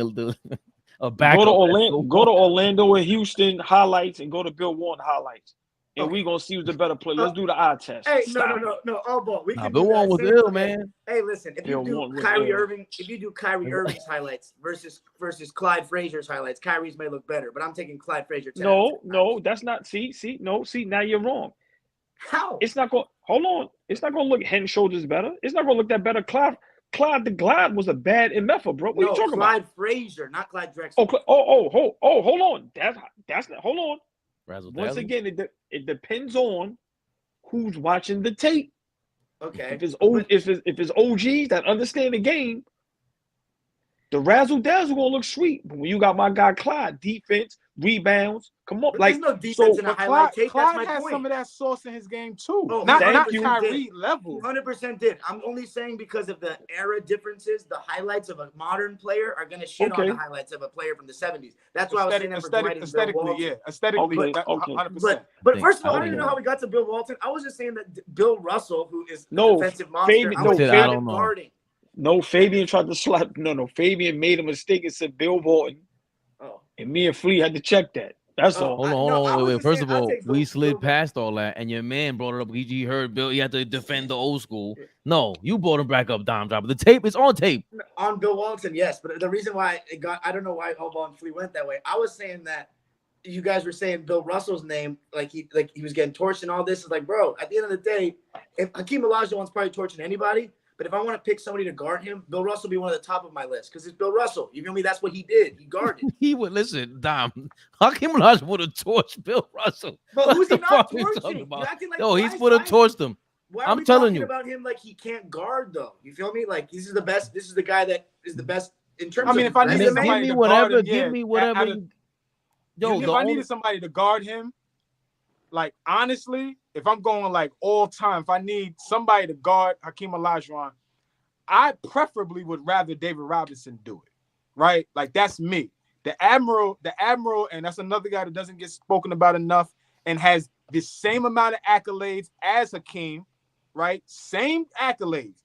a backup. Go to at Orlando. Bill Go to Walton. Orlando and Houston highlights, and go to Bill Walton highlights, and Okay. we gonna see who's the better player. Let's do the eye test. Hey, Stop no, all ball. We Nah, can Bill do that. Walton was Same- ill, okay. man. Hey, listen, if you Bill do Walton was Kyrie ill. Irving, if you do Kyrie Irving's highlights versus Clyde Frazier's highlights, Kyrie's may look better, but I'm taking Clyde Frazier. 10 out of 10 No, times. that's not. See. Now you're wrong. How? It's not going. Hold on. It's not going to look head and shoulders better. It's not going to look that better. Clyde the Glide was a bad MFer, bro. What are you talking about? Clyde Frazier, not Clyde Drexler. Hold on. That's not. Hold on. Razzle Once dazzle. again, it depends on who's watching the tape. Okay. If it's OGs that understand the game, the razzle dazzle gonna look sweet. But when you got my guy Clyde, defense, rebounds, come on, But like there's no defense in a But highlight tape. Clyde That's my has point. some of that sauce in his game too. Oh, not thank you. Kyrie level. 100% did. I'm only saying because of the era differences, the highlights of a modern player are going to shit on Okay. the highlights of a player from the 70s. That's why I was saying that for Dwight and Bill Aesthetically, Walton. yeah. Aesthetically, Okay, that- okay. 100%. But think- first of all, I I don't even know think- how we got to Bill Walton. I was just saying that Bill Russell, who is a No, defensive monster, Fabian- I no, was Fabian- saying I don't know. guarding. no, Fabian tried to slap. No, Fabian made a mistake and said Bill Walton, Oh. and me and Flea had to check that. That's Oh. all. Hold No, on, I was wait. just First saying, of I'll all, take we Bill- slid Bill- past all that, and your man brought it up. He heard Bill. He had to defend the old school. No, you brought him back up, Dom Dropper. The tape is on tape. On Bill Walton, yes. But the reason why it got, I don't know why AllBall and Flea went that way. I was saying that you guys were saying Bill Russell's name, like he was getting torched and all this. Is like, bro, at the end of the day, if Hakeem Olajuwon's probably torching anybody, but if I want to pick somebody to guard him, Bill Russell will be one of the top of my list because it's Bill Russell. You feel me? That's what he did. He guarded. He would listen, Dom. Hakeem Olajuwon would have torched Bill Russell. But What who's the he not fuck are you talking torching? about? You're acting like, Yo, why he's is- would have why is- torched him. Why are I'm we telling talking you. about him like he can't guard though? You feel me? Like this is the best. This is the guy that is the best in terms. I mean, of if I resume. needed Give somebody me to whatever. guard him, Give yeah, me whatever. out of- Yo, if the I only, needed somebody to guard him, like honestly, if I'm going like all time, if I need somebody to guard Hakeem Olajuwon, I preferably would rather David Robinson do it, right? Like that's me. The Admiral, and that's another guy that doesn't get spoken about enough and has the same amount of accolades as Hakeem, right? Same accolades.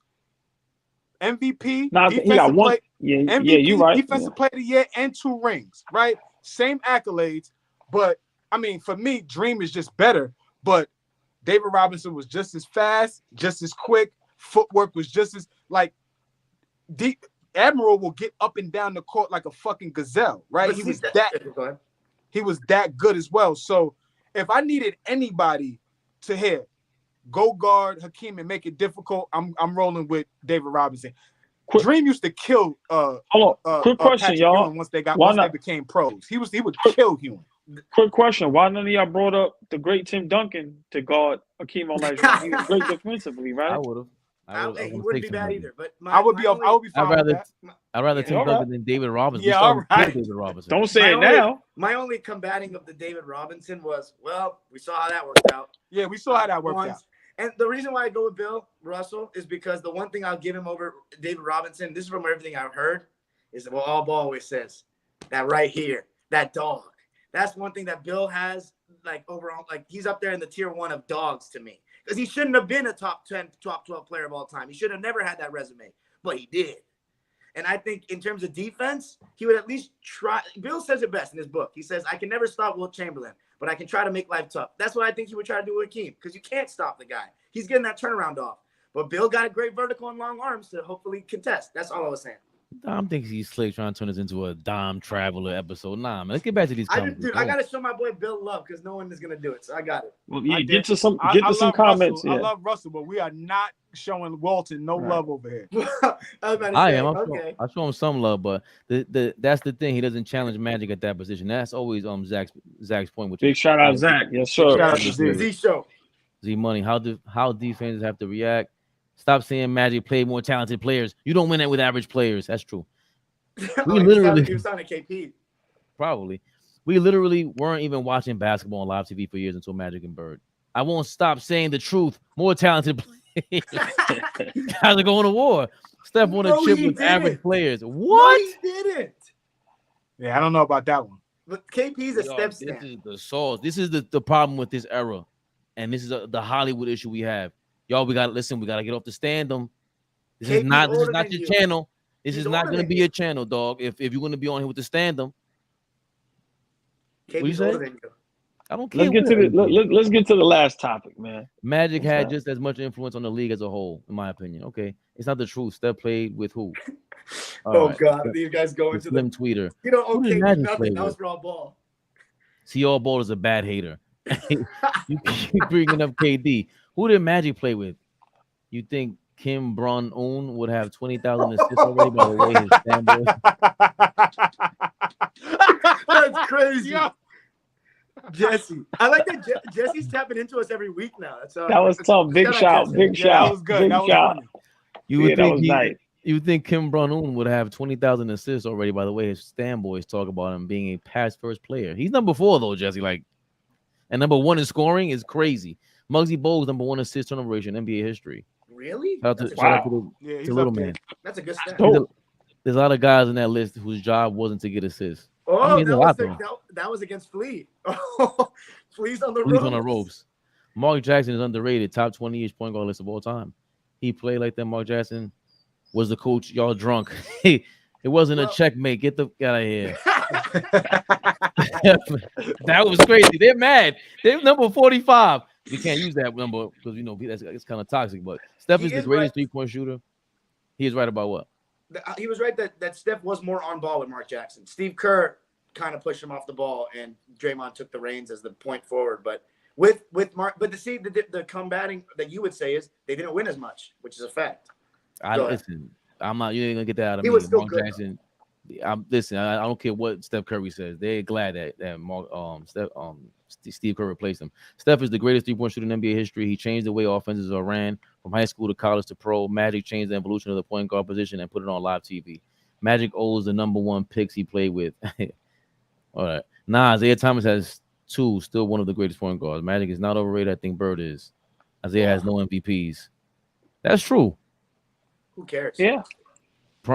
MVP, Nah, he got defensive one. play, Yeah, MVP, you right. defensive player of the year, and 2 rings, right? Same accolades, but I mean, for me, Dream is just better. But David Robinson was just as fast, just as quick. Footwork was just as like. Admiral will get up and down the court like a fucking gazelle, right? But He see, was Go ahead. he was that good as well. So if I needed anybody to hit, go guard Hakeem and make it difficult, I'm rolling with David Robinson. Quick- Dream used to kill Hold on. Quick question, Patrick y'all. Ewing once they not? became pros. He would Quick- kill Ewing. Quick question. Why none of y'all brought up the great Tim Duncan to guard Hakeem Olajuwon? He was great defensively, I right? would have. He wouldn't be bad either. But I would be fine with that. I'd rather Yeah, Tim all Duncan right. than David Robinson. Yeah, We all started to kill right. David Robinson. Don't say My it only- now. My only combating of the David Robinson was, well, we saw how that worked out. Yeah, we saw how that worked once. out. And the reason why I go with Bill Russell is because the one thing I'll give him over David Robinson, this is from everything I've heard, is what All Ball always says. That right here, that dog. That's one thing that Bill has, like, overall, like, he's up there in the tier 1 of dogs to me. Because he shouldn't have been a top 10, top 12 player of all time. He should have never had that resume, but he did. And I think in terms of defense, he would at least try. Bill says it best in his book. He says, I can never stop Wilt Chamberlain, but I can try to make life tough. That's what I think he would try to do with Hakeem, because you can't stop the guy. He's getting that turnaround off. But Bill got a great vertical and long arms to hopefully contest. That's all I was saying. Dom thinks he's slick trying to turn this into a Dom Traveler episode. Nah, man, let's get back to these comments. I got to show my boy Bill love because no one is going to do it. So I got it. Well, yeah, I get did. to some love comments. Russell. Yeah. I love Russell, but we are not showing Walton no love over here. I am. I show him some love, but that's the thing. He doesn't challenge Magic at that position. That's always Zach's point. Which Big shout out Zach. Yes, sir. Shout out to Z. Z show. Z Money. How defenses have to react. Stop saying Magic play more talented players. You don't win that with average players. That's true. We literally he was on a KP. Probably. We literally weren't even watching basketball on live TV for years until Magic and Bird. I won't stop saying the truth. More talented players. You guys are going to war. Steph won a chip with average players. What? No, he didn't. Yeah, I don't know about that one. But KP's a step This stand. is the sauce. This is the problem with this era. And this is the Hollywood issue we have. Y'all, we got to listen. We got to get off the stand-em. This is not your channel. This is not going to be your channel, dog. If you're going to be on here with the stand-em. What you say? I don't care. Let's get to the last topic, man. Magic had just as much influence on the league as a whole, in my opinion. Okay, it's not the truth. Steph played with who? God, these guys go into Slim Tweeter. You know, okay, Magic nothing. That was for AllBall. See, AllBall is a bad hater. You keep bringing up KD. Who did Magic play with? You think Kim Bron-Un would have 20,000 assists already by the way his fanboy? That's crazy. Yeah. Jesse. I like that Jesse's tapping into us every week now. That was tough. Big shout. Big shout. That was good. Big that was shout. funny. You would think nice. You would think Kim Bron-Un would have 20,000 assists already by the way his fanboys talk about him being a pass-first player. He's number 4 though, Jesse. Like, and number 1 in scoring is crazy. Muggsy Bogues number 1 assist turnover ratio in NBA history. Really? Shout out to the little man. That's a good stat. There's a lot of guys in that list whose job wasn't to get assists. Oh, I mean, that was against Flea. Flea's on the ropes. Flea's on the ropes. Mark Jackson is underrated. Top 20-ish point guard list of all time. He played like that. Mark Jackson was the coach. Y'all drunk. It wasn't a checkmate. Get out of here. That was crazy. They're mad. They're number 45. We can't use that number because it's kind of toxic. But Steph is the greatest 3-point shooter. He is right about what? He was right that Steph was more on ball with Mark Jackson. Steve Kerr kind of pushed him off the ball, and Draymond took the reins as the point forward. But with Mark, but the combating that you would say is they didn't win as much, which is a fact. Listen, I'm not. You ain't gonna get that out of me. Was still Mark good, Jackson. I don't care what Steph Curry says. They're glad that Mark Steve Kerr replaced him. Steph is the greatest 3-point shooter in NBA history. He changed the way offenses are ran from high school to college to pro. Magic changed the evolution of the point guard position and put it on live TV. Magic owes the number 1 picks he played with. All right. Isaiah Thomas has 2, still one of the greatest point guards. Magic is not overrated. I think Bird is. Isaiah has no MVPs. That's true. Who cares? Yeah.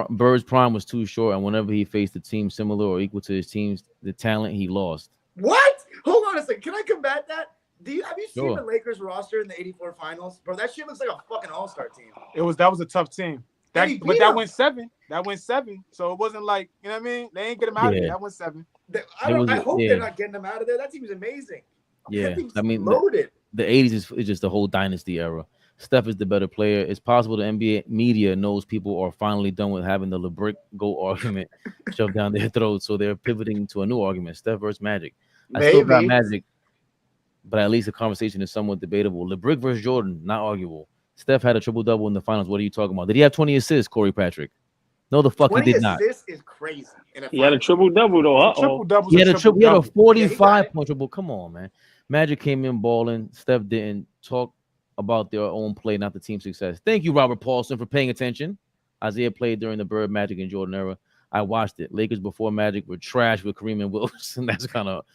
Bird's prime was too short, and whenever he faced a team similar or equal to his team's the talent, he lost. What? Hold on a second. Can I combat that? Have you seen the Lakers roster in the '84 finals? Bro, that shit looks like a fucking all-star team. That was a tough team. That went 7. That went 7. So it wasn't like, you know what I mean? They ain't get him out of there. That went 7. I hope they're not getting him out of there. That team is amazing. Yeah. I mean, loaded. The 80s is just the whole dynasty era. Steph is the better player. It's possible the NBA media knows people are finally done with having the LeBrick GOAT argument shoved down their throats, so they're pivoting to a new argument: Steph versus Magic. I still got Magic, but at least the conversation is somewhat debatable. LeBrick versus Jordan, not arguable. Steph had a triple-double in the finals. What are you talking about? Did he have 20 assists, Corey Patrick? No, the fuck he did not. 20 assists is crazy. He had a triple-double, though. He had a 45-point triple. Come on, man. Magic came in balling. Steph didn't. Talk about their own play, not the team success. Thank you, Robert Paulson, for paying attention. Isaiah played during the Bird, Magic, and Jordan era. I watched it. Lakers before Magic were trash with Kareem and Wilson. That's kind of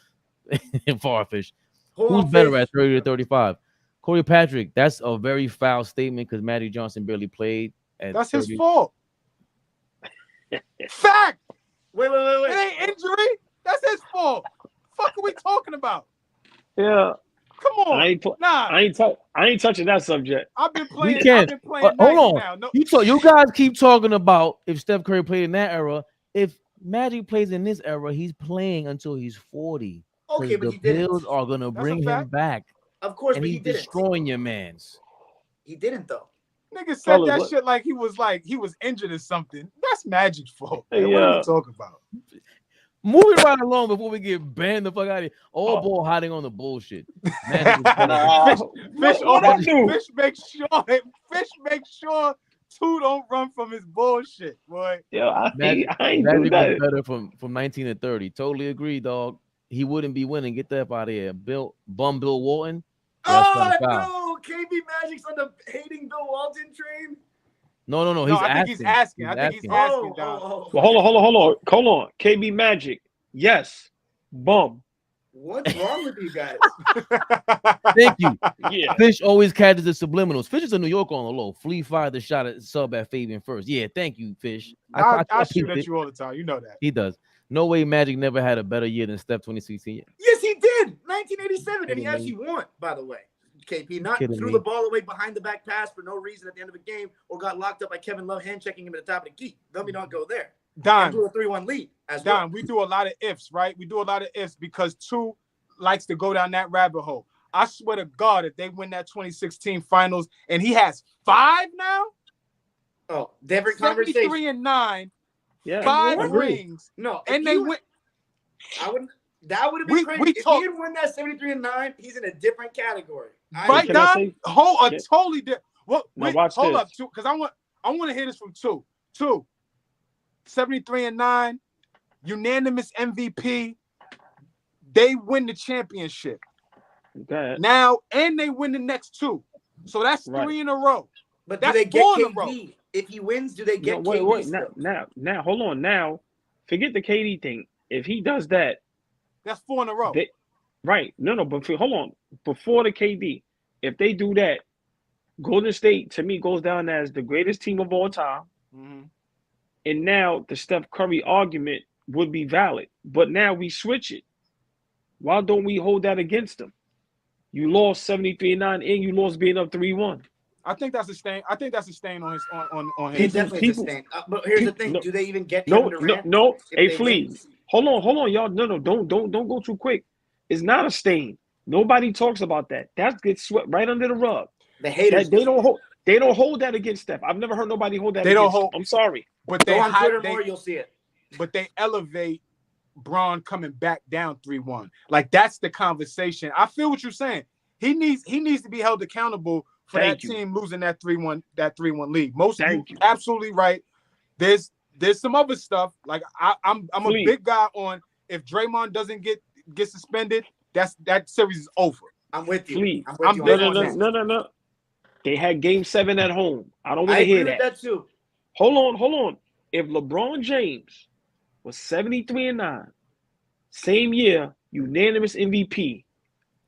far-fetched. Who's better at 30 to 35? Corey Patrick, that's a very foul statement because Magic Johnson barely played. That's 30. his fault. Fact. Wait. It ain't injury. That's his fault. Fuck are we talking about? Yeah, Come on. I ain't touching that subject. I've been We playing. can. I've been playing. Hold on. Now. No, You guys keep talking about if Steph Curry played in that era. If Magic plays in this era, he's playing until he's 40. Okay, but the he didn't. Bills are gonna That's bring a him fact. back, Of course, and but he's he didn't. destroying your man's. He didn't though. nigga said Fellas, that what- shit like he was injured or something. That's Magic's fault. Man. Hey, What are we talking about? Moving right along before we get banned the fuck out of here. All ball hiding on the bullshit. Magic is Nah, Fish what I always- do? Fish make sure Two don't run from his bullshit, boy. Yo, I Magic, ain't do Magic that. was better from 19 to 30. Totally agree, dog. He wouldn't be winning. Get the F out of here. Bill Walton. Yeah, that's not a foul. No, KB Magic's on the hating Bill Walton train. No. I think he's asking. I think he's asking, dog. Well, hold on. KB Magic, yes, bum. What's wrong with you guys? Thank you. Yeah, Fish always catches the subliminals. Fish is a New Yorker on the low. Flea fired the shot at sub at Fabian first. Yeah, thank you, Fish. I shoot peeped at it. you all the time. You know that. He does. No way Magic never had a better year than Steph 2016. Yes, he did. 1987, and he Kidding me. actually won, by the way. KP not Kidding threw me. the ball away behind the back pass for no reason at the end of a game, or got locked up by Kevin Love hand checking him at the top of the key. Let me not go there. And Don, do a 3-1 lead as Don, well. we do a lot of ifs, right? We do a lot of ifs because Two likes to go down that rabbit hole. I swear to God, if they win that 2016 finals and he has 5 now, Oh, different 73 conversation. and 9, yeah. 5 I agree. rings, No, and if they he- win. I wouldn't. That would have been We crazy. If talk- he didn't win that 73 and 9, he's in a different category. Right, Can I Don? say- Hold Yeah. totally different. What? Now Wait, watch hold this. up, Two, because I want to hear this from Two. 73 and 9, unanimous MVP. They win the championship Okay. now, and they win the next 2. So that's Right. 3 in a row. But That's do they get 4 in a row. KD? If he wins, do they No, get wait. KD? still? Now, hold on. Now, forget the KD thing. If he does that, That's 4 in a row. right? No. But hold on. Before the KD, if they do that, Golden State to me goes down as the greatest team of all time. Mhm. And now the Steph Curry argument would be valid. But now we switch it. Why don't we hold that against them? You lost 73-9 and you lost being up 3-1. I think that's a stain. I think that's a stain on his on It his. definitely is a people- stain. But here's the thing: no, do they even get No, Kevin Durant? no. if Hey, they Flea. win? Hold on, y'all. No, don't go too quick. It's not a stain. Nobody talks about that. That gets swept right under the rug. The haters. They don't hold that against Steph. I've never heard nobody hold that They don't against him. hold- I'm sorry. But Go they on Twitter hide, more, you'll see it. but they elevate Braun coming back down 3-1. Like that's the conversation. I feel what you're saying. He needs to be held accountable for Thank that you. team losing that 3-1 lead. Thank you. Absolutely right. There's some other stuff. Like I'm a Flea. big guy on if Draymond doesn't get suspended, that series is over. I'm with you. Flea. I'm with I'm you big on on that. No. They had game 7 at home. I don't want I to agree hear with that. that too. Hold on. If LeBron James was 73-9, same year, unanimous MVP,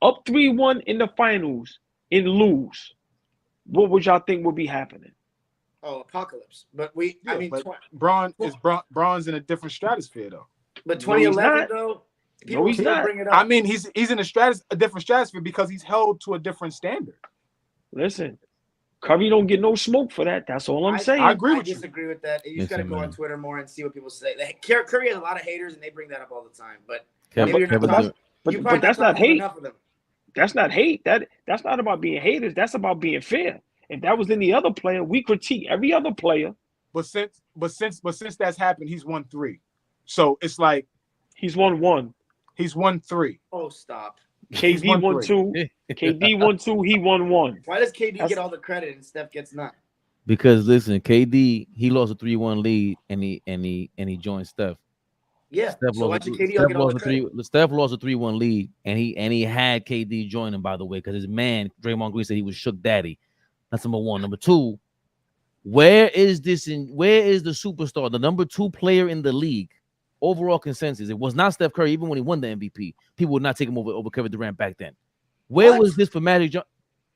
up 3-1 in the finals and lose, what would y'all think would be happening? Oh, apocalypse. But Yeah, but Braun's in a different stratosphere though. but No, he's 2011 not. though. No, People he's still not. bring it up. I mean, he's in a different stratosphere because he's held to a different standard. Listen, Curry don't get no smoke for that. That's all I'm saying. I agree with you. disagree with that. You just got to Listen, go on man. Twitter more and see what people say. Curry has a lot of haters, and they bring that up all the time. But Kevin, maybe you're not Kevin talking- Durant- But, you're but probably that's not talking to hate. enough of them. That's not hate. That's not about being haters. That's about being fair. If that was any other player, we critique every other player. But since that's happened, he's won 3. So it's like He's won 1. he's won 3. Oh, stop. KD won won 2. KD won 2. He won 1. Why does KD That's- get all the credit and Steph gets none? Because listen, KD he lost a 3-1 lead and he joined Steph. Yeah. Steph So why lost, should a, KD Steph, get all lost the a credit? Steph lost a 3-1 lead and he had KD join him, by the way, because his man Draymond Green said he was shook daddy. That's number 1. Number 2, where is the superstar, the number 2 player in the league? Overall consensus, it was not Steph Curry. Even when he won the MVP, people would not take him over Kevin Durant back then. Where What? was this for Magic Johnson?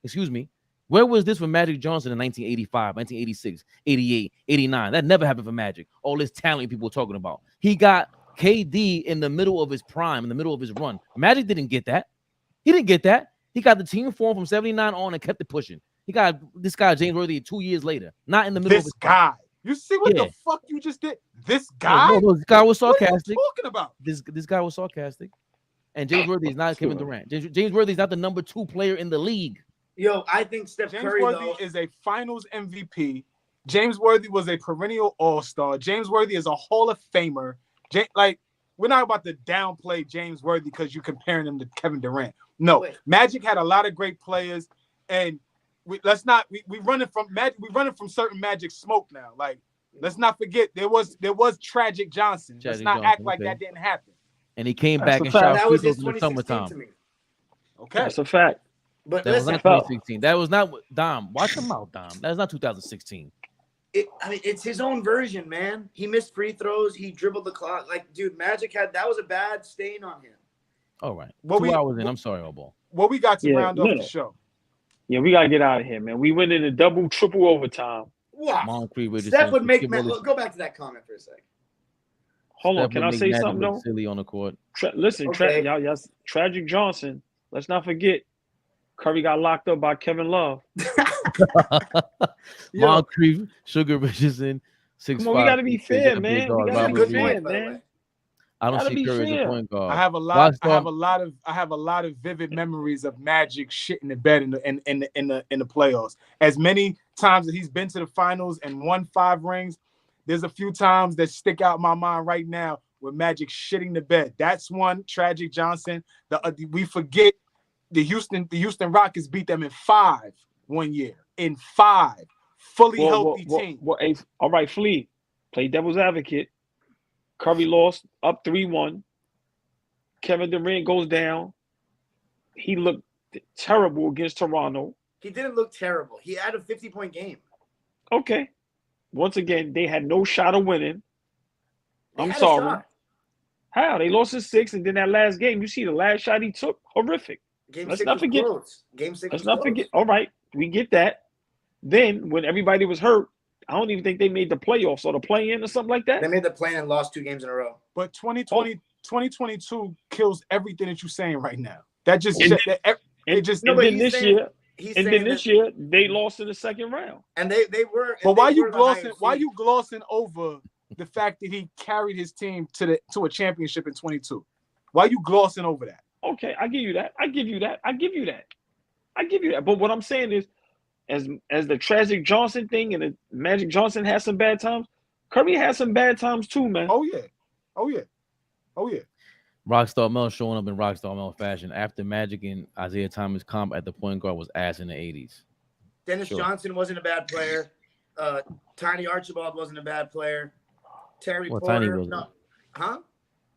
excuse me. Where was this for Magic Johnson in 1985, 1986, 88, 89? That never happened for Magic. All this talent people talking about. He got KD in the middle of his prime, in the middle of his run. Magic didn't get that. He didn't get that. He got the team form from 79 on and kept it pushing. He got this guy, James Worthy, 2 years later. Not in the middle of This his guy. You see what Yeah. the fuck you just did? This guy? No, this guy was What are you sarcastic. talking about? This guy was sarcastic. And James Worthy is not Kevin Durant. James Worthy is not the number 2 player in the league. Yo, I think Steph James Curry Worthy though, is a Finals MVP. James Worthy was a perennial All-Star. James Worthy is a Hall of Famer. Like, we're not about to downplay James Worthy because you're comparing him to Kevin Durant. No, Wait. Magic had a lot of great players, and we running from Magic. We running from certain Magic smoke now. Like, let's not forget there was Tragic Johnson. Let's Tragic not Johnson, act like okay. that didn't happen. And he came That's back a and fact. shot that free was his throws in the 2016 summertime. to me. Okay, That's a fact. But That was listen, not 2016. That was not Dom. Watch him out, Dom. That was not 2016. I mean, it's his own version, man. He missed free throws. He dribbled the clock. Like, dude, Magic that was a bad stain on him. All right. What 2 we- hours in. I'm sorry, ALLBALL. what we got to Yeah, round off no. the show? Yeah, we gotta get out of here, man. We went into double, triple overtime. Wow. Moncrief Richardson. Steph would make Skip man. Willis- Go back to that comment for a second. Hold on, Steph can would I make say Magic something look though? silly on the court. Listen, Okay. y'all, Tragic Johnson. Let's not forget, Curry got locked up by Kevin Love. Yo, Moncrief, Sugar Richardson, 6'5". Come on, we gotta be 6'6", fair, and man. big We guard gotta That's a be Robert good Reed. fair, point, by the man. way. I don't Gotta see be Curry as a fair. point guard. I have a lot Rockstar- of vivid memories of Magic shit in the bed in the playoffs. As many times as he's been to the finals and won 5 rings, there's a few times that stick out in my mind right now with Magic shitting the bed. That's one. Tragic Johnson. We forget the Houston Rockets beat them in 5 one year. In 5, fully healthy team. All right, Flea, play devil's advocate. Curry lost up 3-1. Kevin Durant goes down. He looked terrible against Toronto. He didn't look terrible. He had a 50-point game. Okay. Once again, they had no shot of winning. They I'm had a sorry. shot. How? They lost in 6, and then that last game, you see the last shot he took, horrific. Game Let's 6 not was forget- close. Game 6 Let's was not close. forget. All right, we get that. Then when everybody was hurt, I don't even think they made the playoffs or the play-in or something like that. They made the plan and lost 2 games in a row. But 2022 kills everything that you're saying right now. That just And it just No, And but then he's this saying- year, He's and saying then this that- year, they lost in the second round. and they were. But and why they you were the higher glossing? Why seed. you glossing over the fact that he carried his team to a championship in 22? Why you glossing over that? Okay, I give you that. I give you that. But what I'm saying is, as the Tragic Johnson thing and the Magic Johnson has some bad times, Curry has some bad times too, man. Oh yeah. Rockstar Mel showing up in Rockstar Mel fashion after Magic and Isaiah Thomas comp at the point guard was ass in the 80s. Dennis Sure. Johnson wasn't a bad player. Tiny Archibald wasn't a bad player. Terry Well, Porter, Tiny wasn't. no, huh?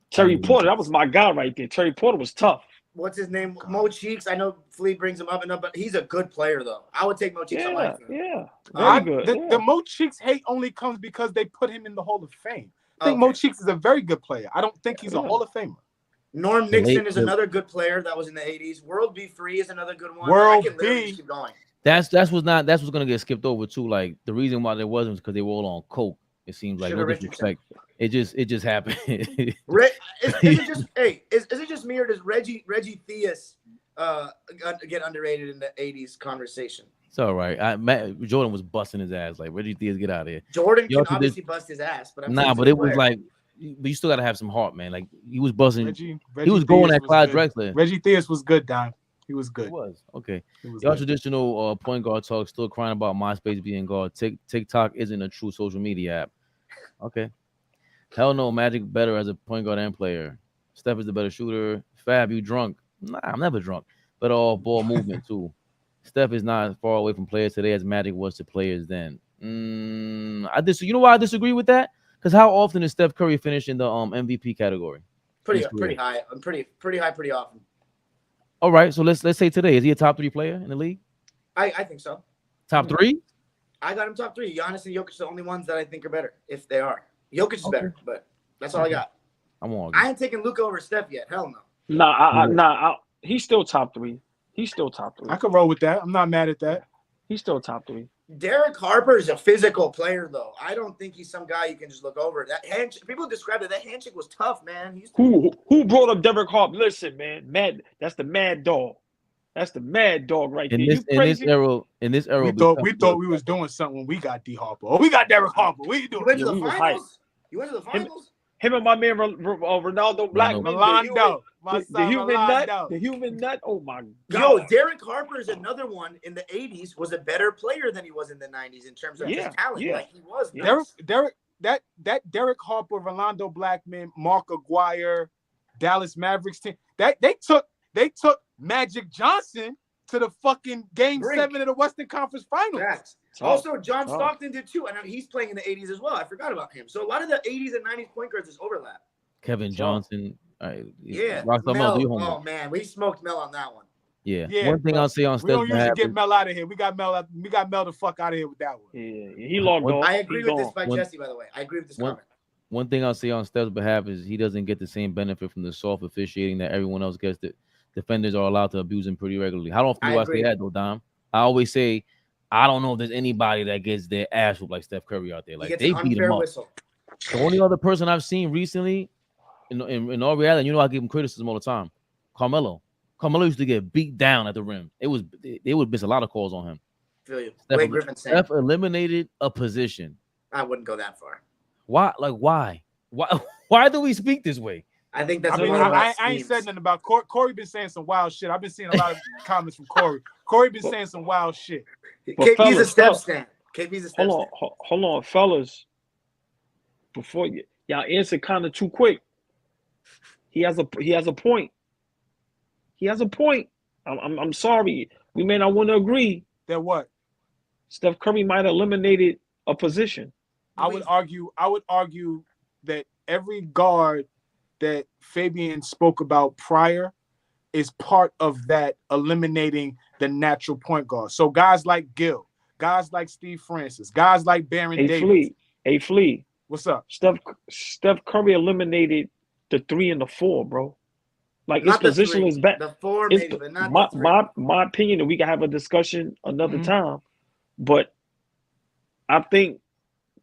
Terry Tiny Porter, that was my guy right there. Terry Porter was tough. What's his name? Mo Cheeks. I know Flea brings him up and up, but he's a good player though. I would take Mo Cheeks on my Yeah, team. yeah. Very good. The yeah. Mo Cheeks hate only comes because they put him in the Hall of Fame. I think Okay. Mo Cheeks is a very good player. I don't think he's a Yeah. Hall of Famer. Norm Nixon late- is another good player that was in the 80s. World B. Free is another good one. World I can literally B. just keep going. That's what's gonna get skipped over too. Like the reason why there wasn't was because they were all on coke. It seems like Sugar no Richardson. disrespect. It just happened. Is it just is it just me or does Reggie Theus get underrated in the 80s conversation? It's all right. Jordan was busting his ass. Like Reggie Theus, get out of here. Jordan Yo, can obviously bust his ass, but I'm Nah, saying but he's a it was player. like, but you still gotta have some heart, man. Like he was busting. Reggie he was going Theus at was Clyde good. Drexler. Reggie Theus was good, Don. He was It good. was okay. He was Y'all good. traditional point guard talk, still crying about MySpace being gone. TikTok isn't a true social media app. Okay. Hell no, Magic better as a point guard and player. Steph is the better shooter. Fab, you drunk? Nah, I'm never drunk. But all ball movement too. Steph is not as far away from players today as Magic was to players then. You know why I disagree with that? Because how often does Steph Curry finish in the MVP category? pretty His career. high. I'm pretty high pretty often. All right, so let's say today, is he a top 3 player in the league? I think so. Top 3? I got him top 3. Giannis and Jokic are the only ones that I think are better, if they are. Jokic is Okay. better, but that's all I got. I'm on. I ain't taking Luka over Steph yet. Hell no. Nah, he's still top 3. He's still top 3. I could roll with that. I'm not mad at that. He's still top 3. Derek Harper is a physical player, though. I don't think he's some guy you can just look over. That handshake, people describe it. That handshake was tough, man. Who brought up Derek Harper? Listen, man, that's the mad dog. That's the mad dog right there. In this era, we thought we was doing something when we got D Harper. Oh, we got Derek Harper. What you doing? You went to the finals? You went to the finals? Him and my man Ronaldo Blackman. Rolando. The human nut. The human nut. Oh my God. Yo, Derek Harper is another one in the 80s, was a better player than he was in the 90s in terms of his talent. Yeah. Like he was. That Derek Harper, Rolando Blackman, Mark Aguirre, Dallas Mavericks team. They took Magic Johnson to the fucking Game 7 of the Western Conference Finals. Yes. Also, John Stockton did too. I know he's playing in the 80s as well. I forgot about him. So a lot of the 80s and 90s point guards is overlap. Kevin Johnson. Yeah. Mel, oh man, we smoked Mel on that one. Yeah. One thing I'll say on Steph, we don't usually get Mel out of here. We got Mel the fuck out of here with that one. Yeah, he logged off. I agree with this by Jesse, by the way. I agree with this comment. One thing I'll say on Steph's behalf is he doesn't get the same benefit from the soft officiating that everyone else gets. That defenders are allowed to abuse him pretty regularly. How often do I say that though, Dom? I always say I don't know if there's anybody that gets their ass whooped like Steph Curry out there. Like they beat him up. Whistle. The only other person I've seen recently, in all reality, you know I give him criticism all the time. Carmelo. Carmelo used to get beat down at the rim. They would miss a lot of calls on him. Feel you. Steph eliminated a position. I wouldn't go that far. Why? Like why? Why do we speak this way? I think that's. I ain't said nothing about Corey. Corey been saying some wild shit. I've been seeing a lot of comments from Corey. Corey been saying some wild shit. KP's a step stand. KP's a step stand. Hold on, fellas. Before y'all answer kind of too quick. He has a point. He has a point. I'm sorry. We may not want to agree. That what? Steph Curry might have eliminated a position. I would argue that every guard that Fabian spoke about prior is part of that eliminating the natural point guard. So guys like Gil, guys like Steve Francis, guys like Baron Davis. Flea. What's up? Steph Curry eliminated the 3 and the 4, bro. Like his position is back. The 4 maybe, but not the 3. My opinion, and we can have a discussion another time, but I think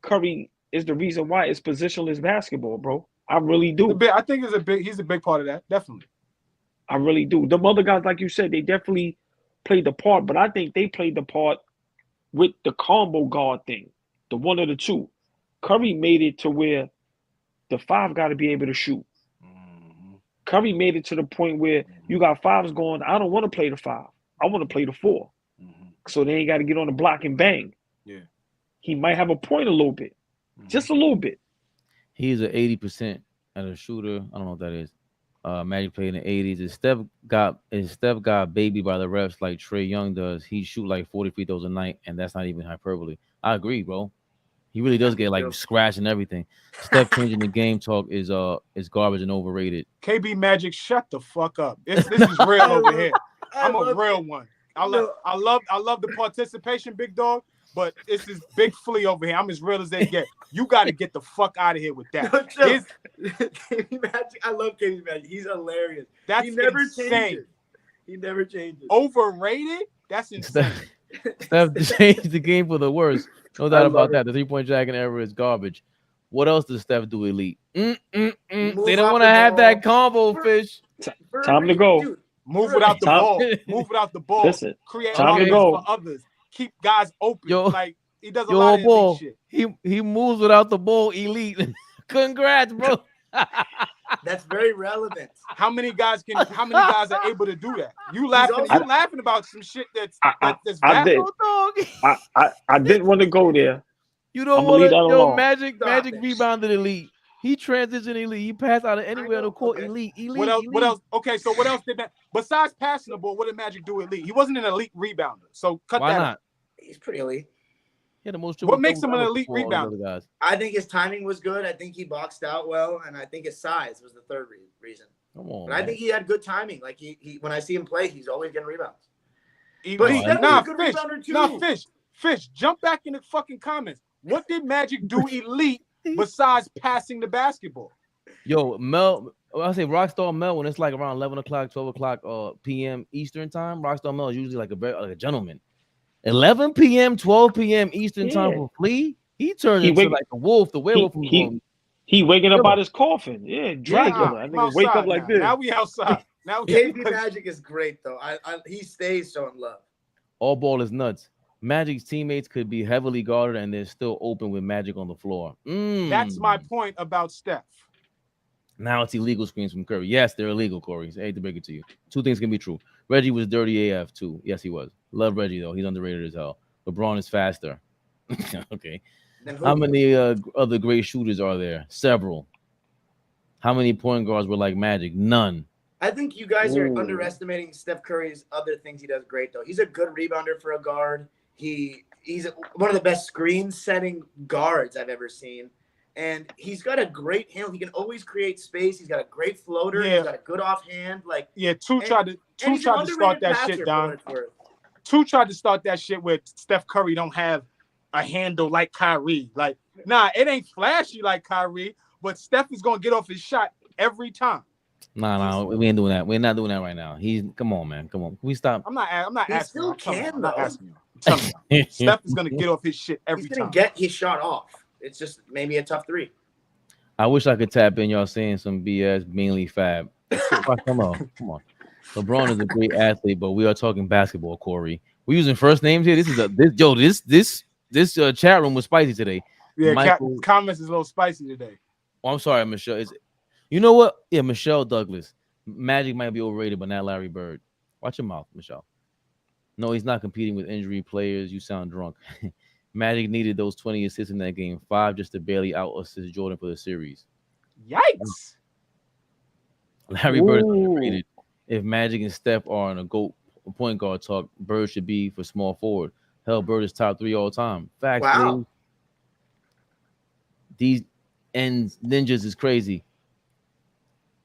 Curry is the reason why it's positionless basketball, bro. I really do. I think he's a big part of that, definitely. I really do. The other guys, like you said, they definitely played the part, but I think they played the part with the combo guard thing, the one of the two. Curry made it to where the 5 got to be able to shoot. Curry made it to the point where you got 5s going, I don't want to play the 5. I want to play the 4. So they ain't got to get on the block and bang. Yeah. He might have a point a little bit. Just a little bit. He's an 80% as a shooter. I don't know what that is. Magic played in the 80s. If Steph got baby by the refs like Trey Young does, he shoot like 40 free throws a night, and that's not even hyperbole. I agree, bro. He really does get like scratched and everything. Steph changing the game talk is garbage and overrated. KB Magic, shut the fuck up. This is real over here. I'm a real one. I love the participation, big dog. But this is Big Flea over here. I'm as real as they get. You got to get the fuck out of here with that. KB Magic, I love KB Magic. He's hilarious. He never changes. He never changes. Overrated? That's insane. Steph changed the game for the worse. No doubt about that. The 3-point dragon era is garbage. What else does Steph do elite? They don't want to have that combo, fish. Time to go. Dude, move without the ball. Move without the ball. Listen, create time to go for others. Keep guys open. Like he does a Yo, lot of ball. shit. He moves without the ball. Elite. Congrats, bro. That's very relevant. How many guys are able to do that? You laughing about some shit that's I didn't want to go there. You don't want to know Magic rebounded elite. He transitioned elite. He passed out of anywhere on the court. Elite. What else? Okay, so what else did that? Besides passing the ball, what did Magic do elite? He wasn't an elite rebounder. So cut that out. He's pretty elite. He had the most. What makes him an elite rebounder? I think his timing was good. I think he boxed out well, and I think his size was the third reason. Come on, but I think he had good timing. Like he when I see him play, he's always getting rebounds. But he's definitely a good rebounder too. Fish, jump back in the fucking comments. What did Magic do elite besides passing the basketball? Yo, Mel. I say Rockstar Mel when it's like around 11 o'clock, 12 o'clock p.m. Eastern time. Rockstar Mel is usually like a gentleman. 11 p.m., 12 p.m. Eastern time Yeah. for Flea. He turned He into wake like the wolf, the werewolf he who's he going. he waking up Kill him. out his coffin. Yeah, Dracula. That I'm nigga wake up outside like now. this. Now we outside. Now KD because Magic is great though. He stays showing love. All ball is nuts. Magic's teammates could be heavily guarded and they're still open with Magic on the floor. that's my point about Steph. Now it's illegal screens from Curry. Yes, they're illegal, Corey. I hate to break it to you. Two things can be true. Reggie was dirty AF too. Yes, he was. Love Reggie though. He's underrated as hell. LeBron is faster. Okay. Then who? How many other great shooters are there? Several. How many point guards were like Magic? None. I think you guys are Ooh. underestimating Steph Curry's other things he does great though. He's a good rebounder for a guard. He's one of the best screen setting guards I've ever seen. And he's got a great handle. He can always create space. He's got a great floater. Yeah. He's got a good offhand. Like Yeah, Two and tried to he's an start underrated that passer shit, for Don. what it's worth. Two tried to start that shit where Steph Curry don't have a handle like Kyrie. Like, nah, it ain't flashy like Kyrie, but Steph is gonna get off his shot every time. Nah, we ain't doing that. We're not doing that right now. Come on, man. Come on. Can we stop? I'm not He asking. still I'm telling you, can, I'm not though. asking you. I'm telling you. Steph is gonna get off his shit every He's gonna time. get his shot off. It's just maybe a tough three. I wish I could tap in. Y'all saying some BS, mainly Fab. Come on. LeBron is a great athlete, but we are talking basketball, Corey. We're using first names here. This chat room was spicy today. Yeah, Michael- comments is a little spicy today. Oh, I'm sorry, Michelle. You know what? Yeah, Michelle Douglas. Magic might be overrated, but not Larry Bird. Watch your mouth, Michelle. No, he's not competing with injury players. You sound drunk. Magic needed those 20 assists in that game, 5 just to barely out-assist Jordan for the series. Yikes! Larry Bird is Ooh. underrated. If Magic and Steph are in a GOAT point guard talk, Bird should be for small forward. Hell, Bird is top 3 all time. Facts, Wow. dude. These ends ninjas is crazy.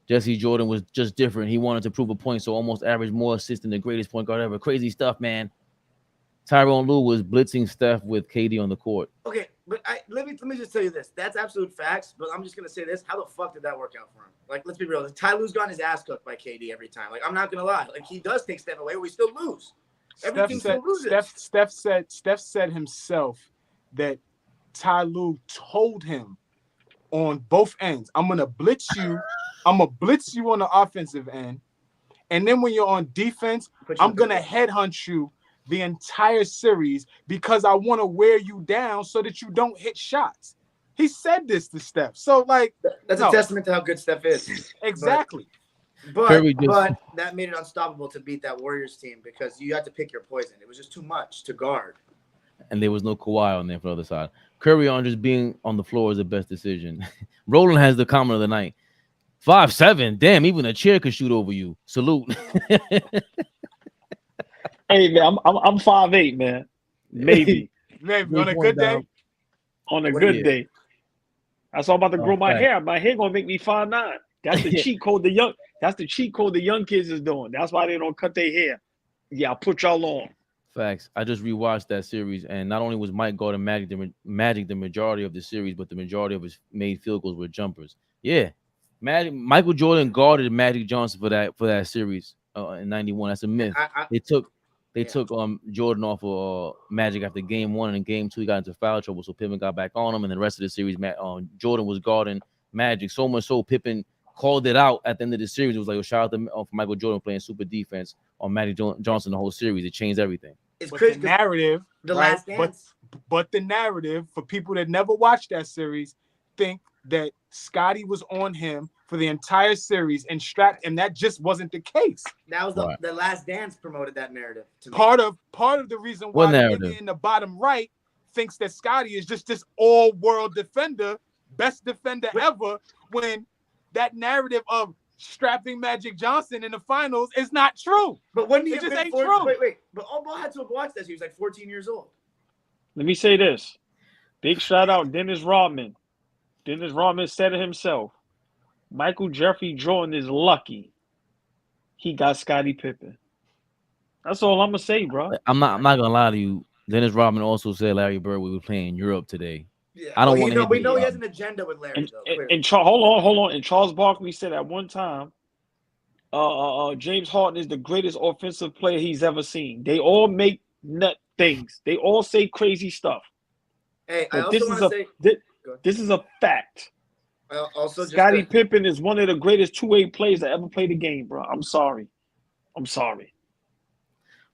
Jesse Jordan was just different. He wanted to prove a point, so almost averaged more assists than the greatest point guard ever. Crazy stuff, man. Tyrone Lue was blitzing Steph with KD on the court. Okay, but let me just tell you this. That's absolute facts. But I'm just gonna say this: how the fuck did that work out for him? Like, let's be real. Ty Lue's gotten his ass cooked by KD every time. Like, I'm not gonna lie. Like, he does take Steph away, we still lose. Every team still loses. Steph said himself that Ty Lue told him on both ends, I'm gonna blitz you. I'm gonna blitz you on the offensive end, and then when you're on defense, I'm gonna headhunt you the entire series because I want to wear you down so that you don't hit shots. He said this to Steph. So, like, that's a testament to how good Steph is. Exactly. But that made it unstoppable to beat that Warriors team because you had to pick your poison. It was just too much to guard. And there was no Kawhi on there for the other side. Curry on just being on the floor is the best decision. Roland has the comment of the night. 5'7". Damn, even a chair could shoot over you. Salute. Hey man, I'm 5'8", man. Maybe on a good day. On a good day. That's all about to grow my hair. My hair gonna make me 5'9". That's the cheat code That's the cheat code the young kids is doing. That's why they don't cut their hair. Yeah, I'll put y'all on. Facts. I just rewatched that series, and not only was Mike guarding Magic the majority of the series, but the majority of his made field goals were jumpers. Yeah, Michael Jordan guarded Magic Johnson for that series in '91. That's a myth. They took Jordan off of Magic after game 1, and in game 2 he got into foul trouble, so Pippen got back on him, and the rest of the series, Jordan was guarding Magic so much so Pippen called it out at the end of the series. It was like a shout out to Michael Jordan playing super defense on Magic Johnson the whole series. It changed everything. It's crazy. The narrative, the last dance. But the narrative for people that never watched that series think that Scottie was on him for the entire series and strapped, and that just wasn't the case. That was the Last Dance promoted that narrative to me. Part of the reason why the nigga in the bottom right thinks that Scottie is just this all-world defender, best defender ever, when that narrative of strapping Magic Johnson in the finals is not true. But when he it just ain't 14, true. Wait. But AllBall had to have watched this. He was like 14 years old. Let me say this. Big shout out Dennis Rodman. Dennis Rodman said it himself. Michael Jeffrey Jordan is lucky he got Scottie Pippen. That's all I'm gonna say, bro. I'm not gonna lie to you. Dennis Rodman also said Larry Bird we were playing in Europe today. Yeah, I don't well, want to we hit know he the has an agenda with Larry, though. Clearly. And hold on. And Charles Barkley said at one time, James Harden is the greatest offensive player he's ever seen. They all make nut things. They all say crazy stuff. Hey, I But also want to say, this is a fact. also just Scottie Pippen is one of the greatest two-way players that ever played the game, bro. I'm sorry.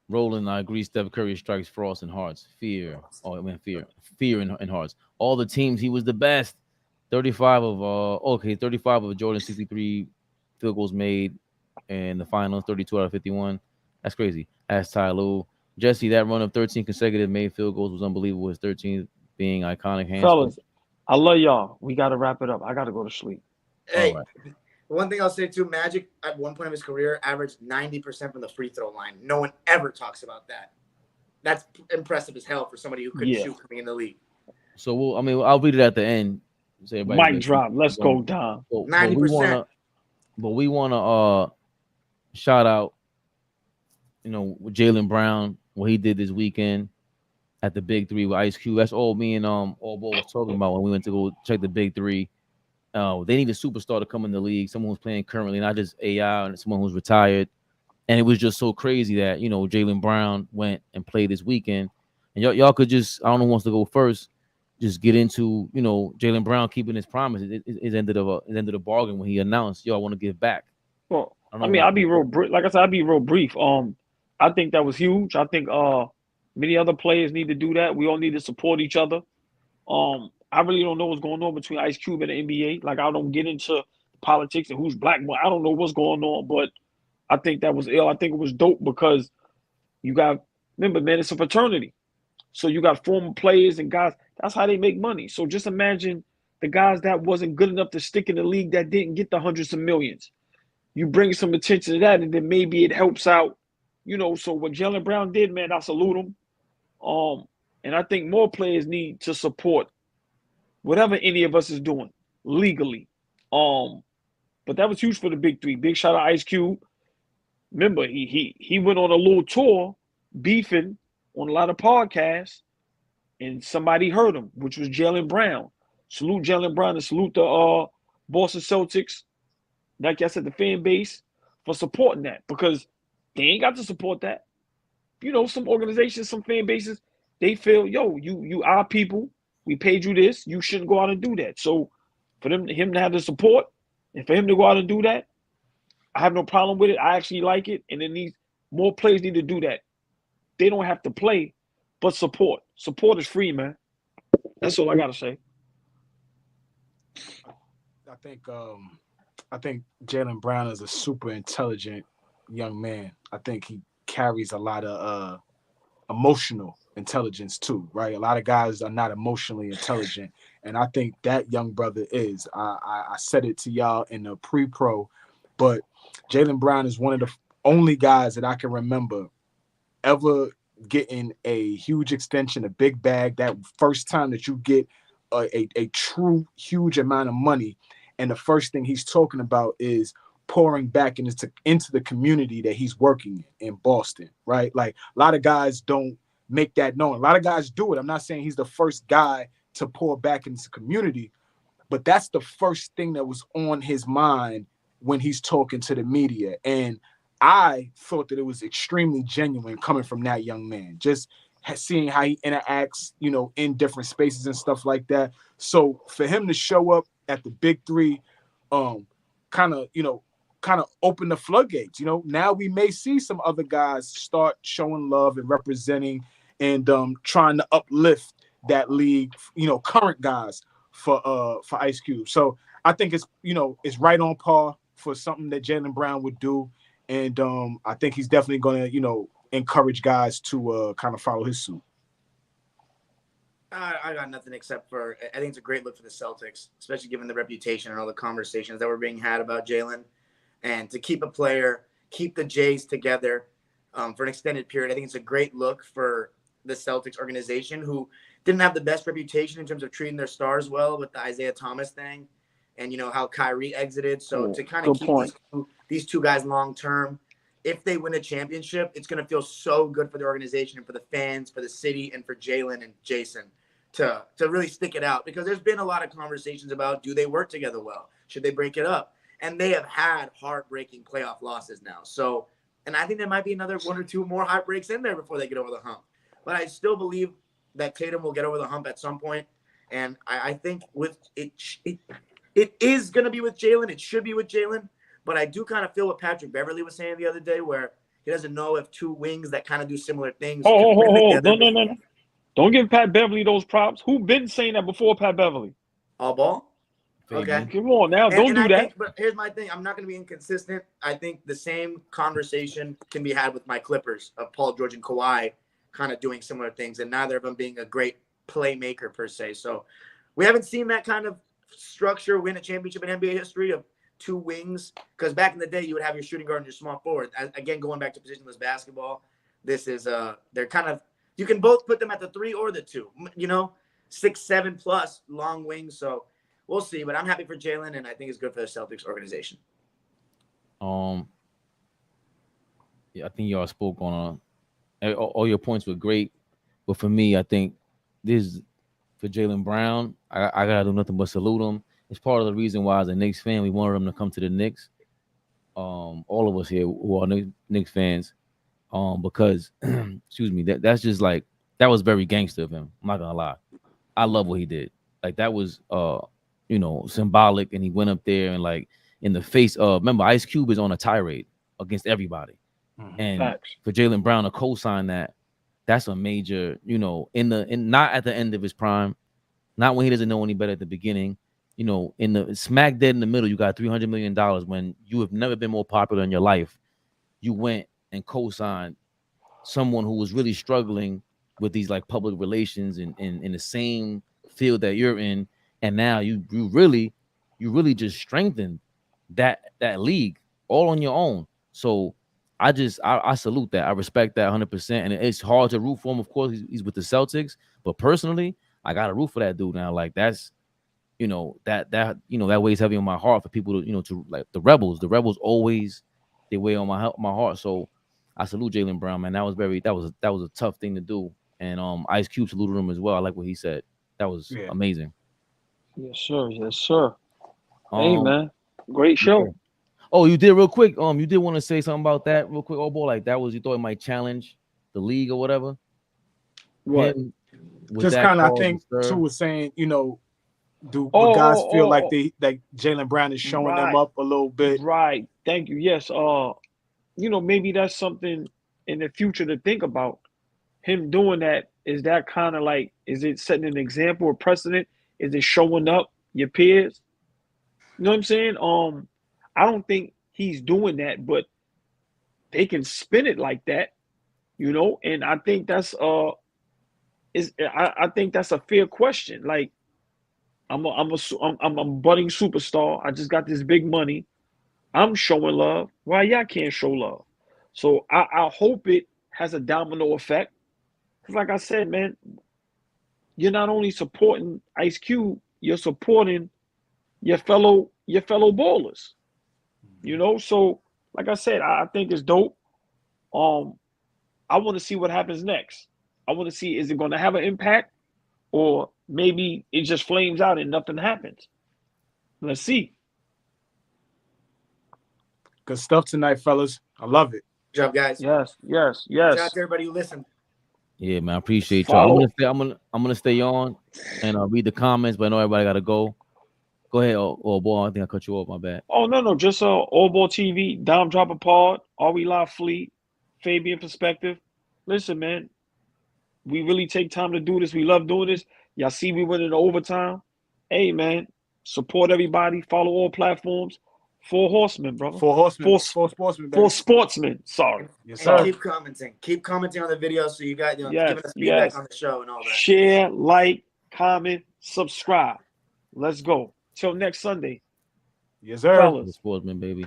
Roland, I agree. Steph Curry strikes Frost in hearts. Fear. Oh, I mean fear in hearts. All the teams, he was the best. 35 of Jordan 63 field goals made in the finals, 32 out of 51. That's crazy. Ask Ty Lue. Jesse, that run of 13 consecutive made field goals was unbelievable. His 13th being iconic hands. Fellas, I love y'all. We got to wrap it up. I got to go to sleep. Hey, All right. one thing I'll say too, Magic at one point of his career averaged 90% from the free throw line. No one ever talks about that. That's impressive as hell for somebody who couldn't shoot coming in the league. So I'll read it at the end. So Mic drop. Let's go down. 90%. But we wanna shout out, Jaylen Brown, what he did this weekend at the Big Three with Ice Cube. That's all me and AllBall was talking about when we went to go check the Big Three. They need a superstar to come in the league, someone who's playing currently, not just AI, and someone who's retired. And it was just so crazy that Jaylen Brown went and played this weekend. And y'all could just, I don't know who wants to go first, just get into Jaylen Brown keeping his promise. His end of the bargain when he announced, "Yo, I want to give back." Well, I'll be real brief. Like I said, I'll be real brief. I think that was huge. I think many other players need to do that. We all need to support each other. I really don't know what's going on between Ice Cube and the NBA. Like, I don't get into politics and who's black. I don't know what's going on, but I think that was ill. I think it was dope because remember, man, it's a fraternity. So you got former players and guys. That's how they make money. So just imagine the guys that wasn't good enough to stick in the league that didn't get the hundreds of millions. You bring some attention to that, and then maybe it helps out. So what Jaylen Brown did, man, I salute him. And I think more players need to support whatever any of us is doing legally. But that was huge for the Big Three. Big shout out Ice Cube. Remember, he went on a little tour beefing on a lot of podcasts, and somebody heard him, which was Jaylen Brown. Salute Jaylen Brown and salute the Boston Celtics, like I said, the fan base, for supporting that, because they ain't got to support that. Some organizations, some fan bases, they feel, yo, you our people, we paid you this, you shouldn't go out and do that. So for him to have the support, and for him to go out and do that, I have no problem with it. I actually like it, and then more players need to do that. They don't have to play, but support. Support is free, man. That's all I gotta say. I think Jaylen Brown is a super intelligent young man. I think he carries a lot of emotional intelligence too, right? A lot of guys are not emotionally intelligent, and I think that young brother is. I said it to y'all in the pre-pro, but Jaylen Brown is one of the only guys that I can remember ever getting a huge extension, a big bag, that first time that you get a true huge amount of money, and the first thing he's talking about is pouring back into the community that he's working in Boston, right? Like, a lot of guys don't make that known. A lot of guys do it. I'm not saying he's the first guy to pour back into the community, but that's the first thing that was on his mind when he's talking to the media. And I thought that it was extremely genuine coming from that young man, just seeing how he interacts, in different spaces and stuff like that. So for him to show up at the Big Three, kind of open the floodgates. Now we may see some other guys start showing love and representing and trying to uplift that league, current guys for Ice Cube. So I think it's right on par for something that Jaylen Brown would do. And I think he's definitely going to, encourage guys to kind of follow his suit. I got nothing except for, I think it's a great look for the Celtics, especially given the reputation and all the conversations that were being had about Jaylen. And to keep a player, keep the Jays together for an extended period, I think it's a great look for the Celtics organization, who didn't have the best reputation in terms of treating their stars well with the Isaiah Thomas thing, and how Kyrie exited. So to kind of keep these two guys long term, if they win a championship, it's going to feel so good for the organization and for the fans, for the city, and for Jaylen and Jason. to really stick it out, because there's been a lot of conversations about, do they work together well? Should they break it up? And they have had heartbreaking playoff losses now. So, and I think there might be another 1 or 2 more heartbreaks in there before they get over the hump. But I still believe that Tatum will get over the hump at some point. And I think with it is going to be with Jalen. It should be with Jalen. But I do kind of feel what Patrick Beverly was saying the other day, where he doesn't know if 2 wings that kind of do similar things. No. Don't give Pat Beverly those props. Who been saying that before Pat Beverly? All ball? Fabian. Okay. Come on now. Don't do that. Think, but here's my thing. I'm not going to be inconsistent. I think the same conversation can be had with my Clippers of Paul George and Kawhi kind of doing similar things, and neither of them being a great playmaker per se. So we haven't seen that kind of structure win a championship in NBA history of 2 wings, because back in the day you would have your shooting guard and your small forward. Again, going back to positionless basketball, this is they're kind of, you can both put them at the 3 or the 2, 6, 7 plus long wings. So we'll see, but I'm happy for Jalen, and I think it's good for the Celtics organization. Yeah, I think y'all spoke on all your points were great, but for me, I think this for Jaylen Brown, I gotta do nothing but salute him. It's part of the reason why, as a Knicks fan, we wanted him to come to the Knicks. All of us here who are Knicks fans, because excuse me, that's just like, that was very gangster of him. I'm not gonna lie, I love what he did. Like, that was symbolic, and he went up there and, like, in the face of, remember, Ice Cube is on a tirade against everybody. And Facts. for Jaylen Brown to co-sign that, that's a major, not at the end of his prime, not when he doesn't know any better at the beginning, in the smack dead in the middle, you got $300 million when you have never been more popular in your life. You went and co-signed someone who was really struggling with these, like, public relations and in the same field that you're in, and now you really just strengthened that league all on your own. So I salute that. I respect that 100%. And it's hard to root for him. Of course, he's with the Celtics, but personally, I got to root for that dude now. Like, that's, that weighs heavy on my heart for people to, to, like, the Rebels. The Rebels always, they weigh on my heart. So I salute Jaylen Brown, man. That was a tough thing to do. And Ice Cube saluted him as well. I like what he said. That was amazing. Yes, sir. Yes, sir. Hey, man. Great show. Yeah. Oh, you did real quick. You did want to say something about that real quick. Oh boy, like that was, you thought it might challenge the league or whatever. What? Just kind of, I think Sue was saying, do guys feel like Jaylen Brown is showing them up a little bit? Right. Thank you. Yes. Maybe that's something in the future to think about. Him doing that, is that kind of like, is it setting an example or precedent? Is it showing up your peers? You know what I'm saying? I don't think he's doing that, but they can spin it like that, and I think that's I think that's a fair question. Like, I'm a budding superstar. I just got this big money. I'm showing love. Why y'all can't show love? So I hope it has a domino effect. Because, like I said, man, you're not only supporting Ice Cube, you're supporting your fellow ballers. So like I said, I think it's dope. I want to see what happens next. I want to see, is it going to have an impact, or maybe it just flames out and nothing happens. Let's see. Good stuff tonight, fellas. I love it. Good job, guys. Yes. Shout out to everybody who listened. Yeah, man, I appreciate y'all. I'm gonna stay on and read the comments, but I know everybody gotta go. Go ahead, oh boy, I think I cut you off. My bad. Oh no, just AllBallTV, dimedropperpod, Are We Live Fleet, Fabian Perspective. Listen, man, we really take time to do this. We love doing this. Y'all see we went into overtime. Hey, man, support everybody. Follow all platforms. 4 horsemen, brother. 4 horsemen. 4 sportsmen. 4 sportsmen. Sorry. Yes, sir. And keep commenting. Keep commenting on the video so you guys, giving us feedback on the show and all that. Share, like, comment, subscribe. Let's go. Till next Sunday. Yes, sir. Fellas. Sportsman, baby.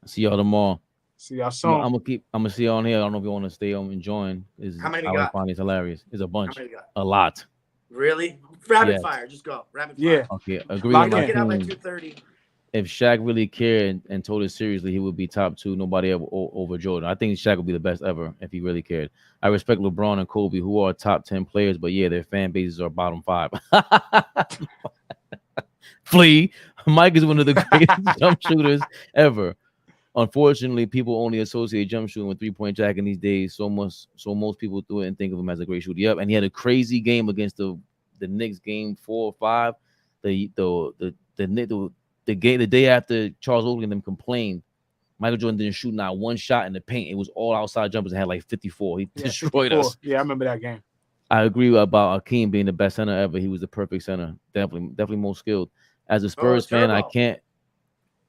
I'll see y'all tomorrow. See y'all soon. I'm gonna see y'all on here. I don't know if you want to stay on and join. How many we got? I find it's hilarious. It's a bunch. How many we got? A lot. Really? Rapid fire. Just go. Rapid fire. Yeah. Okay. Agree Lock on it Get out by my 2:30. if Shaq really cared and told it seriously, he would be top 2. Nobody ever over Jordan. I think Shaq would be the best ever if he really cared. I respect LeBron and Kobe, who are top 10 players, but yeah, their fan bases are bottom 5. Flea, Mike is one of the greatest jump shooters ever. Unfortunately, people only associate jump shooting with 3-point jacking these days. So most people do it and think of him as a great shooter. Yep, and he had a crazy game against the Knicks, game 4 or 5. The game the day after Charles Oakley and them complained, Michael Jordan didn't shoot not one shot in the paint. It was all outside jumpers and had like 54. He destroyed 54. us. Yeah, I remember that game. I agree about Akeem being the best center ever. He was the perfect center. Definitely most skilled. As a Spurs fan, I can't.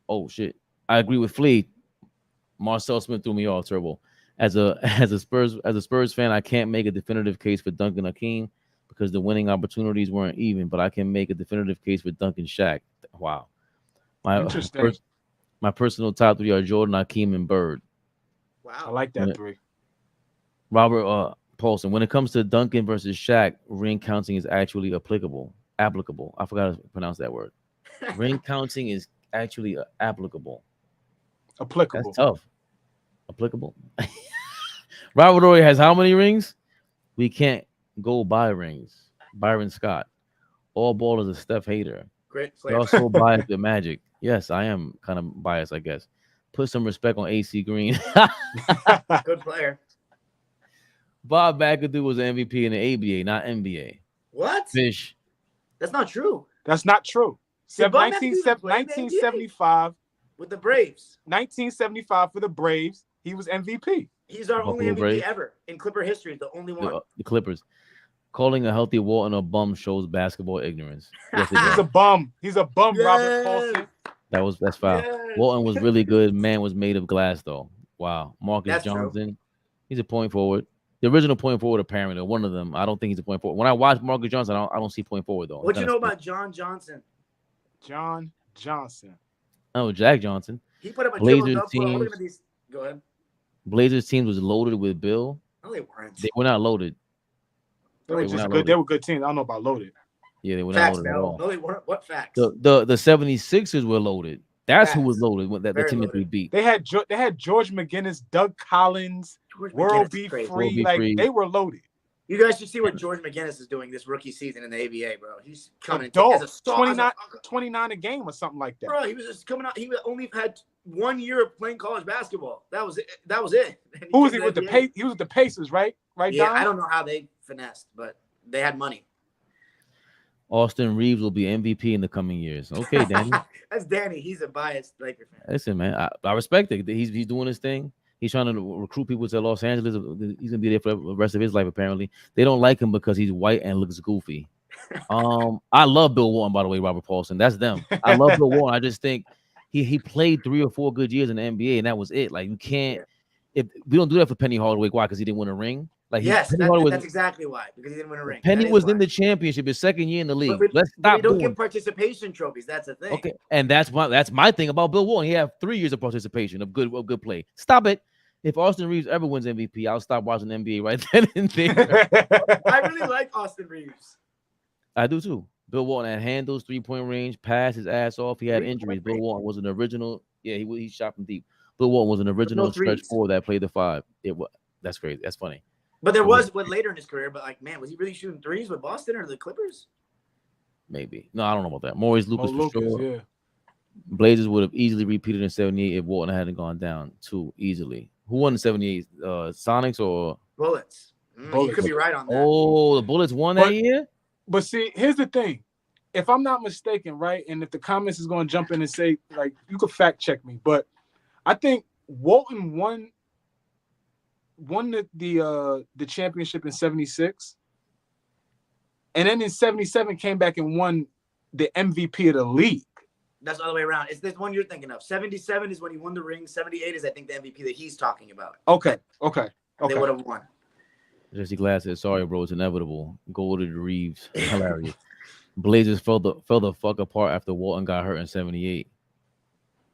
Oh shit! I agree with Flea. Marcel Smith threw me off. Turbo. As a Spurs fan, I can't make a definitive case for Duncan Akeem because the winning opportunities weren't even. But I can make a definitive case for Duncan Shaq. Wow. My personal top 3 are Jordan, Akeem, and Bird. Wow. I like that 3. Robert Paulson. When it comes to Duncan versus Shaq, ring counting is actually applicable. I forgot to pronounce that word. Ring counting is actually applicable. Applicable. That's tough. Applicable. Robert Ory has how many rings? We can't go by rings. Byron Scott. All ball is a Steph hater. Great player. You're also biased with Magic. Yes, I am kind of biased, I guess. Put some respect on AC Green. Good player. Bob McAdoo was an MVP in the ABA, not NBA. What? Fish. That's not true. That's not true. Did Bob McAdoo play in the 1975 with the Braves. 1975 for the Braves. He was MVP. He's our only MVP Braves. ever in Clipper history. The only one. The Clippers. Calling a healthy Walton a bum shows basketball ignorance. Yes, it He's does. a bum. He's a bum, Yes. Robert Paulson. That's foul. Yes. Walton was really good. Man was made of glass, though. Wow. Marcus That's true. Johnson. He's a point forward. The original point forward, apparently, or one of them. I don't think he's a point forward. When I watch Marcus Johnson, I don't see point forward, though. What you know about John Johnson? John Johnson. Oh, Jack Johnson. He put up a Blazers triple double. Look teams. at these. Go ahead. Blazers teams was loaded with Bill. No, they weren't. They were not loaded. They were They were just not good. loaded. They were good teams. I don't know about loaded. Yeah, they were not Facts, loaded at Mel. all. No, they weren't. What facts? The 76ers were loaded. That's who was Facts. loaded. That the Very team that loaded. we beat. They had George McGinnis, Doug Collins, George World McGinnis Be is crazy. Free. World Be Like Free. they were loaded. You guys should see what George McGinnis is doing this rookie season in the ABA, bro. He's coming Dog, as a star. 29 a game or something like that. Bro, he was just coming out. He only had 1 year of playing college basketball. That was it. And Who was came he to with? NBA. He was with the Pacers, right? Right, Yeah, Don? I don't know how they finessed, but they had money. Austin Reeves will be MVP in the coming years. Okay, Danny. That's Danny. He's a biased Laker fan. Listen, man, I respect it. He's doing his thing. He's trying to recruit people to Los Angeles. He's gonna be there for the rest of his life. Apparently, they don't like him because he's white and looks goofy. I love Bill Walton, by the way, Robert Paulson. That's them. I love Bill Walton. I just think he played 3 or 4 good years in the NBA, and that was it. Like you can't. If we don't do that for Penny Hardaway, why? Because he didn't win a ring. Like Yes, Penny Hardaway that's exactly why. Because he didn't win a ring. Penny That is was why. in the championship his second year in the league. But Let's we stop don't doing. get participation trophies. That's the thing. Okay, and that's my thing about Bill Walton. He had 3 years of participation of good play. Stop it. If Austin Reeves ever wins MVP, I'll stop watching the NBA right then and there. I really like Austin Reeves. I do too. Bill Walton had handles, 3-point range, passed his ass off. He had 3-point injuries. Bill range. Walton was an original. Yeah, he shot from deep. Bill Walton was an original stretch threes. 4 that played the 5. That's crazy. That's funny. But there was later in his career, but like, man, was he really shooting threes with Boston or the Clippers? Maybe. No, I don't know about that. Maurice Lucas for sure. Yeah. Blazers would have easily repeated in 78 if Walton hadn't gone down too easily. Who won in 78? Sonics or Bullets. You Bullets. could be right on that. the Bullets won that year? But see, here's the thing. If I'm not mistaken, right, and if the comments is going to jump in and say, like, you could fact check me, but I think Walton won the championship in 76, and then in 77 came back and won the MVP of the league. That's the other way around. It's this one you're thinking of. 77 is when he won the ring. 78 is, I think, the MVP that he's talking about. Okay. They would have won. Jesse Glass said, "Sorry, bro, it's inevitable. Go to the Reeves." Hilarious. Blazers fell the fuck apart after Walton got hurt in 78.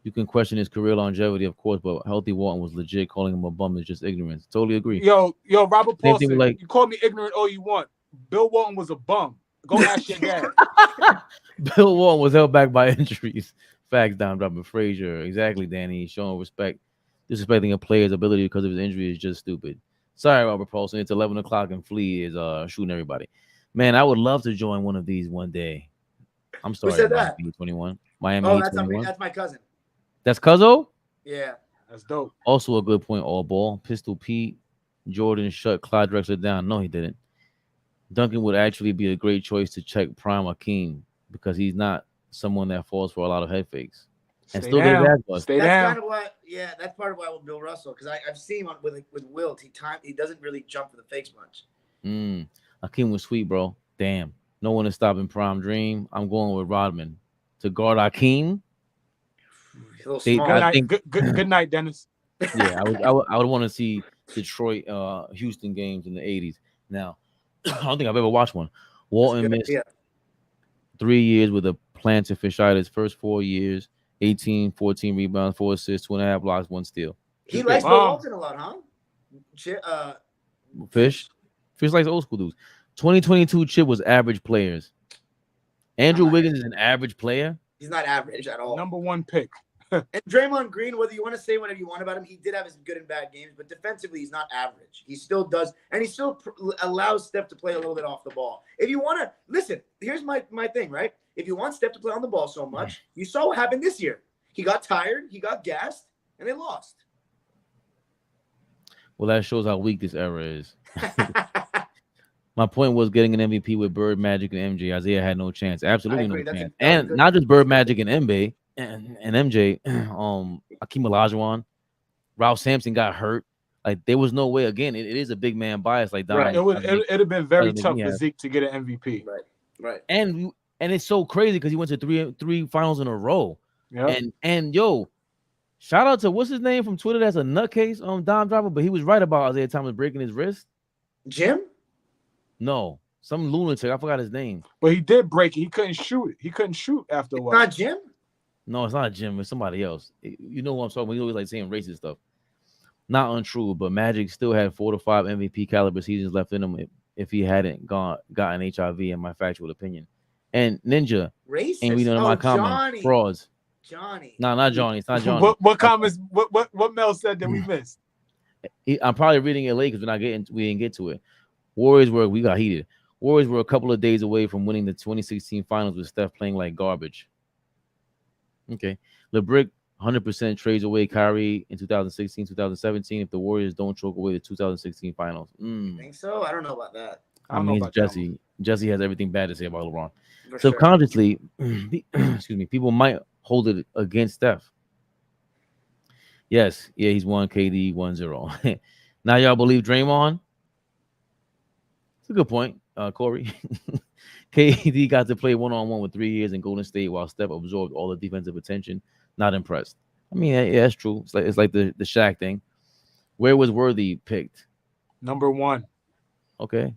You can question his career longevity, of course, but healthy Walton was legit. Calling him a bum is just ignorance. Totally agree. Yo, Robert Same thing Paulson, with, you call me ignorant all you want. Bill Walton was a bum. Go ask your dad. Bill Walton was held back by injuries. Facts, Dom dropping Frazier. Exactly, Danny. Showing respect, disrespecting a player's ability because of his injury is just stupid. Sorry, Robert Paulson. It's 11 o'clock and Flea is shooting everybody. Man, I would love to join one of these one day. I'm sorry, said that? Miami 21. Miami Oh, Heat that's 21. that's my cousin. That's Cuzzo. Yeah. That's dope. Also a good point. All ball. Pistol Pete. Jordan shut Clyde Drexler down. No, he didn't. Duncan would actually be a great choice to check Prime Akeem because he's not someone that falls for a lot of head fakes. And Stay still get down. basketball. Stay That's down. kind of why. Yeah, that's part of why with Bill Russell, because I've seen him with Wilt. He doesn't really jump for the fakes much. Akeem was sweet, bro. Damn. No one is stopping Prime Dream. I'm going with Rodman to guard Akeem. He's a little They- small. Good I night. think- Good night, Dennis. Yeah, I would want to see Detroit, Houston games in the 80s. Now, I don't think I've ever watched one. Walton That's a good missed idea. 3 years with a plantar fasciitis. First 4 years, 18, 14 rebounds, 4 assists, 2.5 blocks, 1 steal. He likes Bill Walton a lot, huh? Fish likes old school dudes. 2022 Chip was average players. Andrew Wiggins is an average player. He's not average at all. Number 1 pick. And Draymond Green, whether you want to say whatever you want about him, he did have his good and bad games, but defensively, he's not average. He still does, and he still allows Steph to play a little bit off the ball. If you want to, listen, here's my thing, right? If you want Steph to play on the ball so much, you saw what happened this year. He got tired, he got gassed, and they lost. Well, that shows how weak this era is. My point was getting an MVP with Bird, Magic, and MJ. Isaiah had no chance. Absolutely no chance. And not just Bird, Magic, and MJ. And MJ, Akeem Olajuwon, Ralph Sampson got hurt. Like there was no way. Again, it is a big man bias. Like Right. It'd have been very tough for Zeke to get an MVP. Right. And it's so crazy because he went to three finals in a row. Yeah. And yo, shout out to what's his name from Twitter? That's a nutcase Dom Driver, but he was right about Isaiah Thomas breaking his wrist. Jim? No, some lunatic. I forgot his name. But he did break it. He couldn't shoot it. He couldn't shoot after a while. Not Jim? No, it's not Jim. It's somebody else. You know who I'm talking about. He always like saying racist stuff. Not untrue, but Magic still had 4 to 5 MVP caliber seasons left in him if he hadn't gotten HIV, in my factual opinion. And Ninja Racist. ain't reading my comments. Johnny. Frauds. Johnny. No, not Johnny. It's not Johnny. What comments? What Mel said that we missed? I'm probably reading it late because we didn't get to it. We got heated. Warriors were a couple of days away from winning the 2016 finals with Steph playing like garbage. Okay. LeBrick 100% trades away Kyrie in 2016, 2017 if the Warriors don't choke away the 2016 finals. You think so? I don't know about that. I don't know about Jesse. Jesse has everything bad to say about LeBron. For sure. Subconsciously, excuse me, people might hold it against Steph. Yes, yeah, he's 1 KD 1-0. Now y'all believe Draymond? It's a good point, Corey. KD got to play one-on-one with 3 years in Golden State while Steph absorbed all the defensive attention. Not impressed. I mean, yeah, that's true. It's like the Shaq thing. Where was Worthy picked? Number 1. Okay.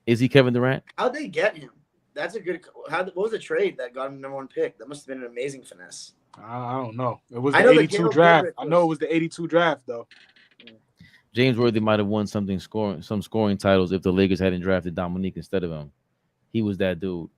Is he Kevin Durant? How'd they get him? That's a good. What was the trade that got him number 1 pick? That must have been an amazing finesse. I don't know. It was I the know the 82 Caleb draft. Goodrich I know it was the 82 draft though. James Worthy might have won some scoring titles if the Lakers hadn't drafted Dominique instead of him. He was that dude.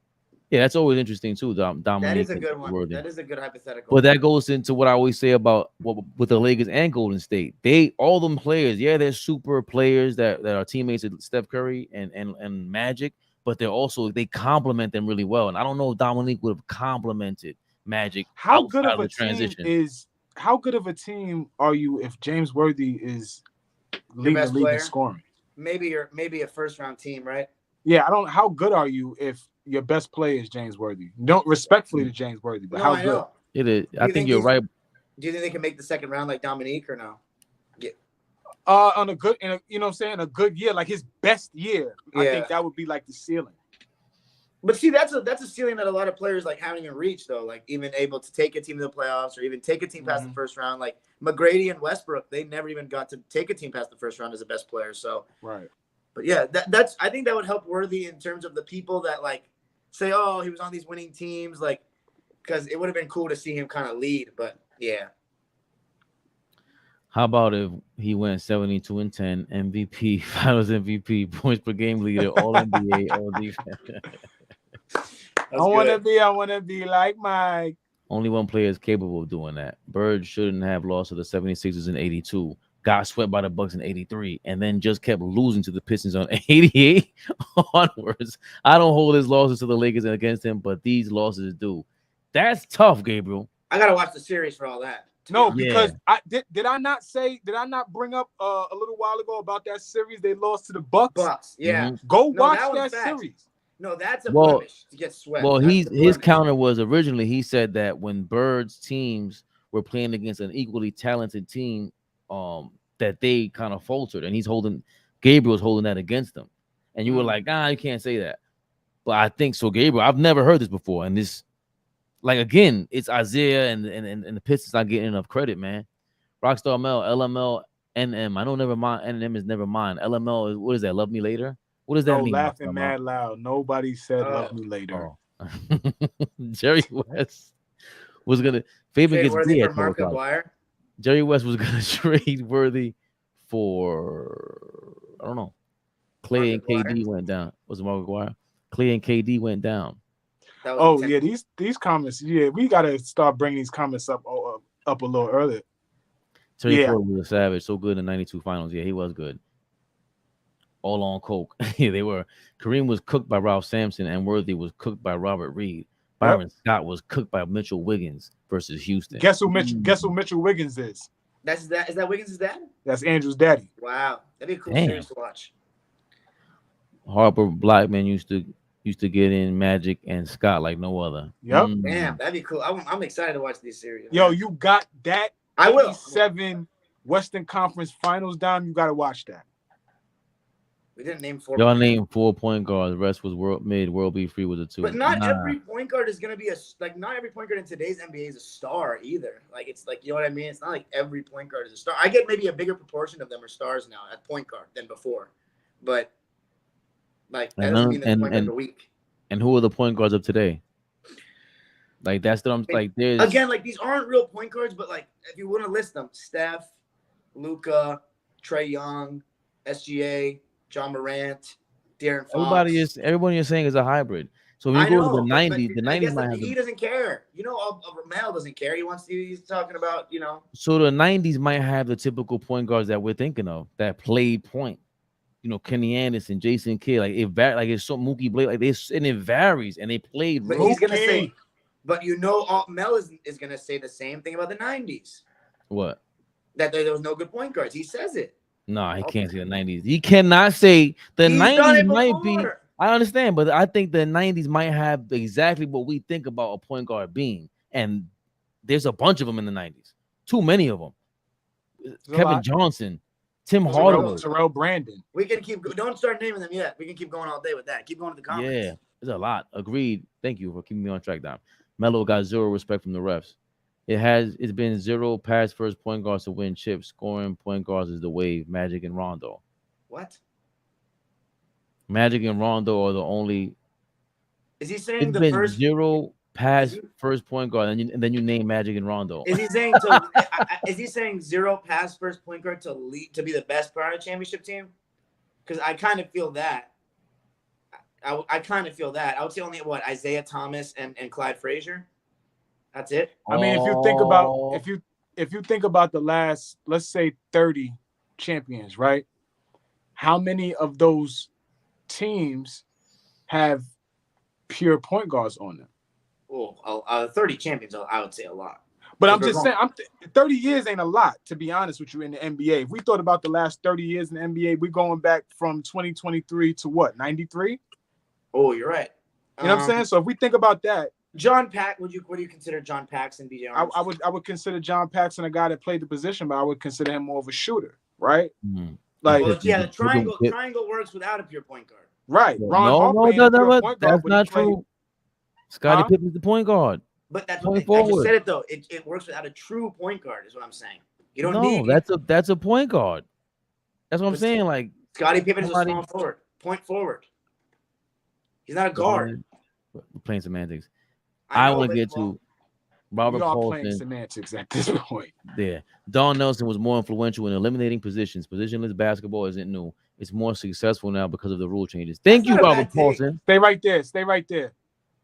Yeah, that's always interesting too. Dominique. That is a good one. Worthy. That is a good hypothetical. But that goes into what I always say about with the Lakers and Golden State. All them players, yeah, they're super players that are teammates of Steph Curry and Magic, but they complement them really well. And I don't know if Dominique would have complemented Magic. How good of the a team are you if James Worthy is leading the league in scoring? Maybe a first round team, right? Yeah, how good are you if your best player is James Worthy? Don't respectfully to James Worthy, but how good? It is. I think you're right. Do you think they can make the second round like Dominique or no? Yeah. On a good, you know what I'm saying, a good year, like his best year. Yeah. I think that would be like the ceiling. But see, that's a ceiling that a lot of players like haven't even reached though. Like even able to take a team to the playoffs or even take a team past the first round. Like McGrady and Westbrook, they never even got to take a team past the first round as a best player. So right. But yeah, that's I think that would help Worthy in terms of the people that like say, oh, he was on these winning teams, like because it would have been cool to see him kind of lead. But yeah. How about if he went 72-10, MVP, Finals MVP, points per game leader, All NBA, All Defense? That's I good. want to be like Mike. Only one player is capable of doing that. Bird shouldn't have lost to the 76ers in 82, got swept by the Bucks in 83, and then just kept losing to the Pistons on 88 onwards. I don't hold his losses to the Lakers and against him, but these losses do. That's tough, Gabriel. I gotta watch the series for all that. No, Yeah. because did I not bring up a little while ago about that series they lost to the Bucks? Yeah. Mhm. Go No, watch that that one's fact. series. No, that's a Well- blemish to get swept. Well, That's his the blemish. counter was originally he said that when Bird's teams were playing against an equally talented team, that they kind of faltered, and Gabriel's holding that against them. And you were like, you can't say that. But I think so, Gabriel. I've never heard this before, and this, like, again, it's Isaiah and the Pistons not getting enough credit, man. Rockstar Mel, LML, NM. I know never mind. NM is never mind. LML is, what is that? Love Me Later? What does that No, mean? laughing Rockstar mad loud. Nobody said love me later. Mel? Oh. Jerry West was gonna. Fabian gets Worthy D for at Mark 12 o'clock. McGuire. Jerry West was gonna trade Worthy for, I don't know. Clay and Mark KD went down. Was it Mark McGuire? Clay and KD went down. That was Oh intense. yeah, these comments. Yeah, we gotta start bringing these comments up a little earlier. Terry Yeah. Ford was a savage. So good in the 92 finals. Yeah, he was good. All on coke. Yeah, they were. Kareem was cooked by Ralph Sampson, and Worthy was cooked by Robert Reed. Byron Scott was cooked by Mitchell Wiggins versus Houston. Guess who Mitchell Wiggins is? Is that Wiggins' dad? That's Andrew's daddy. Wow, that'd be a cool Damn. series to watch. Harper Blackman used to get in Magic and Scott like no other. Yep. Damn, that'd be cool. I'm excited to watch these series. Yo, man. you got that I will. 87 Western Conference Finals down. You gotta watch that. We didn't name 4. Y'all named 4 point guards. The rest was World B Free was a 2. But not every point guard is gonna be not every point guard in today's NBA is a star either. Like it's like, you know what I mean? It's not like every point guard is a star. I get maybe a bigger proportion of them are stars now at point guard than before. But like that doesn't mean that point guards are weak. And who are the point guards of today? Like that's what I'm like. There's Again, like these aren't real point guards, but like if you want to list them, Steph, Luka, Trae Young, SGA, John Morant, De'Aaron Fox. Everybody you're saying is a hybrid. So when you go to the 90s, the 90s might have he doesn't care. You know, Mel doesn't care. He's talking about, you know. So the 90s might have the typical point guards that we're thinking of that played point. You know, Kenny Anderson, Jason Kidd, like it's so Mookie Blake, like and it varies, and they played. But he's gonna say, but you know, Mel is gonna say the same thing about the 90s. What? That there was no good point guards. He says it. No, he can't say the 90s. He cannot say the He's done 90s it might be. before. I understand, but I think the 90s might have exactly what we think about a point guard being, and there's a bunch of them in the 90s. Too many of them. Kevin Johnson, Tim Hardaway, Terrell Brandon. We can don't start naming them yet. We can keep going all day with that. Keep going to the comments. Yeah, there's a lot. Agreed. Thank you for keeping me on track, Dom. Melo got zero respect from the refs. It's been 0 pass first point guards to win chips. Scoring point guards is the wave. Magic and Rondo. What? Magic and Rondo are the only. Is he saying It's the been first 0 pass first point guard, and then you name Magic and Rondo. Is he saying is he saying 0 pass first point guard to be the best part of the championship team? Because I kind of feel that. I kind of feel that. I would say only Isaiah Thomas and Clyde Frazier. That's it. I mean, if you think about the last, let's say 30 champions, right? How many of those teams have pure point guards on them? Oh, 30 champions, I would say a lot. But I'm just saying, 30 years ain't a lot, to be honest with you, in the NBA. If we thought about the last 30 years in the NBA, we're going back from 2023 to what, 93? Oh, you're right. You know what I'm saying? So if we think about that, what do you consider John Paxson, BJ Armstrong? I would consider John Paxson a guy that played the position, but I would consider him more of a shooter, right? Mm-hmm. Like, the triangle works without a pure point guard. Right. No, that's not true. Scottie Pippen's the point guard. But that's what I just said it though. It works without a true point guard, is what I'm saying. You don't need that's a point guard. That's what I'm saying. Like Scottie Pippen is a small forward, point forward. He's not a guard. We're playing semantics. I want to get to Robert Paulson. Playing semantics at this point. There. Don Nelson was more influential in eliminating positions. Positionless basketball isn't new. It's more successful now because of the rule changes. Thank you, Robert Paulson. Stay right there.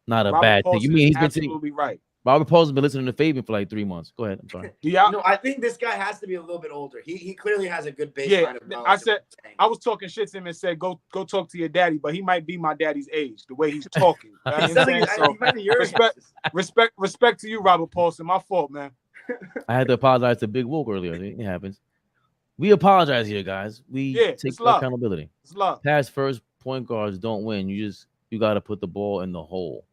Not a Robert bad thing. You Paulson mean is he's been taking absolutely right. Robert Paulson's been listening to Fabian for like 3 months. Go ahead. I'm sorry. Yeah, No, I think this guy has to be a little bit older. He clearly has a good baseline yeah. of knowledge. I of said what he's saying. I was talking shit to him and said, "Go talk to your daddy," but he might be my daddy's age. The way he's talking. You know He what sounds I'm like saying? he might be your respect- age. respect to you, Robert Paulson. My fault, man. I had to apologize to Big Wolf earlier. It happens. We apologize here, guys. We Yeah, take it's love. accountability. It's love. Pass first, point guards don't win. You got to put the ball in the hole.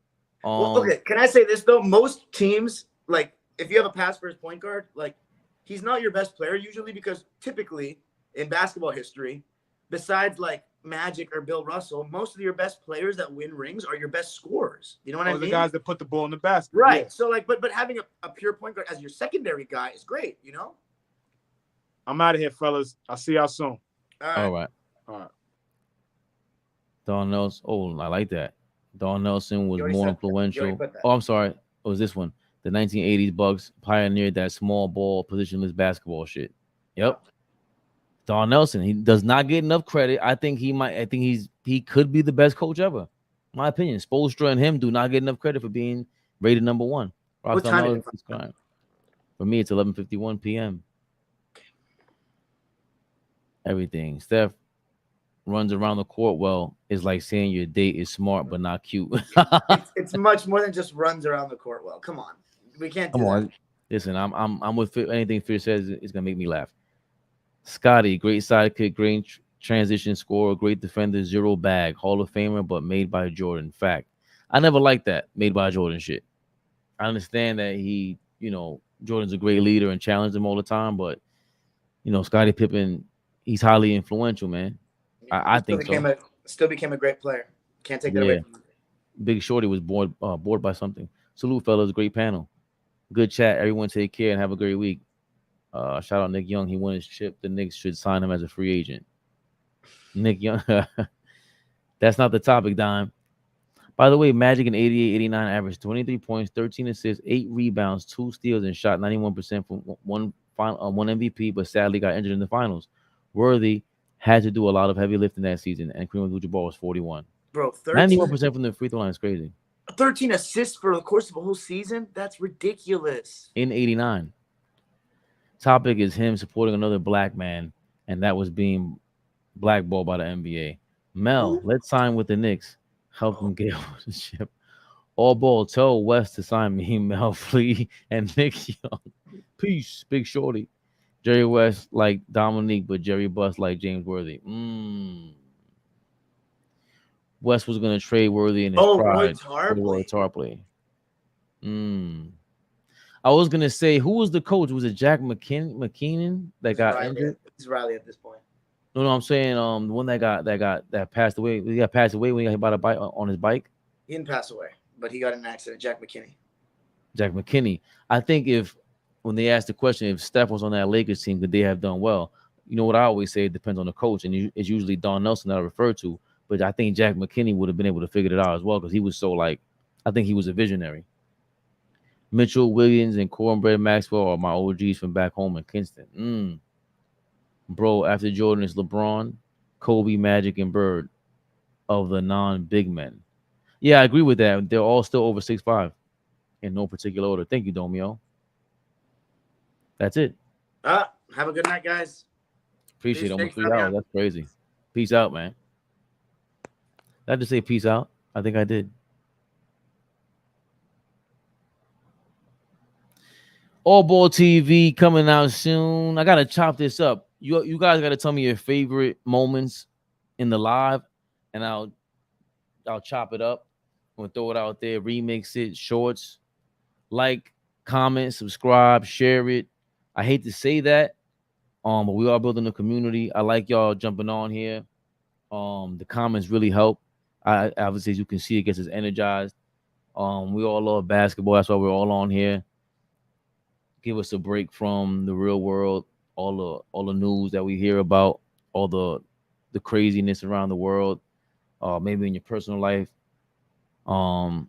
Well, okay, can I say this though? Most teams, like if you have a pass first point guard, like he's not your best player usually because typically in basketball history, besides like Magic or Bill Russell, most of your best players that win rings are your best scorers. You know what I mean? The guys that put the ball in the basket. Right. Yeah. So like, but having a pure point guard as your secondary guy is great. You know. I'm out of here, fellas. I'll see y'all soon. All right. Don Nelson. Oh, I like that. Don Nelson was more influential. Oh, I'm sorry. It was this one. The 1980s Bucks pioneered that small ball, positionless basketball shit. Yep. Don Nelson. He does not get enough credit. I think he could be the best coach ever. My opinion. Spoelstra and him do not get enough credit for being rated number one. What time is it? For me, it's 11:51 p.m. Everything. Steph runs around the court well is like saying your date is smart but not cute. it's much more than just runs around the court well. Come on. We can't do that. Listen, I'm with anything Fear says is gonna make me laugh. Scotty, great sidekick, great transition scorer, great defender, zero bag, Hall of Famer, but made by Jordan. Fact. I never liked that made by Jordan shit. I understand that Jordan's a great leader and challenged him all the time, but Scottie Pippen, he's highly influential, man. I think so. Still became a great player. Can't take that away from him. Big Shorty was bored by something. Salute, fellas. Great panel. Good chat. Everyone take care and have a great week. Shout out Nick Young. He won his chip. The Knicks should sign him as a free agent. Nick Young. That's not the topic, Dime. By the way, Magic in 88-89 averaged 23 points, 13 assists, 8 rebounds, 2 steals, and shot 91% from one MVP, but sadly got injured in the finals. Worthy had to do a lot of heavy lifting that season, and Kareem Abdul-Jabbar was 41. Bro, 91% from the free throw line is crazy. 13 assists for the course of a whole season? That's ridiculous. In 89. Topic is him supporting another black man, and that was being blackballed by the NBA. Mel, let's sign with the Knicks. Help him get the ship. AllBall, tell West to sign me, Mel Flea, and Nick Young. Peace, Big Shorty. Jerry West like Dominique, but Jerry Buss like James Worthy. West was going to trade Worthy in his pride for Roy Tarpley. I was going to say, who was the coach? Was it Jack McKeenan that got injured? It's Riley at this point. No, I'm saying the one that passed away. He got passed away when he got hit by the bike on his bike. He didn't pass away, but he got in an accident. Jack McKinney. I think when they asked the question if Steph was on that Lakers team, could they have done well? You know what I always say, it depends on the coach, and it's usually Don Nelson that I refer to. But I think Jack McKinney would have been able to figure it out as well because he was so I think he was a visionary. Mitchell, Williams, and Cornbread Maxwell are my OGs from back home in Kinston. Bro, after Jordan is LeBron, Kobe, Magic, and Bird of the non-big men. Yeah, I agree with that. They're all still over 6'5", in no particular order. Thank you, Domio. That's it. Have a good night, guys. Appreciate it. Almost 3 hours. That's crazy. Peace out, man. Did I just say peace out? I think I did. AllBallTV coming out soon. I gotta chop this up. You guys gotta tell me your favorite moments in the live, and I'll chop it up. I'm gonna throw it out there, remix it, shorts. Like, comment, subscribe, share it. I hate to say that, but we are building a community. I like y'all jumping on here. The comments really help. I obviously, as you can see, it gets us energized. We all love basketball. That's why we're all on here. Give us a break from the real world, all the news that we hear about, all the craziness around the world, maybe in your personal life, and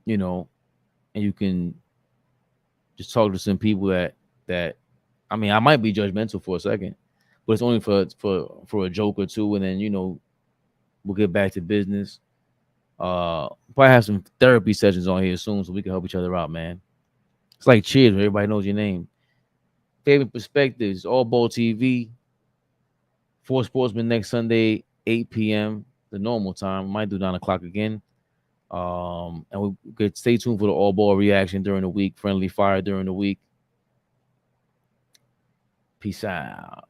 you can just talk to some people that I mean, I might be judgmental for a second, but it's only for a joke or two, and then we'll get back to business. Probably have some therapy sessions on here soon so we can help each other out, man. It's like cheers when everybody knows your name. Fabian Perspectives, All Ball TV, 4 Sportsmen next Sunday, 8 p.m. the normal time. Might do 9 o'clock again. And we could stay tuned for the All Ball reaction during the week, friendly fire during the week. Peace out.